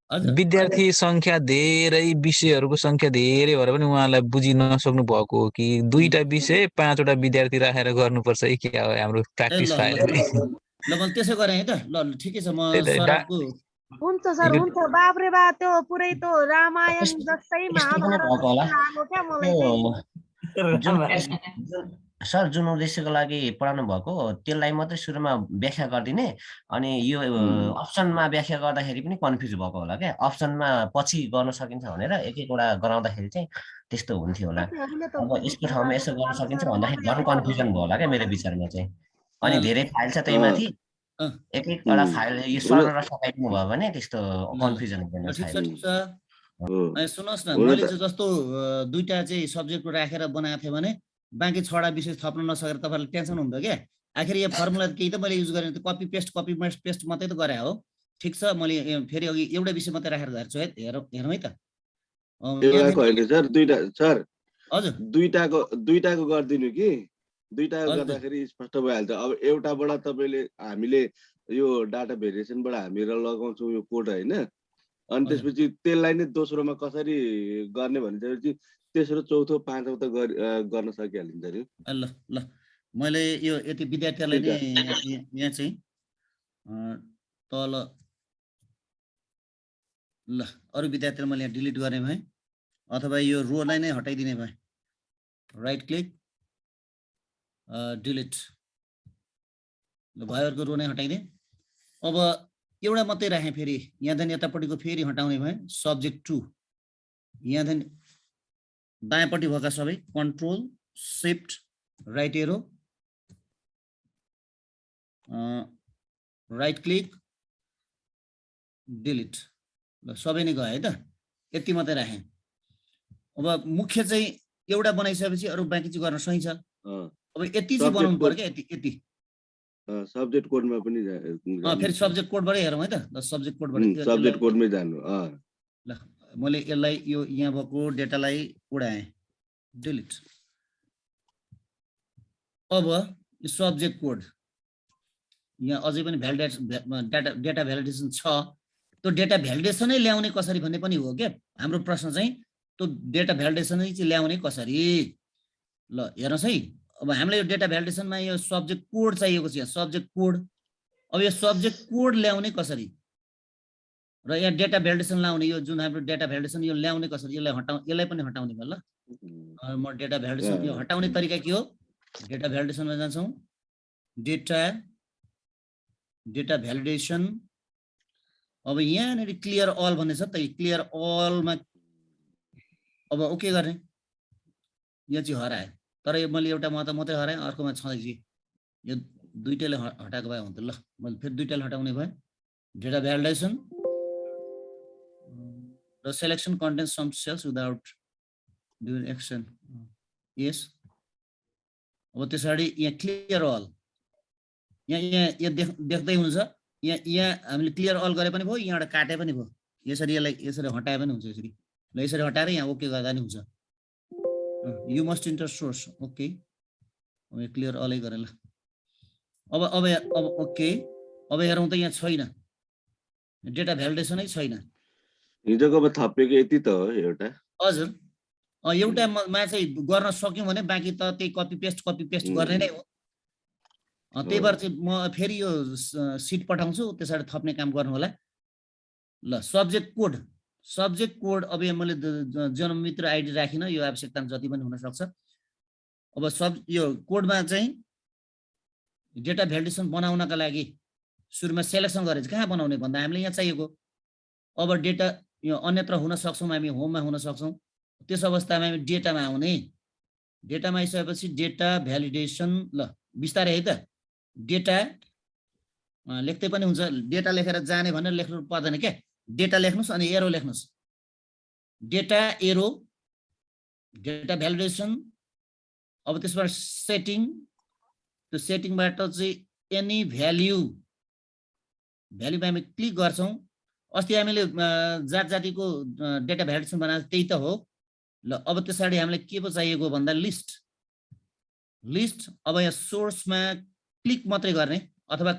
Speaker 1: विद्यार्थी संख्या धेरै, विषयहरूको संख्या धेरै भएर पनि उहाँलाई बुझि नसक्नु भएको हो कि दुईटा विषय 5वटा विद्यार्थी राखेर गर्नुपर्छ कि क्या हो हाम्रो प्र्याक्टिस फाइल?
Speaker 2: ल मैले त्यसो गरेँ है त। ल ठिकै छ, म सरको
Speaker 9: हुन्छ सर, हुन्छ। बाबरे बा, त्यो पुरै त्यो रामायण जस्तै
Speaker 8: सर जुन उद्देश्यको लागि पढाउनु भएको त्यसलाई मात्रै सुरुमा व्याख्या गरिदिने, अनि यो अप्सनमा व्याख्या गर्दाखेरि पनि कन्फ्युज भएको होला क्या। अप्सनमा पछि गर्न सकिन्छ भनेर एक एकवटा गराउँदाखेरि चाहिँ त्यस्तो हुन्थ्यो होला। अब यसको ठाउँमा यसो गर्न सकिन्छ भन्दाखेरि झन् कन्फ्युजन भयो होला क्या मेरो विचारमा चाहिँ। अनि धेरै फाइल छ त्यही माथि, एक एकवटा फाइल यो सर्भरमा सकाइदिनु भयो भने त्यस्तो कन्फ्युजन हुँदैन।
Speaker 2: सुन्नुहोस् न, मैले चाहिँ जस्तो दुईटा चाहिँ सब्जेक्ट राखेर बनाएको थिएँ भने बाँकी 6वटा विषय थप्न नसकेर तपाईँलाई टेन्सन हुन्थ्यो क्या। आखिर यो फर्मुला केही त मैले युज गरेँ, कपी पेस्ट मात्रै त गरे हो। ठिक छ, मैले फेरि अघि एउटा विषय मात्रै राखेर गर्छु है। हेरौँ है त।
Speaker 11: एउटाको होइन सर, दुईटा सर।
Speaker 2: हजुर,
Speaker 11: दुईटाको गरिदिनु कि, दुईटाको गर्दाखेरि स्पष्ट भइहाल्छ। अब एउटाबाट तपाईँले हामीले यो डाटा भेरिएसनबाट हामी लगाउँछौँ यो कोड होइन, अनि त्यसपछि त्यसलाई नै दोस्रोमा कसरी गर्ने भनेपछि तेस्रो चौथो पाँचौँ त गर्न सकिहालिन्छ नि।
Speaker 2: ल ल मैले यो यति विद्यार्थीहरूलाई नै यहाँ चाहिँ तल ल अरू विद्यार्थीलाई मैले यहाँ डिलिट गर्ने भएँ, अथवा यो रोलाई नै हटाइदिने भएँ। राइट क्लिक डिलिट, ल भयोहरूको रो नै हटाइदिएँ। अब एउटा मात्रै राखेँ, फेरि यहाँदेखि यतापट्टिको फेरि हटाउने भएँ। सब्जेक्ट 2 यहाँदेखि दायाँपट्टि भएका सबै control shift right arrow right click delete, ल सबै नै गयो है त। यति मात्रै राखेँ। अब मुख्य चाहिँ एउटा बनाइसकेपछि अरू बाँकी चाहिँ गर्न सही छ। अब यति चाहिँ बनाउनु पर्यो क्या, यति
Speaker 11: सब्जेक्ट कोडमा पनि
Speaker 2: फेरि सब्जेक्ट कोडबाटै हेरौँ है त। ल सब्जेक्ट कोडबाट
Speaker 11: सब्जेक्ट कोडमै जानु।
Speaker 2: ल मैले यसलाई यो यहाँ भएको डेटालाई उडाएँ, डिलिट। अब यो सब्जेक्ट कोड यहाँ अझै पनि डेटा भ्यालिडेसन छ। त्यो डेटा भ्यालिडेसनै ल्याउने कसरी भन्ने पनि हो क्या हाम्रो प्रश्न चाहिँ। त्यो डेटा भ्यालिडेसनै चाहिँ ल्याउने कसरी, ल हेर्नुहोस् है। अब हामीलाई यो डेटा भ्यालिडेसनमा यो सब्जेक्ट कोड चाहिएको छ, यहाँ सब्जेक्ट कोड। अब यो सब्जेक्ट कोड ल्याउने कसरी र यहाँ डेटा भ्यालिडेसन ल्याउने, यो जुन हाम्रो डेटा भ्यालिडेसन यो ल्याउने कसरी, यसलाई पनि हटाउने भयो। ल म डेटा भ्यालिडेसन यो हटाउने तरिका के हो, डेटा भ्यालिडेसनमा जान्छौँ, डेटा भ्यालिडेसन। अब यहाँनिर क्लियर अल भन्ने छ त, क्लियर अलमा अब ओके गर्ने। यहाँ चाहिँ हरायो, तर यो मैले एउटा मात्रै हराएँ, अर्कोमा छँदैछ। यो दुईटैले हटाएको भए हुन्थ्यो। ल मैले फेरि दुईटैले हटाउने भएँ। डेटा भ्यालिडेसन र selection content some cells without doing action, यस। अब त्यसरी यहाँ क्लियर अल, यहाँ देख्दै हुनुहुन्छ। यहाँ हामीले क्लियर अल गरे पनि भयो, यहाँबाट काटे पनि भयो। यसरी यसलाई यसरी हटाए पनि हुन्छ। यसरी ल यसरी हटाएर यहाँ ओके गर्दा नि हुन्छ। You must enter source, okay. अब क्लियर अलै गरेँ। ल अब ओके। अब हेरौँ त यहाँ छैन, डेटा भ्यालिडेसनै छैन।
Speaker 11: हिजोको थपेको यति त हो एउटा।
Speaker 2: हजुर, एउटामा चाहिँ गर्न सक्यौँ भने बाँकी त त्यही कपी पेस्ट गर्ने नै हो। त्यही भएर चाहिँ म फेरि यो सिट पठाउँछु, त्यसरी थप्ने काम गर्नु होला। ल सब्जेक्ट कोड अब यहाँ मैले जन्ममित्र आइडी राखिनँ, यो आवश्यकता जति पनि हुनसक्छ। अब यो कोडमा चाहिँ डेटा भ्यालिडेसन बनाउनका लागि सुरुमा सेलेक्सन गरेर कहाँ बनाउने भन्दा हामीले यहाँ चाहिएको अब डेटा यो अन्यत्र हुन सक्छौँ हामी होममा हुन सक्छौँ त्यस अवस्थामा हामी डेटामा आउने डेटामा आइसकेपछि डेटा भ्यालिडेसन ल बिस्तारै है त डेटा लेख्दै पनि हुन्छ डेटा लेखेर जाने भनेर लेख्नु पर्दैन क्या डेटा लेख्नुस् अनि एरो लेख्नुस् डेटा एरो डेटा भ्यालिडेसन अब त्यसबाट सेटिङ त्यो सेटिङबाट चाहिँ एनी भ्याल्युमा हामी क्लिक गर्छौँ अस्ति हामीले जात जातिको डेटा भ्यालिडेसन बनाएको त्यही त हो ल अब त्यसरी हामीलाई के पो चाहिएको भन्दा लिस्ट अब यहाँ सोर्समा क्लिक मात्रै गर्ने अथवा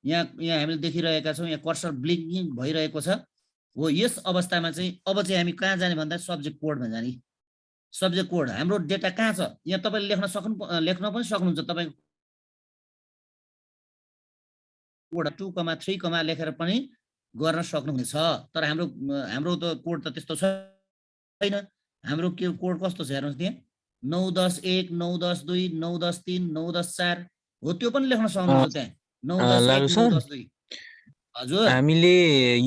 Speaker 2: यहाँ हामीले देखिरहेका छौँ यहाँ कर्सर ब्लिङ्किङ भइरहेको छ हो यस अवस्थामा चाहिँ अब चाहिँ हामी कहाँ जाने भन्दा सब्जेक्ट कोडमा जाने सब्जेक्ट कोड हाम्रो डेटा कहाँ छ यहाँ तपाईँले लेख्न पनि सक्नुहुन्छ तपाईँको कोड 2,3 लेखेर पनि गर्न सक्नुहुनेछ तर हाम्रो त कोड त त्यस्तो छैन हाम्रो के कोड कस्तो छ हेर्नुहोस् त्यहाँ 9.10.1 9.10.2 9.10.3 9.10.4 हो त्यो पनि लेख्न सक्नुहुन्छ त्यहाँ 9.10.1 9.10.2 हजुर
Speaker 1: हामीले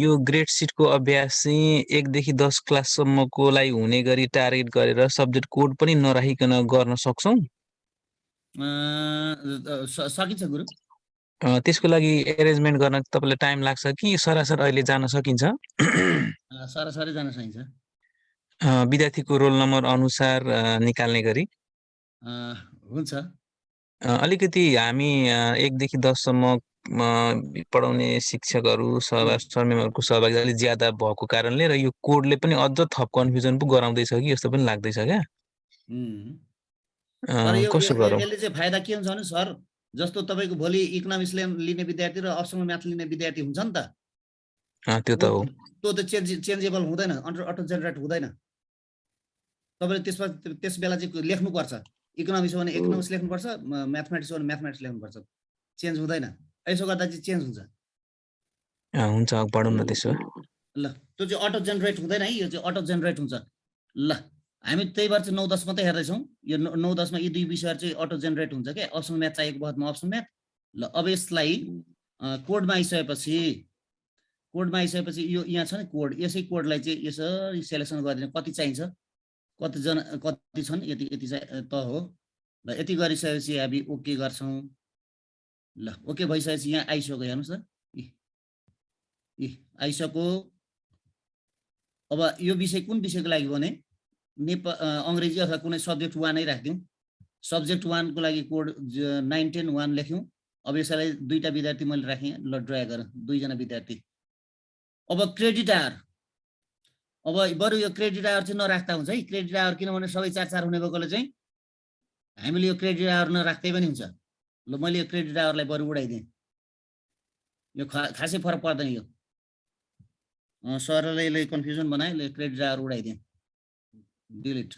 Speaker 1: यो ग्रेड सिटको अभ्यास चाहिँ 1 देखि 10 क्लाससम्मको लागि हुने गरी टार्गेट गरेर सब्जेक्ट कोड पनि नराखिकन गर्न सक्छौँ
Speaker 2: सकिन्छ गुरु
Speaker 1: त्यसको लागि एरेन्जमेन्ट गर्न तपाईलाई टाइम लाग्छ कि सरासर अहिले जान सकिन्छ
Speaker 2: सरासरी जान सकिन्छ
Speaker 1: विद्यार्थीको रोल नम्बर अनुसार निकाल्ने गरी
Speaker 2: हुन्छ
Speaker 1: अलिकति हामी 1 देखि 10 सम्म पढाउने शिक्षकहरू सरमेमहरूको सहभागिता अलिक ज्यादा भएको कारणले र यो कोडले पनि अझ थप कन्फ्युजन पो गराउँदैछ कि जस्तो पनि लाग्दैछ क्या कसो गरौँ
Speaker 2: यसले चाहिँ फाइदा के हुन्छ भने सर जस्तो तपाईँको भोलि इकोनोमिक्स लिने विद्यार्थी र अप्सनल म्याथ लिने विद्यार्थी हुन्छ नि त
Speaker 1: त्यो त हो
Speaker 2: त्यो त चेन्जेबल हुँदैन अटो जेनेरेट हुँदैन तपाईँले त्यस बेला चाहिँ लेख्नुपर्छ इकोनोमिक्स भने इकोनोमिक्स लेख्नुपर्छ म्याथमेटिक्स भने म्याथमेटिक्स लेख्नुपर्छ चेन्ज हुँदैन यसो गर्दा चाहिँ चेन्ज हुन्छ
Speaker 1: हुन्छ पढौँ न त्यसो
Speaker 2: ल त्यो चाहिँ अटो जेनेरेट हुँदैन है यो चाहिँ अटो जेनेरेट हुन्छ ल हामी त्यही भएर चाहिँ 9-10 मात्रै हेर्दैछौँ यो 9-10 मा यी दुई विषयहरू चाहिँ अटो जेनेरेट हुन्छ क्या अप्सनल म्याथ चाहिएको बखतमा अप्सनल म्याथ ल अब यसलाई कोडमा आइसकेपछि यो यहाँ छ नि कोड यसै कोडलाई चाहिँ यसरी सेलेक्सन गरिदिनु कति चाहिन्छ कति छन् यति त हो ल यति गरिसकेपछि हामी ओके गर्छौँ ल ओके भइसकेपछि यहाँ आइसक्यो हेर्नुहोस् त आइसक्यो अब यो विषय कुन विषयको लागि भने अङ्ग्रेजी अथवा कुनै सब्जेक्ट 1 नै राखिदिउँ सब्जेक्ट 1 को लागि कोड 9-10-1 लेख्यौँ अब यसलाई दुईटा विद्यार्थी मैले राखेँ ल ड्रा गरेँ दुईजना विद्यार्थी अब क्रेडिट आवर अब बरु यो क्रेडिट आवर चाहिँ नराख्दा हुन्छ है क्रेडिट आवर किनभने सबै 4-4 हुने भएकोले चाहिँ हामीले यो क्रेडिट आवर नराख्दै पनि हुन्छ ल मैले यो क्रेडिट आवरलाई बरु उडाइदिएँ यो खासै फरक पर्दैन यो सरले कन्फ्युजन बनाए ल क्रेडिट आवर उडाइदिएँ डिलिट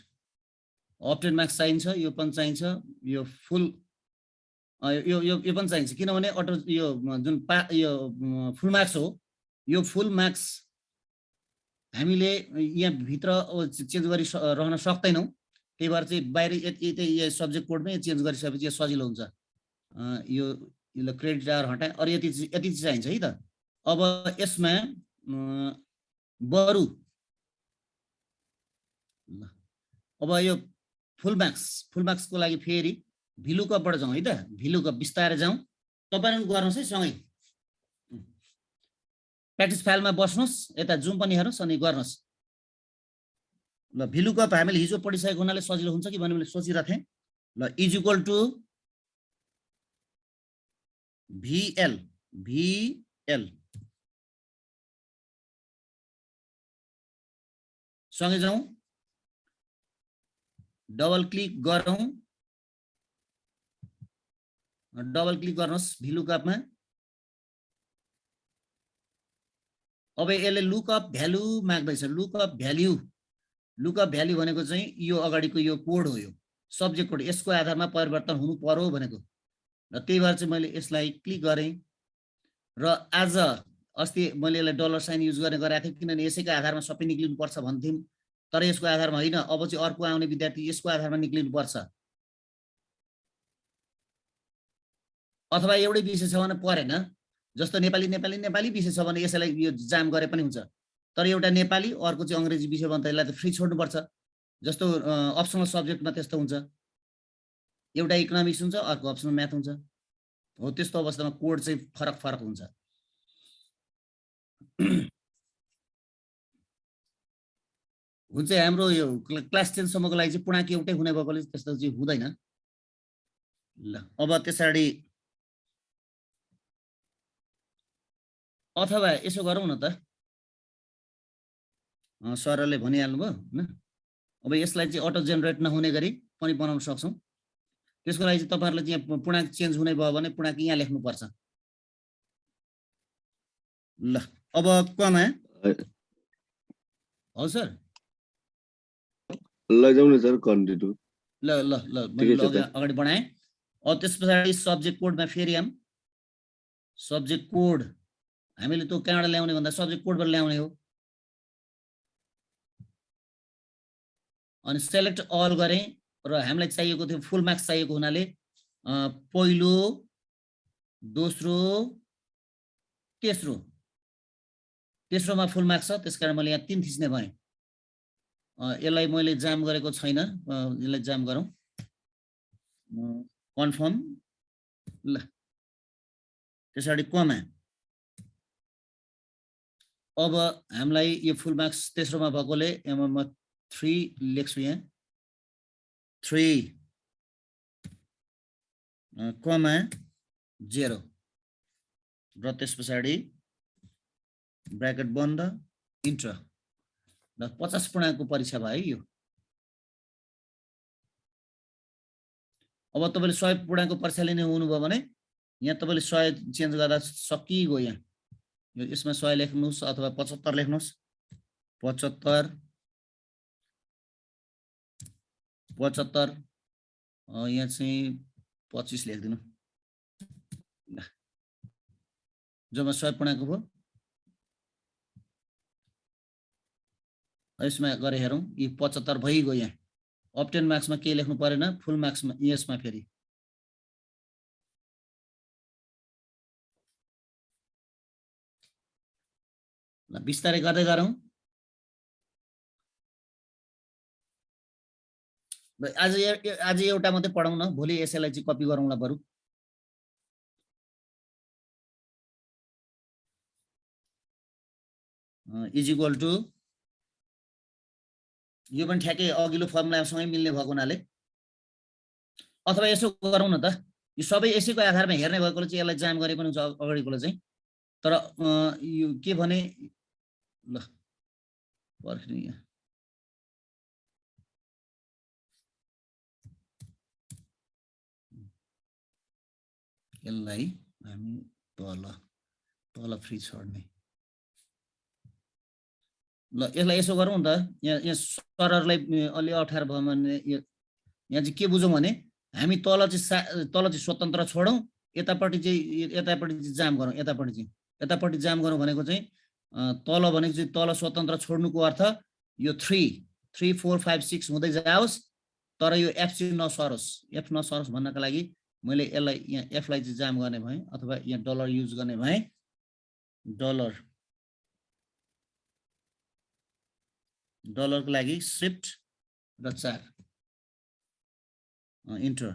Speaker 2: अप्टेन मार्क्स चाहिन्छ यो पनि चाहिन्छ यो फुल यो पनि चाहिन्छ किनभने अटो यो जुन यो फुल मार्क्स हो यो फुल मार्क्स हामीले यहाँ भित्र चेन्ज गरी रहन सक्दैनौँ त्यही भएर चाहिँ बाहिर यतै सब्जेक्ट कोडमै चेन्ज गरिसकेपछि यो सजिलो हुन्छ यो क्रेडिट आवर हटाए अरू यति चाहिन्छ है त अब यसमा बरु अब यो फुल मार्क्सको लागि फेरि भिलुकपबाट जाउँ है त भिलुकप बिस्तारै जाउँ तपाईँहरू गर्नुहोस् है सँगै प्र्याक्टिस फाइलमा बस्नुहोस् यता जुम पनि हेर्नुहोस् अनि गर्नुहोस् ल भिलुकप हामीले हिजो पढिसकेको हुनाले सजिलो हुन्छ कि भन्ने मैले सोचिरहेको थिएँ ल इज इक्वल टु VL सँगै जाउँ डबल क्लिक गरौँ डबल क्लिक गर्नुहोस् भिलुकपमा अब यसले लुकअप भ्यालु माग्दैछ लुकअप भ्याल्यु भनेको चाहिँ यो अगाडिको यो कोड हो यो सब्जेक्ट कोड यसको आधारमा परिवर्तन हुनु पर्यो भनेको र त्यही भएर चाहिँ मैले यसलाई क्लिक गरेँ र आज अस्ति मैले यसलाई डलर साइन युज गर्ने गरेको थिएँ किनभने यसैको आधारमा सबै निक्लिनु पर्छ भन्थ्यौँ तर यसको आधारमा होइन अब चाहिँ अर्को आउने विद्यार्थी यसको आधारमा निक्लिनु पर्छ अथवा एउटै विषय छ भने परेन जस्तो नेपाली नेपाली नेपाली विषय छ भने यसैलाई यो जाम गरे पनि हुन्छ, तर एउटा नेपाली अर्को चाहिँ अङ्ग्रेजी विषय भने त यसलाई त फ्री छोड्नुपर्छ। जस्तो अप्सनल सब्जेक्टमा त्यस्तो हुन्छ, एउटा इकोनोमिक्स हुन्छ अर्को अप्सनल म्याथ हुन्छ। हो त्यस्तो अवस्थामा कोड चाहिँ फरक फरक हुन्छ। हुन्छ हाम्रो यो क्लास 10 सम्मको लागि चाहिँ पूर्णाङ्क एउटै हुने भएकोले त्यस्तो चाहिँ हुँदैन। ल अब त्यसरी अथवा यसो गरौँ न त, सरले भनिहाल्नुभयो हैन, अब यसलाई चाहिँ अटो जेनेरेट नहुने गरी पनि बनाउन सक्छौँ। त्यसको लागि चाहिँ तपाईहरुले चाहिँ पूर्णाङ्क चेन्ज हुने भयो भने पूर्णाङ्क यहाँ लेख्नुपर्छ। ल अब कमा हो सर,
Speaker 11: लैजाउँ न सर कन्टिन्यू।
Speaker 2: ल ल ल मैले अगाडि बढाएँ। अब त्यस पछाडि सब्जेक्ट कोडमा फेरि आम सब्जेक्ट कोड हामीले त्यो कहाँबाट ल्याउने भन्दा सब्जेक्ट कोडबाट ल्याउने हो। अनि सेलेक्ट अल गरेँ र हामीलाई चाहिएको थियो फुल मार्क्स चाहिएको हुनाले पहिलो दोस्रो तेस्रोमा फुल मार्क्स छ, त्यसकारण मैले यहाँ 3 थिच्ने भएँ। यसलाई मैले जाम गरेको छैन, यसलाई जाम गरौँ कन्फर्म। ल त्यसरी कमा। अब हामीलाई यो फुल मार्क्स तेस्रोमा भएकोले म 3 लेख्छु यहाँ 3 कमा 0 र त्यस पछाडि ब्र्याकेट बन्द इन्टर। ल 50 पूर्णाङ्कको परीक्षा भयो यो। अब तपाईले 100 पूर्णाङ्कको परीक्षा लिने हुनुभयो भने यहाँ तपाईले 100 चेन्ज गर्दा सकिगयो। यहाँ यो यसमा 100 लेख्नुस् अथवा 75 लेख्नुस्। 75 यहाँ चाहिँ 25 लेख्दिनु। जम्मा 100 पूर्णाङ्क भयो। यसमा गरे हेरौँ यी 75 भइगयो। यहाँ अब्टेन मार्क्समा के लेख्नु परेन, फुल मार्क्समा यसमा फेरि ल बिस्तारै गर्दै गरौँ। आज एउटा मात्रै पढाउँ न, भोलि यसैलाई चाहिँ कपी गरौँला बरु। इज इक्वल टु यो पनि ठ्याक्कै अघिल्लो फर्मुलासँगै मिल्ने भएको हुनाले, अथवा यसो गरौँ न त, यो सबै यसैको आधारमा हेर्ने भएकोले चाहिँ यसलाई जाम गरे पनि हुन्छ अगाडिकोले चाहिँ। तर यो के भने ल पर्खिनु यहाँ यसलाई हामी तल फ्री छोड्ने। ल यसलाई यसो गरौँ न त, यहाँ सररलाई अलि अप्ठ्यारो भयो भने यहाँ चाहिँ के बुझौँ भने हामी तल चाहिँ स्वतन्त्र छोडौँ, यतापट्टि चाहिँ जाम गरौँ। यतापट्टि जाम गरौँ भनेको चाहिँ तल भनेको चाहिँ तल स्वतन्त्र छोड्नुको अर्थ यो 3 4 5 6 हुँदै जाओस्, तर यो एफ चाहिँ नसरोस्। एफ नसरोस् भन्नका लागि मैले यसलाई यहाँ एफलाई चाहिँ जाम गर्ने भएँ, अथवा यहाँ डलर युज गर्ने भएँ। डलरको लागि शिफ्ट र 4 इन्टर।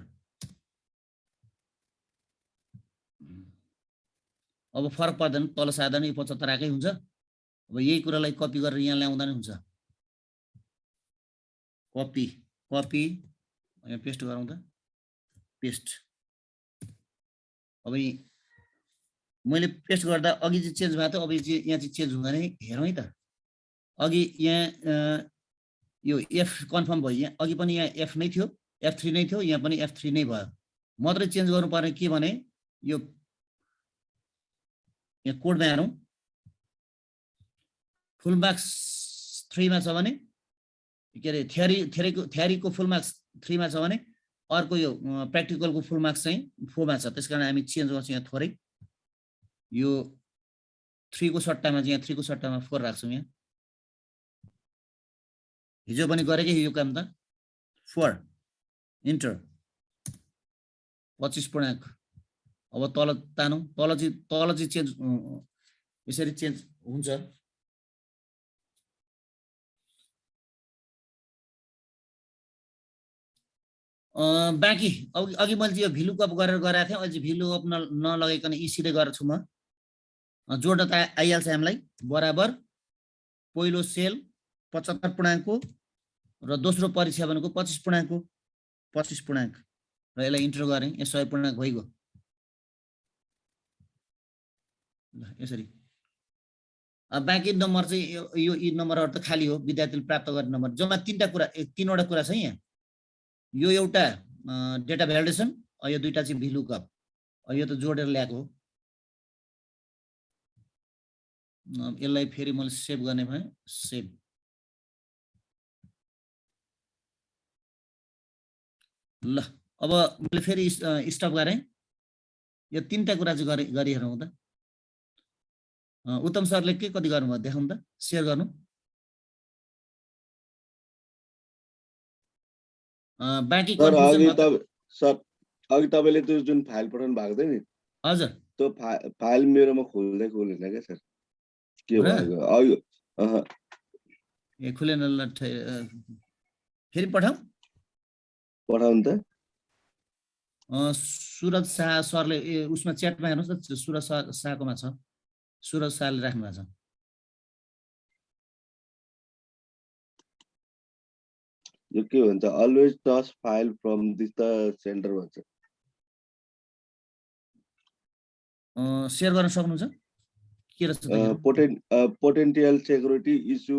Speaker 2: अब फरक पर्दैन, तल साधारण यो 75 आएकै हुन्छ। अब यही कुरालाई कपी गरेर यहाँ ल्याउँदा नै हुन्छ। कपी यहाँ पेस्ट गरौँ त, पेस्ट। अब मैले पेस्ट गर्दा अघि चाहिँ चेन्ज भएको थियो, अब यहाँ चाहिँ चेन्ज हुँदैन। हेरौँ है त, अघि यहाँ यो एफ कन्फर्म भयो, यहाँ अघि पनि यहाँ एफ नै थियो, F3 नै थियो, यहाँ पनि F3 नै भयो। मात्रै चेन्ज गर्नु पर्ने के भने यो यहाँ कोडमा हेरौँ, फुल मार्क्स 3 मा छ भने के अरे थ्योरीको फुल मार्क्स 3 मा छ भने अर्को यो प्र्याक्टिकलको फुल मार्क्स चाहिँ 4 मा छ। त्यसकारण हामी चेन्ज गर्छौँ यहाँ थोरै, यो 3 को सट्टामा चाहिँ यहाँ 3 को सट्टामा 4 राख्छौँ। यहाँ हिजो पनि गरेकै यो काम त। 4 इन्टर 25 पूर्णाङ्क अब तल तानौँ, तल चाहिँ चेन्ज यसरी चेन्ज हुन्छ। बाँकी अघि मैले चाहिँ यो भिलुकअप गरेर गराएको थिएँ, अहिले भिलुकअप नलगाइकन सिधै गरेर छु म। जोड्न त आइहाल्छ हामीलाई। बराबर पहिलो सेल 75 पूर्णाङ्क र दोस्रो परिक्षेपणको 25 पूर्णाङ्क र यसलाई इन्टर गरेँ, यो 100 पूर्णाङ्क भइगयो। यसरी बाँकी नम्बर चाहिँ यो यी नम्बरहरू त खाली हो, विद्यार्थीले प्राप्त गर्ने नम्बर। जम्मा तीनवटा कुरा छ यहाँ। यो एउटा डेटा भ्यालिडेसन, यो दुईटा चाहिँ भिलुकअप, यो त जोडेर ल्याएको हो। यसलाई फेरि मैले सेभ गर्ने भएँ, सेभ। ल अब मैले फेरि स्टप गरेँ। यो तीनटा कुरा चाहिँ गरिहेरौँ त। उत्तम सरले के कति गर्नुभयो देखाउनु त, सेयर गर्नु। बाँकी
Speaker 11: अघि तपाईँले त्यो जुन फाइल पठाउनु भएको थियो नि,
Speaker 2: हजुर,
Speaker 11: त्यो फाइल मेरोमा खोल्दैन क्या सर, के भयो?
Speaker 2: ए खुलेन, फेरि पठाउनु त। सुरज शाह सरले उसमा च्याटमा हेर्नुहोस् न, सुरज शाहकोमा छ, सुरज शाहले राख्नु भएको छ।
Speaker 11: यो के भन्छ, always touch file from this the centre भन्छ।
Speaker 2: सेयर गर्न सक्नुहुन्छ के रहेछ?
Speaker 11: पोटेन्शियल सेक्युरिटी इस्यु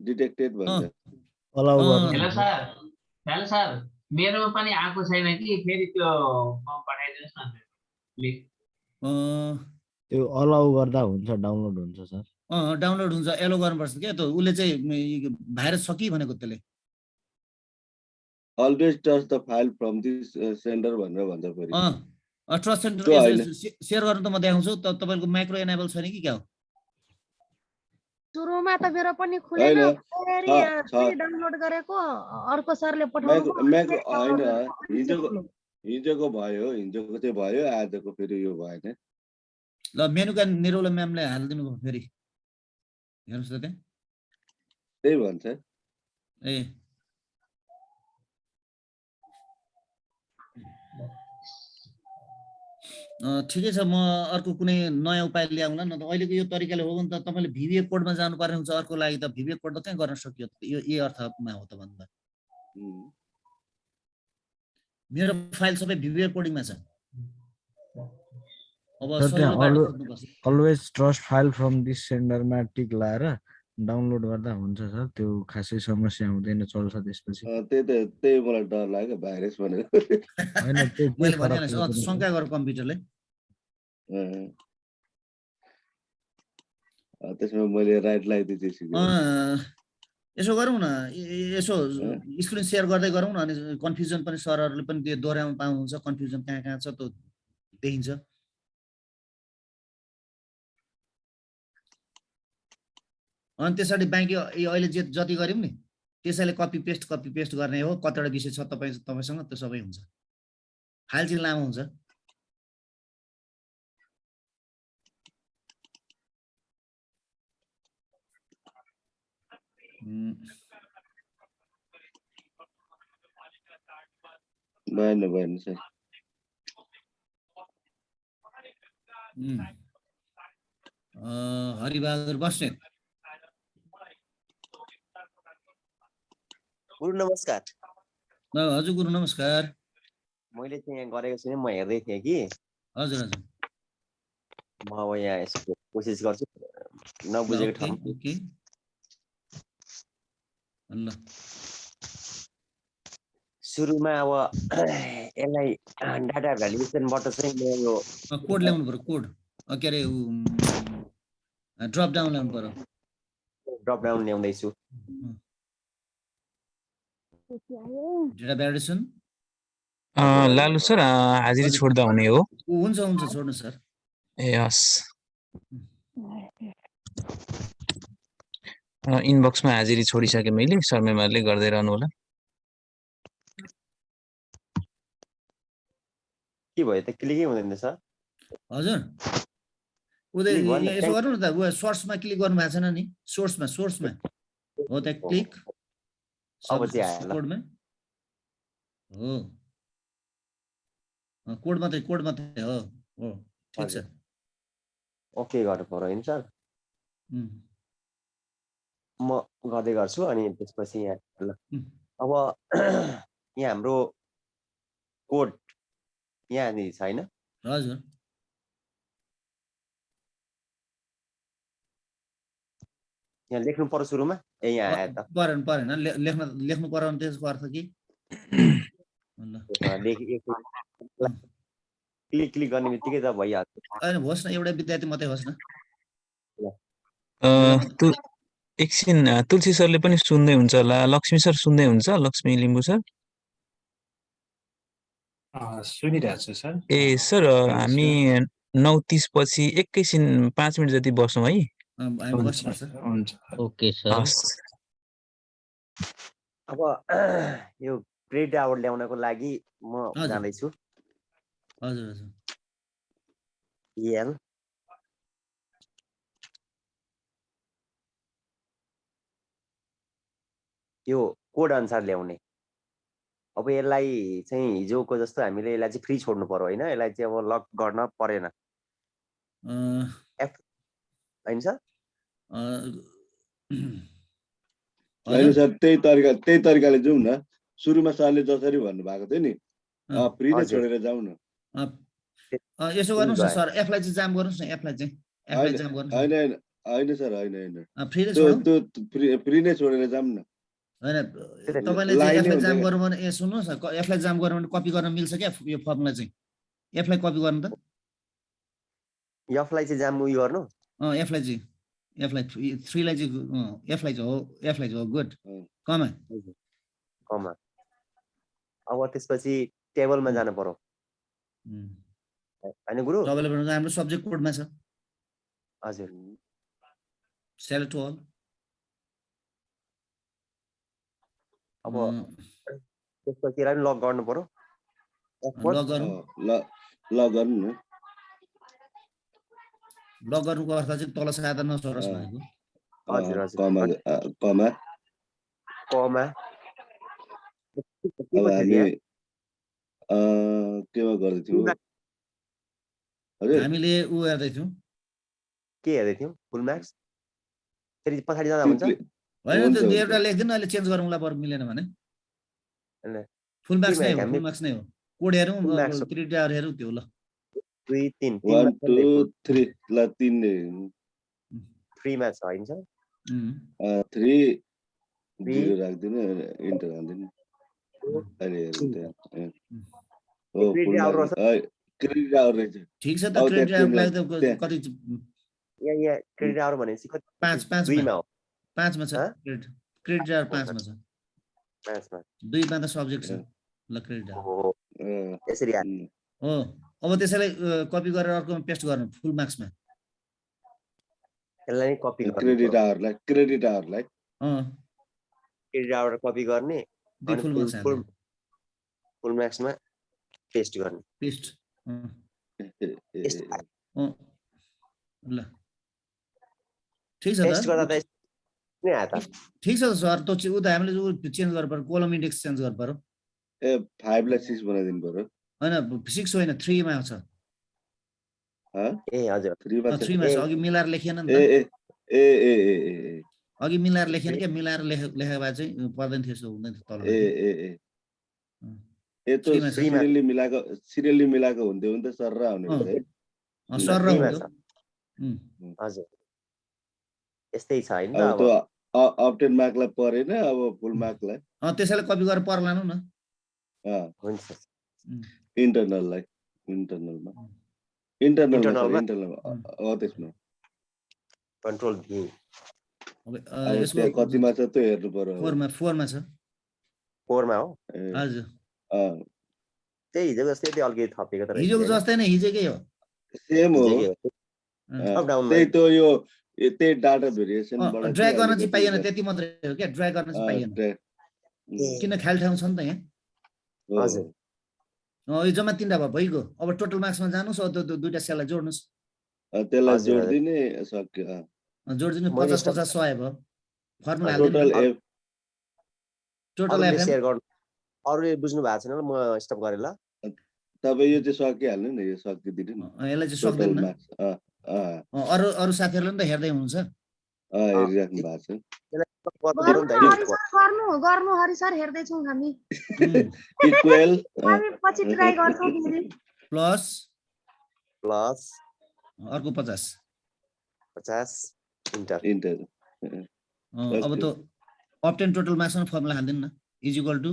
Speaker 11: डिटेक्टेड भन्छ।
Speaker 12: हेलो सर, मेरोमा पनि आएको छैन कि, फेरि त्यो पठाइदिनुहोस् न प्लिज।
Speaker 13: त्यो अलाउ गर्दा हुन्छ, डाउनलोड हुन्छ सर।
Speaker 2: डाउनलोड हुन्छ, एलो गर्नुपर्छ क्या। त उसले चाहिँ भाइरस छ कि भनेको त्यसले।
Speaker 11: Always touch the file from this centre भनेर भन्छ फेरि।
Speaker 2: ट्रस्ट सेन्टर सेयर गर्नु त म देखाउँछु। तपाईको माइक्रो एनेबल छैन कि क्या हो?
Speaker 9: सुरुमा त मेरो पनि खुलेन, डाउनलोड गरेको अर्को सरले पठाउनु
Speaker 11: हिजोको चाहिँ भयो, आजको फेरि यो भएन।
Speaker 2: ल मेनुका निरौला म्यामले हालिदिनु भयो फेरि, हेर्नुहोस् त त्यहाँ
Speaker 11: त्यही भन्छ।
Speaker 2: ए ठिकै छ, म अर्को कुनै नयाँ उपाय ल्याउँला न त। अहिलेको यो तरिकाले हो भने त तपाईँले भिभिए कोडमा जानुपर्ने हुन्छ। अर्को लागि त भिभिए कोड त कहाँ गर्न सकियो? यो यही अर्थमा हो त भन्दा। मेरो फाइल सबै भिभिए कोडिङमा छ। अब
Speaker 13: always trust file from this सेन्डरमा टिक लाएर डाउनलोड गर्दा हुन्छ सर। त्यो खासै समस्या हुँदैन, चल्छ त्यसपछि।
Speaker 11: त्यही मलाई डर लाग्यो भाइरस भनेर।
Speaker 13: हैन
Speaker 2: मैले भने शंका गर कम्प्युटरले।
Speaker 11: त्यसमा मैले राइट लगाइदिएछु।
Speaker 2: यसो गरौँ न, यसो स्क्रिन सेयर गर्दै गरौँ न, अनि कन्फ्युजन पनि सरहरूले पनि त्यो दोहोऱ्याउन पाउनुहुन्छ। कन्फ्युजन कहाँ कहाँ छ त्यो देखिन्छ। अनि त्यसरी बाँकी अहिले जति गऱ्यौँ नि त्यसैले कपी पेस्ट गर्ने हो। कतिवटा विषय छ तपाईसँग, त्यो सबै हुन्छ। फाइल चाहिँ लामो हुन्छ।
Speaker 11: भएन सर।
Speaker 2: हरिबहादुर बस्नेत।
Speaker 14: गुरु नमस्कार।
Speaker 2: हजुर गुरु नमस्कार।
Speaker 14: मैले चाहिँ यहाँ गरेको छैन, म हेर्दै थिएँ कि।
Speaker 2: हजुर हजुर,
Speaker 14: म अब यहाँ यसको कोसिस गर्छु, नबुझेको ठाउँमा।
Speaker 2: ल
Speaker 14: सुरुमा अब यसलाई डाटा भ्यालिडेसनबाट चाहिँ म यो
Speaker 2: कोड ल्याउनु पर्यो। कोड के अरे ड्रप डाउन ल्याउनु पर्यो।
Speaker 14: ड्रप डाउन ल्याउँदैछु।
Speaker 2: डेटा भ्यालिडेसन
Speaker 1: लालु सर हाजिरी छोड्दा हुने हो?
Speaker 2: हुन्छ हुन्छ, छोड्नु सर।
Speaker 1: ए हस्, इनबक्समा हाजिरी छोडिसकेँ मैले। सर मेमहरूले गर्दै रहनु होला।
Speaker 14: के भयो त क्लिकै हुँदैन सर
Speaker 2: हजुर उदय यसो गर्नु न त उ सोर्समा क्लिक गर्नु भएको छैन नि सोर्समा हो त क्लिक
Speaker 14: अब चाहिँ आयो ल
Speaker 2: कोडमा हो कोड मात्रै हो ठिक छ
Speaker 14: ओके गर्नु पर्यो हैन सर म गर्दै गर्छु अनि त्यसपछि यहाँ ल अब यहाँ हाम्रो कोड यहाँ नि छैन
Speaker 2: हजुर
Speaker 14: यहाँ लेख्नु पर्यो सुरुमा ए यहाँ आयो त
Speaker 2: परेन लेख्नु पर्यो भने त्यसको अर्थ के
Speaker 14: क्लिक गर्ने बित्तिकै त भइहाल्छ
Speaker 2: हैन होस् न एउटा विद्यार्थी मात्रै होस् न
Speaker 1: एकछिन तुलसी सरले पनि सुन्दै हुन्छ होला लक्ष्मी सर सुन्दै हुन्छ लक्ष्मी लिम्बू सर
Speaker 15: सुनिरहेको छु सर
Speaker 1: ए सर हामी 9:30 पछि एकैछिन 5 मिनट जति बसौँ है
Speaker 14: ओके सर अब यो क्रेडिट आवर ल्याउनको लागि म जाँदैछु
Speaker 2: हजुर
Speaker 14: एल यो कोड अनुसार ल्याउने अब यसलाई चाहिँ हिजोको जस्तो हामीले यसलाई चाहिँ फ्री छोड्नु पर्यो हैन यसलाई चाहिँ अब लक गर्न परेन हैन सर
Speaker 11: हैन सर त्यही तरिकाले जाउँ न सुरुमा सरले जसरी भन्नु भएको थियो नि फ्री नै छोडेर जाउँ न
Speaker 2: यसो गर्नुस् न सर एफलाई चाहिँ जाम गर्नुस् न एफलाई जाम गर्नुस्
Speaker 11: हैन सर हैन
Speaker 2: फ्री नै छोडौँ
Speaker 11: फ्री नै छोडेर जाउँ न
Speaker 2: हैन तपाईले चाहिँ एफलाई जाम गर्नु भने ए सुन्नुस् न एफलाई जाम गर्नु भने कपी गर्न मिल्छ क्या यो फर्मुला चाहिँ एफलाई कपी गर्नु त
Speaker 14: एफलाई चाहिँ जाम उयो गर्नु
Speaker 2: एफलाई 3 लाई चाहिँ एफलाई चाहिँ हो गुड कमा
Speaker 14: अब त्यसपछि टेबलमा जानु पर्यो हैन गुरु
Speaker 2: तपाईले भन्नु हाम्रो सब्जेक्ट कोडमा छ
Speaker 14: हजुर
Speaker 2: सेलेक्ट अल
Speaker 14: अब त्यसपछि यसलाई लग गर्नु पर्यो
Speaker 2: लग गर्नुको अर्थ चाहिँ तल सादा नसरोस् भनेको
Speaker 14: हजुर
Speaker 11: कमा हामी केमा गर्दै थियौ
Speaker 2: हामीले उ हेर्दै थियौ
Speaker 14: के हेर्दै थियौ फुल मार्क्स फेरि पछाडी जाँदा हुन्छ
Speaker 2: हैन त्यो एउटा लेख्दिनु अहिले चेन्ज गरौँला पर मिलेन भने फुल मार्क्स नै हो कोड हेरौँ क्रेडिट आवर हेरौँ त्यो ल
Speaker 14: 2 3
Speaker 11: 1 2 3 ल 3 नै
Speaker 14: फ्री मा छ हैन सर
Speaker 11: 3 0 राख्दिनु इन्टर हाल्दिनु अहिले हेरौँ त्यहाँ हो क्रेडिट आवर रहेछ
Speaker 2: ठीक छ त क्रेडिट आवर लागि त कति
Speaker 14: यहाँ क्रेडिट आवर भनेपछि कति
Speaker 2: 5
Speaker 14: 2 मा हो
Speaker 2: 5 मा छ क्रेडिट आवर 5 मा छ
Speaker 14: 5 मा
Speaker 2: 2 मा त सब्जेक्ट छ ल क्रेडिट आवर
Speaker 14: यसरी
Speaker 2: हो अब त्यसैलाई कपी गरेर अर्कोमा पेस्ट गर्नु फुल मार्क्समा
Speaker 14: यसलाई कपी गर्ने
Speaker 11: क्रेडिट आवरलाई क्रेडिट
Speaker 14: आवर कपी गर्ने अनि फुल मार्क्समा पेस्ट गर्ने
Speaker 2: पेस्ट ल ठीक छ
Speaker 14: पेस्ट गर्दा त नै आयो त
Speaker 2: ठीक छ सर त उ त हामीले चेन्ज गर्नु पर्यो कोलम इन्डेक्स चेन्ज गर्नु पर्यो
Speaker 11: ए 5 लाई 6 बनाइदिनु पर्यो
Speaker 2: हैन 6 होइन 3 मा छ
Speaker 14: ए हजुर
Speaker 2: 3 मा छ अघि मिलाएर लेखिएन नि त
Speaker 11: ए
Speaker 2: अघि मिलाएर लेखिएन के मिलाएर लेखे भए चाहिँ पर्दैन थियो सो हुँदैन तल
Speaker 11: ए त सिरियली मिलाएको हुन्थ्यो भने त सर र आउने हुन्छ है
Speaker 2: सर र हुन्छ
Speaker 14: हजुर यस्तै छ हैन
Speaker 11: अब त अपडेट मार्कलाई परेन अब फुल मार्कलाई
Speaker 2: त्यसैले कपी गरेर पर लानु न
Speaker 14: हुन्छ
Speaker 11: इन्टरनलमा हो त्यसमा
Speaker 14: कन्ट्रोल भी
Speaker 11: यसको कतिमा छ त्यो हेर्नु पर्यो
Speaker 2: 4 मा छ
Speaker 14: 4 मा हो
Speaker 2: हजुर
Speaker 14: त्यही हिजो जस्तै त्यो अलिकति थपेको त
Speaker 2: हिजोको जस्तै नै हिजोकै हो
Speaker 11: सेम हो त्यही त यो त्यही डाटा भेरिएसन बाट
Speaker 2: ड्र्याग गर्न चाहिँ पाइएन त्यति मात्रै हो के ड्र्याग गर्न चाहिँ पाइएन किन खाली ठाउँ छ नि त यहाँ
Speaker 14: हजुर
Speaker 2: यो जम्मा 3टा भयो भइगयो। अब टोटल मार्क्समा जानुस्, अब त्यो दुईटा सेललाई जोड्नुस्।
Speaker 11: त्यसलाई जोड्दिने सक्यो।
Speaker 2: जोड्दिनु 50-50 100 भयो। फर्मुला
Speaker 11: टोटल
Speaker 2: हाल्दिनु।
Speaker 11: एफ
Speaker 2: टोटल
Speaker 14: अरूले
Speaker 2: एफएम
Speaker 14: शेयर गर्नु, अरूले बुझ्नु भएको छैन ल, म स्टप गरेँ ल।
Speaker 11: तपाईँ यो चाहिँ सकिहाल्नु नि, यो सकिदिनु नि।
Speaker 2: यसलाई चाहिँ
Speaker 11: टोटल
Speaker 2: सक्दैन।
Speaker 11: मार्क्स
Speaker 2: अरू साथीहरूले पनि त हेर्दै हुनुहुन्छ।
Speaker 11: हेरिराख्नु भएको छ।
Speaker 9: गर्नु हरि सर हेर्दै छौँ हामी।
Speaker 11: इक्वल
Speaker 9: हामी पछि ट्राई गर्छौँ फेरि।
Speaker 2: प्लस अर्को 50
Speaker 11: इन्टर
Speaker 2: अब त obtain total mass on formula हाल्दिनु न, is equal to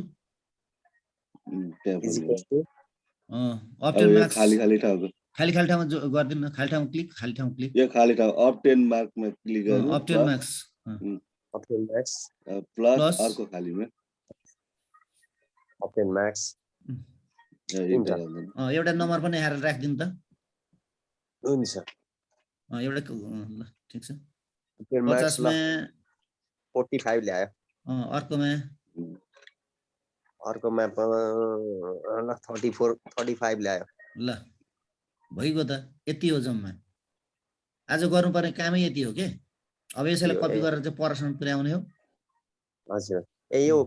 Speaker 2: obtain max
Speaker 11: खाली ठाउँको
Speaker 2: खाली ठाउँमा गर्दिनु न। खाली ठाउँमा क्लिक
Speaker 11: यो खाली ठाउँ obtain मार्कमा क्लिक गर्नु।
Speaker 2: obtain max
Speaker 11: प्लस अर्को खालीमा
Speaker 14: obtain max
Speaker 2: एउटा नम्बर पनि हालेर राख्दिनु त।
Speaker 14: हुन्छ
Speaker 2: एउटा ल ठीक छ।
Speaker 14: obtain max
Speaker 2: 50 मा
Speaker 14: 45 ल्यायो।
Speaker 2: अर्कोमा
Speaker 14: 35 ल्यायो।
Speaker 2: ल भइगयो त। यति हो जम्मा। आज गर्नुपर्ने कामै यति हो के। अब यसैलाई कपी गरेर चाहिँ परसम्म पुर्याउने हो।
Speaker 14: हजुर यो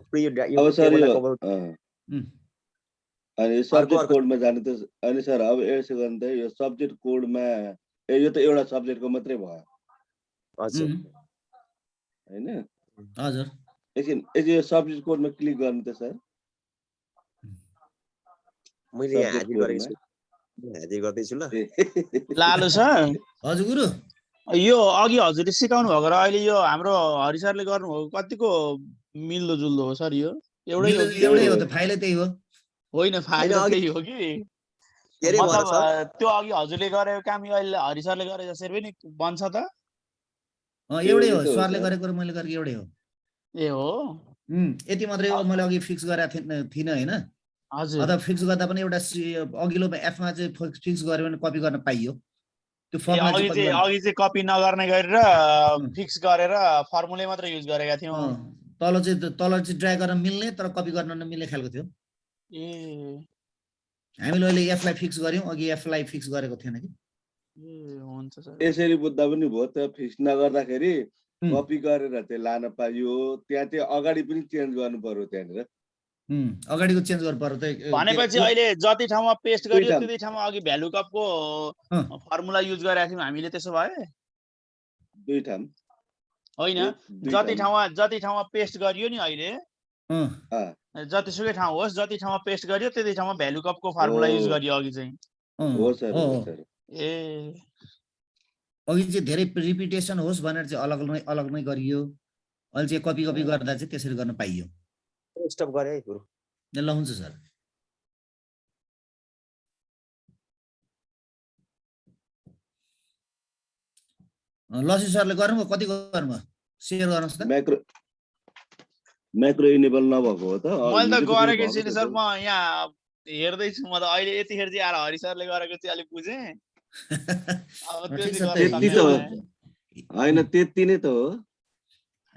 Speaker 11: अनि सब्जेक्ट कोडमा जानु त। अनि सर अब यसो गर्नु त, यो सब्जेक्ट कोडमा यो त एउटा सब्जेक्टको मात्रै भयो।
Speaker 14: हजुर
Speaker 11: हैन?
Speaker 2: हजुर
Speaker 11: एकछिन यो सब्जेक्ट कोडमा क्लिक गर्नु त सर।
Speaker 14: मैले यहाँ हाजिर गरेको छु, हाजिर गर्दैछु ल।
Speaker 3: लालु सर,
Speaker 2: हजुर गुरु,
Speaker 3: यो अघि हजुरले सिकाउनु भएको र अहिले यो हाम्रो हरि सरले गर्नुभएको कतिको मिल्दो जुल्दो हो सर? यो एउटै हो कि?
Speaker 2: एउटै हो त, फाइलै त्यही हो।
Speaker 3: होइन, फाइल त्यही हो कि मतलब त्यो अघि हजुरले गरेको काम अहिले हरि सरले गरे जसरी पनि बन्छ त?
Speaker 2: एउटै हो, सरले गरेको र मैले गरेको एउटै हो।
Speaker 3: ए हो,
Speaker 2: यति मात्रै हो। मैले अघि फिक्स गरेको थिइनँ हैन?
Speaker 3: हजुर।
Speaker 2: अथवा फिक्स गर्दा पनि एउटा अघिल्लो एफमा चाहिँ फिक्स गर्यो भने कपी गर्न पाइयो। त्यो फर्मुला
Speaker 3: अघि चाहिँ कपी नगर्ने गरेर फिक्स गरेर फर्मुला मात्र युज गरेका थियौँ।
Speaker 2: तल चाहिँ ड्र्याग गर्न मिल्ने तर कपी गर्न नमिल्ने खालको थियो।
Speaker 3: ए
Speaker 2: हामीले अहिले एफलाई फिक्स गर्यौं, अघि एफलाई फिक्स गरेको थिएन कि।
Speaker 3: हुन्छ सर।
Speaker 11: यसरी बुझ्दा पनि भयो त। फिक्स नगर्दाखेरि कपी गरेर चाहिँ लान पाइयो। त्यहाँ चाहिँ अगाडि पनि चेन्ज गर्नु पर्यो। त्यहाँनिर
Speaker 2: अगाडिको चेन्ज गर्नु पर्यो त।
Speaker 3: भनेपछि अहिले जति ठाउँमा पेस्ट गरियो त्यति ठाउँमा अघि भ्यालु कपको फर्मुला युज गरेका थियौँ हामीले। त्यसो भए
Speaker 11: दुई ठाउँ
Speaker 3: होइन, जति ठाउँमा पेस्ट गरियो नि अहिले, जतिसुकै ठाउँ होस्, जति ठाउँमा पेस्ट गरियो त्यति ठाउँमा भ्यालु कपको फर्मुला युज गरियो अघि चाहिँ।
Speaker 11: हो सर, हो सर।
Speaker 3: ए
Speaker 2: अघि चाहिँ धेरै रिपिटेसन होस् भनेर चाहिँ अलग नै गरियो। अहिले चाहिँ कपी गर्दा चाहिँ त्यसरी गर्न पाइयो।
Speaker 14: स्टप गरे है गुरु।
Speaker 2: ल हुन्छ सर। लसी सरले गर्नुभयो, कति गर्नुभयो सेयर गर्नुहोस् त।
Speaker 11: म्याक्रो इनेबल नभएको हो त।
Speaker 3: मैले त गरेकै छैन सर, म यहाँ हेर्दैछु। म त अहिले यतिखेर चाहिँ आएर हरि सरले गरेको चाहिँ अलिक बुझेँ।
Speaker 11: त्यति त हो होइन, त्यति नै त हो।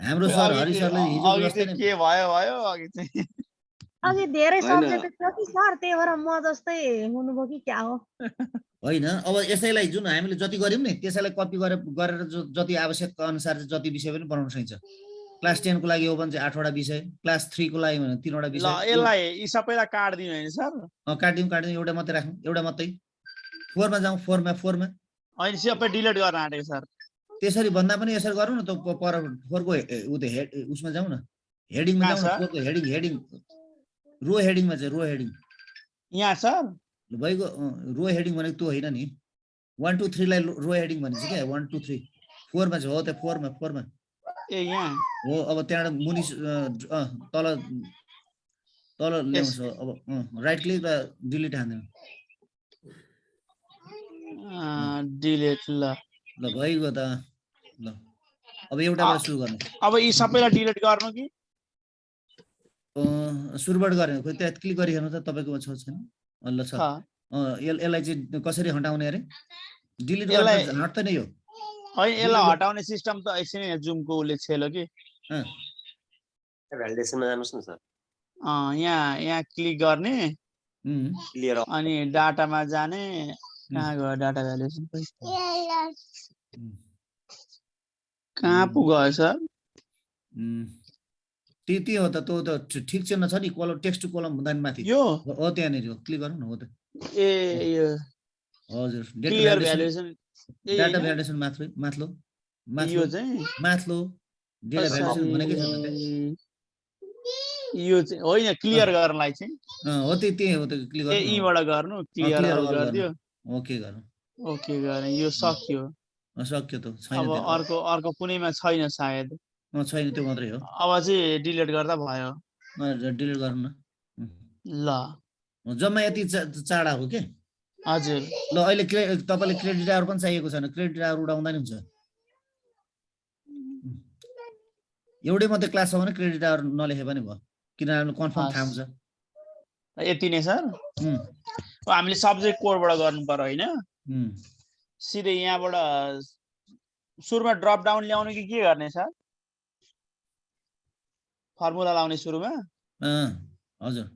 Speaker 2: हाम्रो सर हरि सरले हिजो
Speaker 3: जस्तै के भयो अघि चाहिँ
Speaker 9: अघि धेरै सब्जेक्ट थियो कि सर, त्यही भएर म जस्तै हुनुभयो कि क्या हो।
Speaker 2: होइन, अब यसैलाई जुन हामीले जति गर्यौं नि त्यसैलाई कपी गरेर जति आवश्यक अनुसार जति विषय पनि बनाउन सकिन्छ। क्लास 10 को लागि हो भने चाहिँ 8 वटा विषय, क्लास 3 को लागि भने 3 वटा विषय।
Speaker 3: ल यसलाई यी सबैलाई काट दिनु हैन सर?
Speaker 2: काट्दिउँ एउटा मात्रै राख्नु, एउटा मात्रै। 4 मा जाउँ, 4 मा
Speaker 3: हैन सबै डिलिट गर्न आँटेको सर।
Speaker 2: त्यसरी भन्दा पनि यसरी गरौँ न त। पर 4 को उसमा जाउँ न, हेडिङमा जाउँ न। 4 को हेडिङ रो हेडिङमा चाहिँ रो हेडिङ
Speaker 3: यहाँ सर
Speaker 2: भइगयो। रो हेडिङ भनेको त्यो होइन नि। 1 2 3 लाई रो हेडिङ भनिन्छ के। 1 2 3 4 मा चाहिँ हो त। 4 मा
Speaker 3: ए यहाँ
Speaker 2: हो। अब त्यहाँबाट मुनि तल ल्याउँछ। अब राइट क्लिक र डिलिट हान्दिनु।
Speaker 3: डिलिट। ल
Speaker 2: भइगयो त। ल अब एउटाबाट सुरु गर्ने।
Speaker 3: अब यी सबैलाई डिलिट गर्नु कि
Speaker 2: सुरुबाट गर्ने? खोइ त्यहाँ क्लिक गरी हेर्नु त तपाईँकोमा छ छैन? ल छ। यसलाई चाहिँ कसरी हटाउने अरे? डिलिट गर्न हट्छ नै यो।
Speaker 3: होइन, यसलाई हटाउने सिस्टम त एकछिन जुमको उले छेलो कि।
Speaker 14: भ्यालिडेसनमा जानुस् न सर।
Speaker 3: यहाँ क्लिक गर्ने।
Speaker 14: क्लियर
Speaker 3: अनि डाटामा जाने कहाँ गयो डाटा भ्यालुएसन कहाँ पो गयो सर
Speaker 2: त्यही हो त त्यो त ठिक छैन छ नि कलम टेक्स्ट टु कलम भन्दा नि माथि
Speaker 3: यो
Speaker 2: हो त्यहाँनिर हो क्लिक गर्नु न हो त
Speaker 3: ए यो
Speaker 2: हजुर
Speaker 3: क्लियर भ्यालुएसन
Speaker 2: डाटा भ्यालिडेसन माथलो
Speaker 3: यो चाहिँ
Speaker 2: माथलो डेटा भ्यालिडेसन भनेकै छैन त्यहाँ
Speaker 3: यो चाहिँ होइन क्लियर गर्नलाई चाहिँ
Speaker 2: हो त्यही हो त क्लिक गर्नु
Speaker 3: यहीबाट गर्नु क्लियर गरिदियो
Speaker 2: ओके गर्नु
Speaker 3: ओके गरे यो सक्यो
Speaker 2: सक्यो त छैन
Speaker 3: अब अर्को कुनैमा छैन सायद
Speaker 2: छैन त्यो मात्रै हो
Speaker 3: अब चाहिँ डिलिट गर्दा भयो
Speaker 2: डिलिट गर्नु न
Speaker 3: ल
Speaker 2: जम्मा यति चाडा हो के
Speaker 3: हजुर
Speaker 2: ल अहिले तपाईँले क्रेडिट आवर पनि चाहिएको छैन क्रेडिट आवर उडाउँदा नि हुन्छ एउटै मात्रै क्लास छ भने क्रेडिट आवर नलेखे पनि भयो किनभने कन्फर्म थाहा हुन्छ
Speaker 3: यति नै सर हामीले सब्जेक्ट कोडबाट गर्नु पर्यो होइन सिधै यहाँबाट सुरुमा ड्रप डाउन ल्याउने कि के गर्ने सर फर्मुला लाउने सुरुमा
Speaker 2: हजुर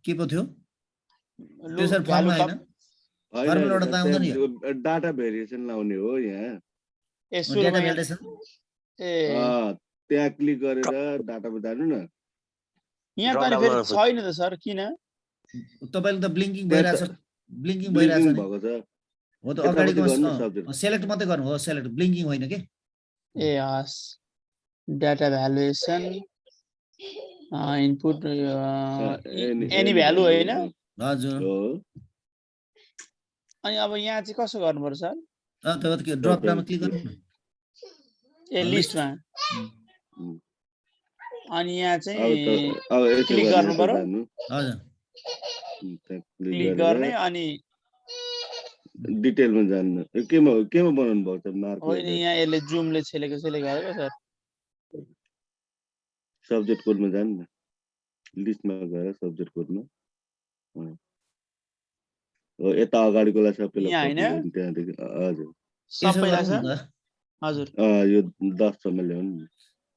Speaker 2: के पो थियो
Speaker 11: डाटा भेरिएसन लाउने हो यहाँ त्यहाँ क्लिक गरेर डाटामा जानु न
Speaker 3: यहाँ त फेरि छैन त सर किन
Speaker 2: तपाईले त ब्लिङ्किङ भइरहेछ भएको छ हो त अगाडिको सेलेक्ट मात्रै गर्नु हो सेलेक्ट ब्लिङ्किङ होइन के
Speaker 3: ए हस् data valuation input any value होइन
Speaker 2: हजुर
Speaker 3: अनि अब यहाँ चाहिँ कसो गर्नुपर्छ सर
Speaker 2: ड्रप डाउनमा क्लिक गर्नु
Speaker 3: ए लिस्टमा अनि यहाँ चाहिँ क्लिक गर्नु पर्यो
Speaker 2: हजुर
Speaker 3: क्लिक गर्ने अनि
Speaker 11: डिटेलमा जान्नु केमा बनाउनु भएको छ मार्क
Speaker 3: होइन यहाँ यसले जुमले छेलेको गरेको सर
Speaker 11: सब्जेक्ट कोडमा जानु न लिस्टमा गएर सब्जेक्ट कोडमा हो यता अगाडिकोलाई सबैलाई त्यहाँदेखि
Speaker 3: हजुर
Speaker 2: यो 10 सम्म ल्याउनु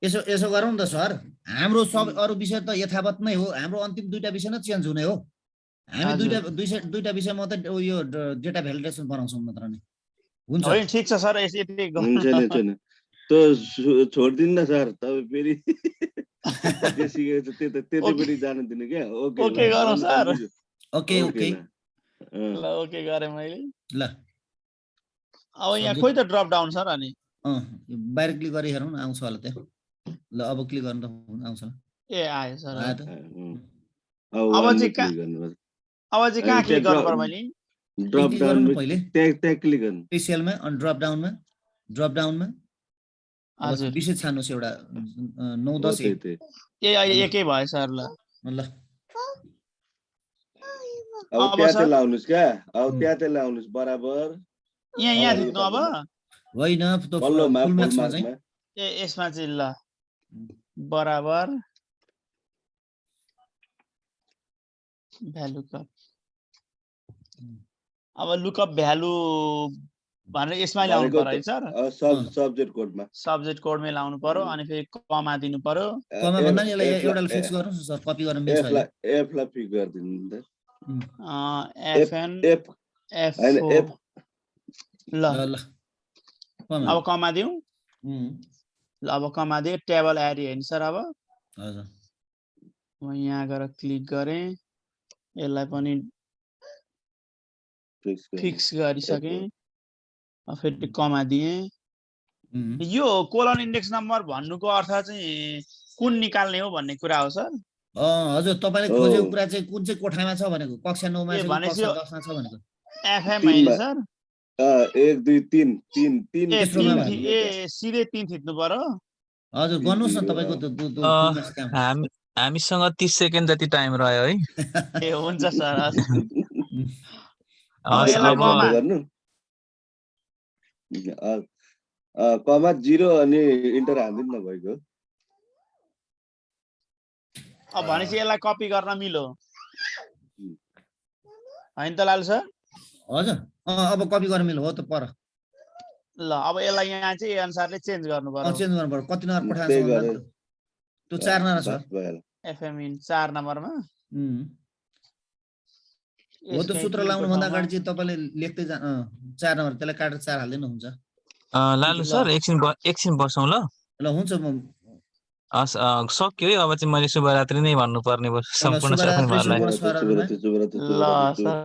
Speaker 2: यसो गरौँ न त सर हाम्रो सब अरू विषय त यथावत नै हो हाम्रो अन्तिम दुईटा विषय नै चेन्ज हुने हो हामी दुईटा विषय मात्रै यो डेटा भ्यालिडेसन बनाउँछौँ मात्र नै हुन्छ
Speaker 3: होइन ठीक छ सर
Speaker 11: हुन्छ त छोड्दिनु न सर तपाईँ फेरि जे सिकेको छ त्यतै पनि जानु दिनु क्या
Speaker 3: ओके गरौँ सर
Speaker 2: ओके ओके
Speaker 3: ल ओके गरे मैले
Speaker 2: ल
Speaker 3: अब यहाँ खोइ त ड्रप डाउन सर अनि
Speaker 2: बाहिर क्लिक गरी हेरौँ न आउँछ होला त्यहाँ ल अब क्लिक गर्नु त आउँछ
Speaker 3: ए आयो सर
Speaker 2: आयो त
Speaker 3: अब चाहिँ कहाँ क्लिक गर्नु पर्यो मैले
Speaker 11: ड्रप डाउन पहिले त्यहाँ क्लिक गर्नु
Speaker 2: स्पेशलमा अनि ड्रप डाउनमा हजुर विशेष छान्नुस् एउटा 9 10
Speaker 3: एकै भयो सर ल
Speaker 11: अब त्यहाँ लाउनुस् क्या अब त्यहाँ लाउनुस् बराबर
Speaker 3: यहाँ थिच्नु अब
Speaker 2: होइन
Speaker 3: यसमा चाहिँ ल बराबर भ्यालु कप अब लुकअप भ्यालु भनेर यसमा ल्याउनु पर्यो है सर सब्जेक्ट कोडमै लाउनु पर्यो अनि फेरि कमा दिनु पर्यो
Speaker 2: कमा भन्दा नि एउटा फिक्स गर्नुस् न सर कपी गर्न मिल्छ
Speaker 11: एफ ला फिक्स गर्दिनु नि त
Speaker 3: एफएन एफ ल अब कमा दिउँ ल अब कमा दिए टेबल एरिया होइन सर अब
Speaker 2: हजुर
Speaker 3: म यहाँ गएर क्लिक गरेँ यसलाई पनि फिक्स गरिसकेँ फेरि कमा दिएँ यो कोलन इन्डेक्स नम्बर भन्नुको अर्थ चाहिँ कुन निकाल्ने हो भन्ने कुरा हो सर
Speaker 2: हजुर तपाईले खोजेको कुरा चाहिँ कुन चाहिँ कोठामा छ भनेको कक्षा 9 मा छ कक्षा 10 मा छ भनेको
Speaker 3: एफएम हैन सर
Speaker 11: 1 2 3
Speaker 3: ए सिधै 3 थिच्नु पर्यो
Speaker 2: हजुर गर्नुस् न तपाईको
Speaker 1: हामीसँग 30 सेकेन्ड जति टाइम रह्यो है
Speaker 3: ए हुन्छ सर
Speaker 11: कमा 0 अनि इन्टर हान्दिनु न भएको
Speaker 3: अब भनेपछि यसलाई कपी गर्न मिल्यो हैन त लाल सर
Speaker 2: हजुर अब कपी गर्न मिल्यो हो त पर
Speaker 3: ल अब यसलाई यहाँ चाहिँ अनुसारले चेन्ज गर्नु पर्यो
Speaker 2: चेन्ज गर्नु पर्यो कति नम्बर पठाएको छ त्यो 4 नम्बर छ
Speaker 3: एफएम इन 4 नम्बरमा
Speaker 2: हो त सूत्र लाउनुभन्दा अगाडि चाहिँ तपाईँले लेख्दै 4 नम्बर त्यसलाई काटेर 4 हाल्दै हुन्छ।
Speaker 1: लालु सर एकछिन बसौँ ल।
Speaker 2: ल हुन्छ म
Speaker 1: सक्यो है अब चाहिँ मैले शुभरात्रि नै भन्नुपर्ने भयो सम्पूर्ण साथीभाइहरूलाई।
Speaker 3: ल सर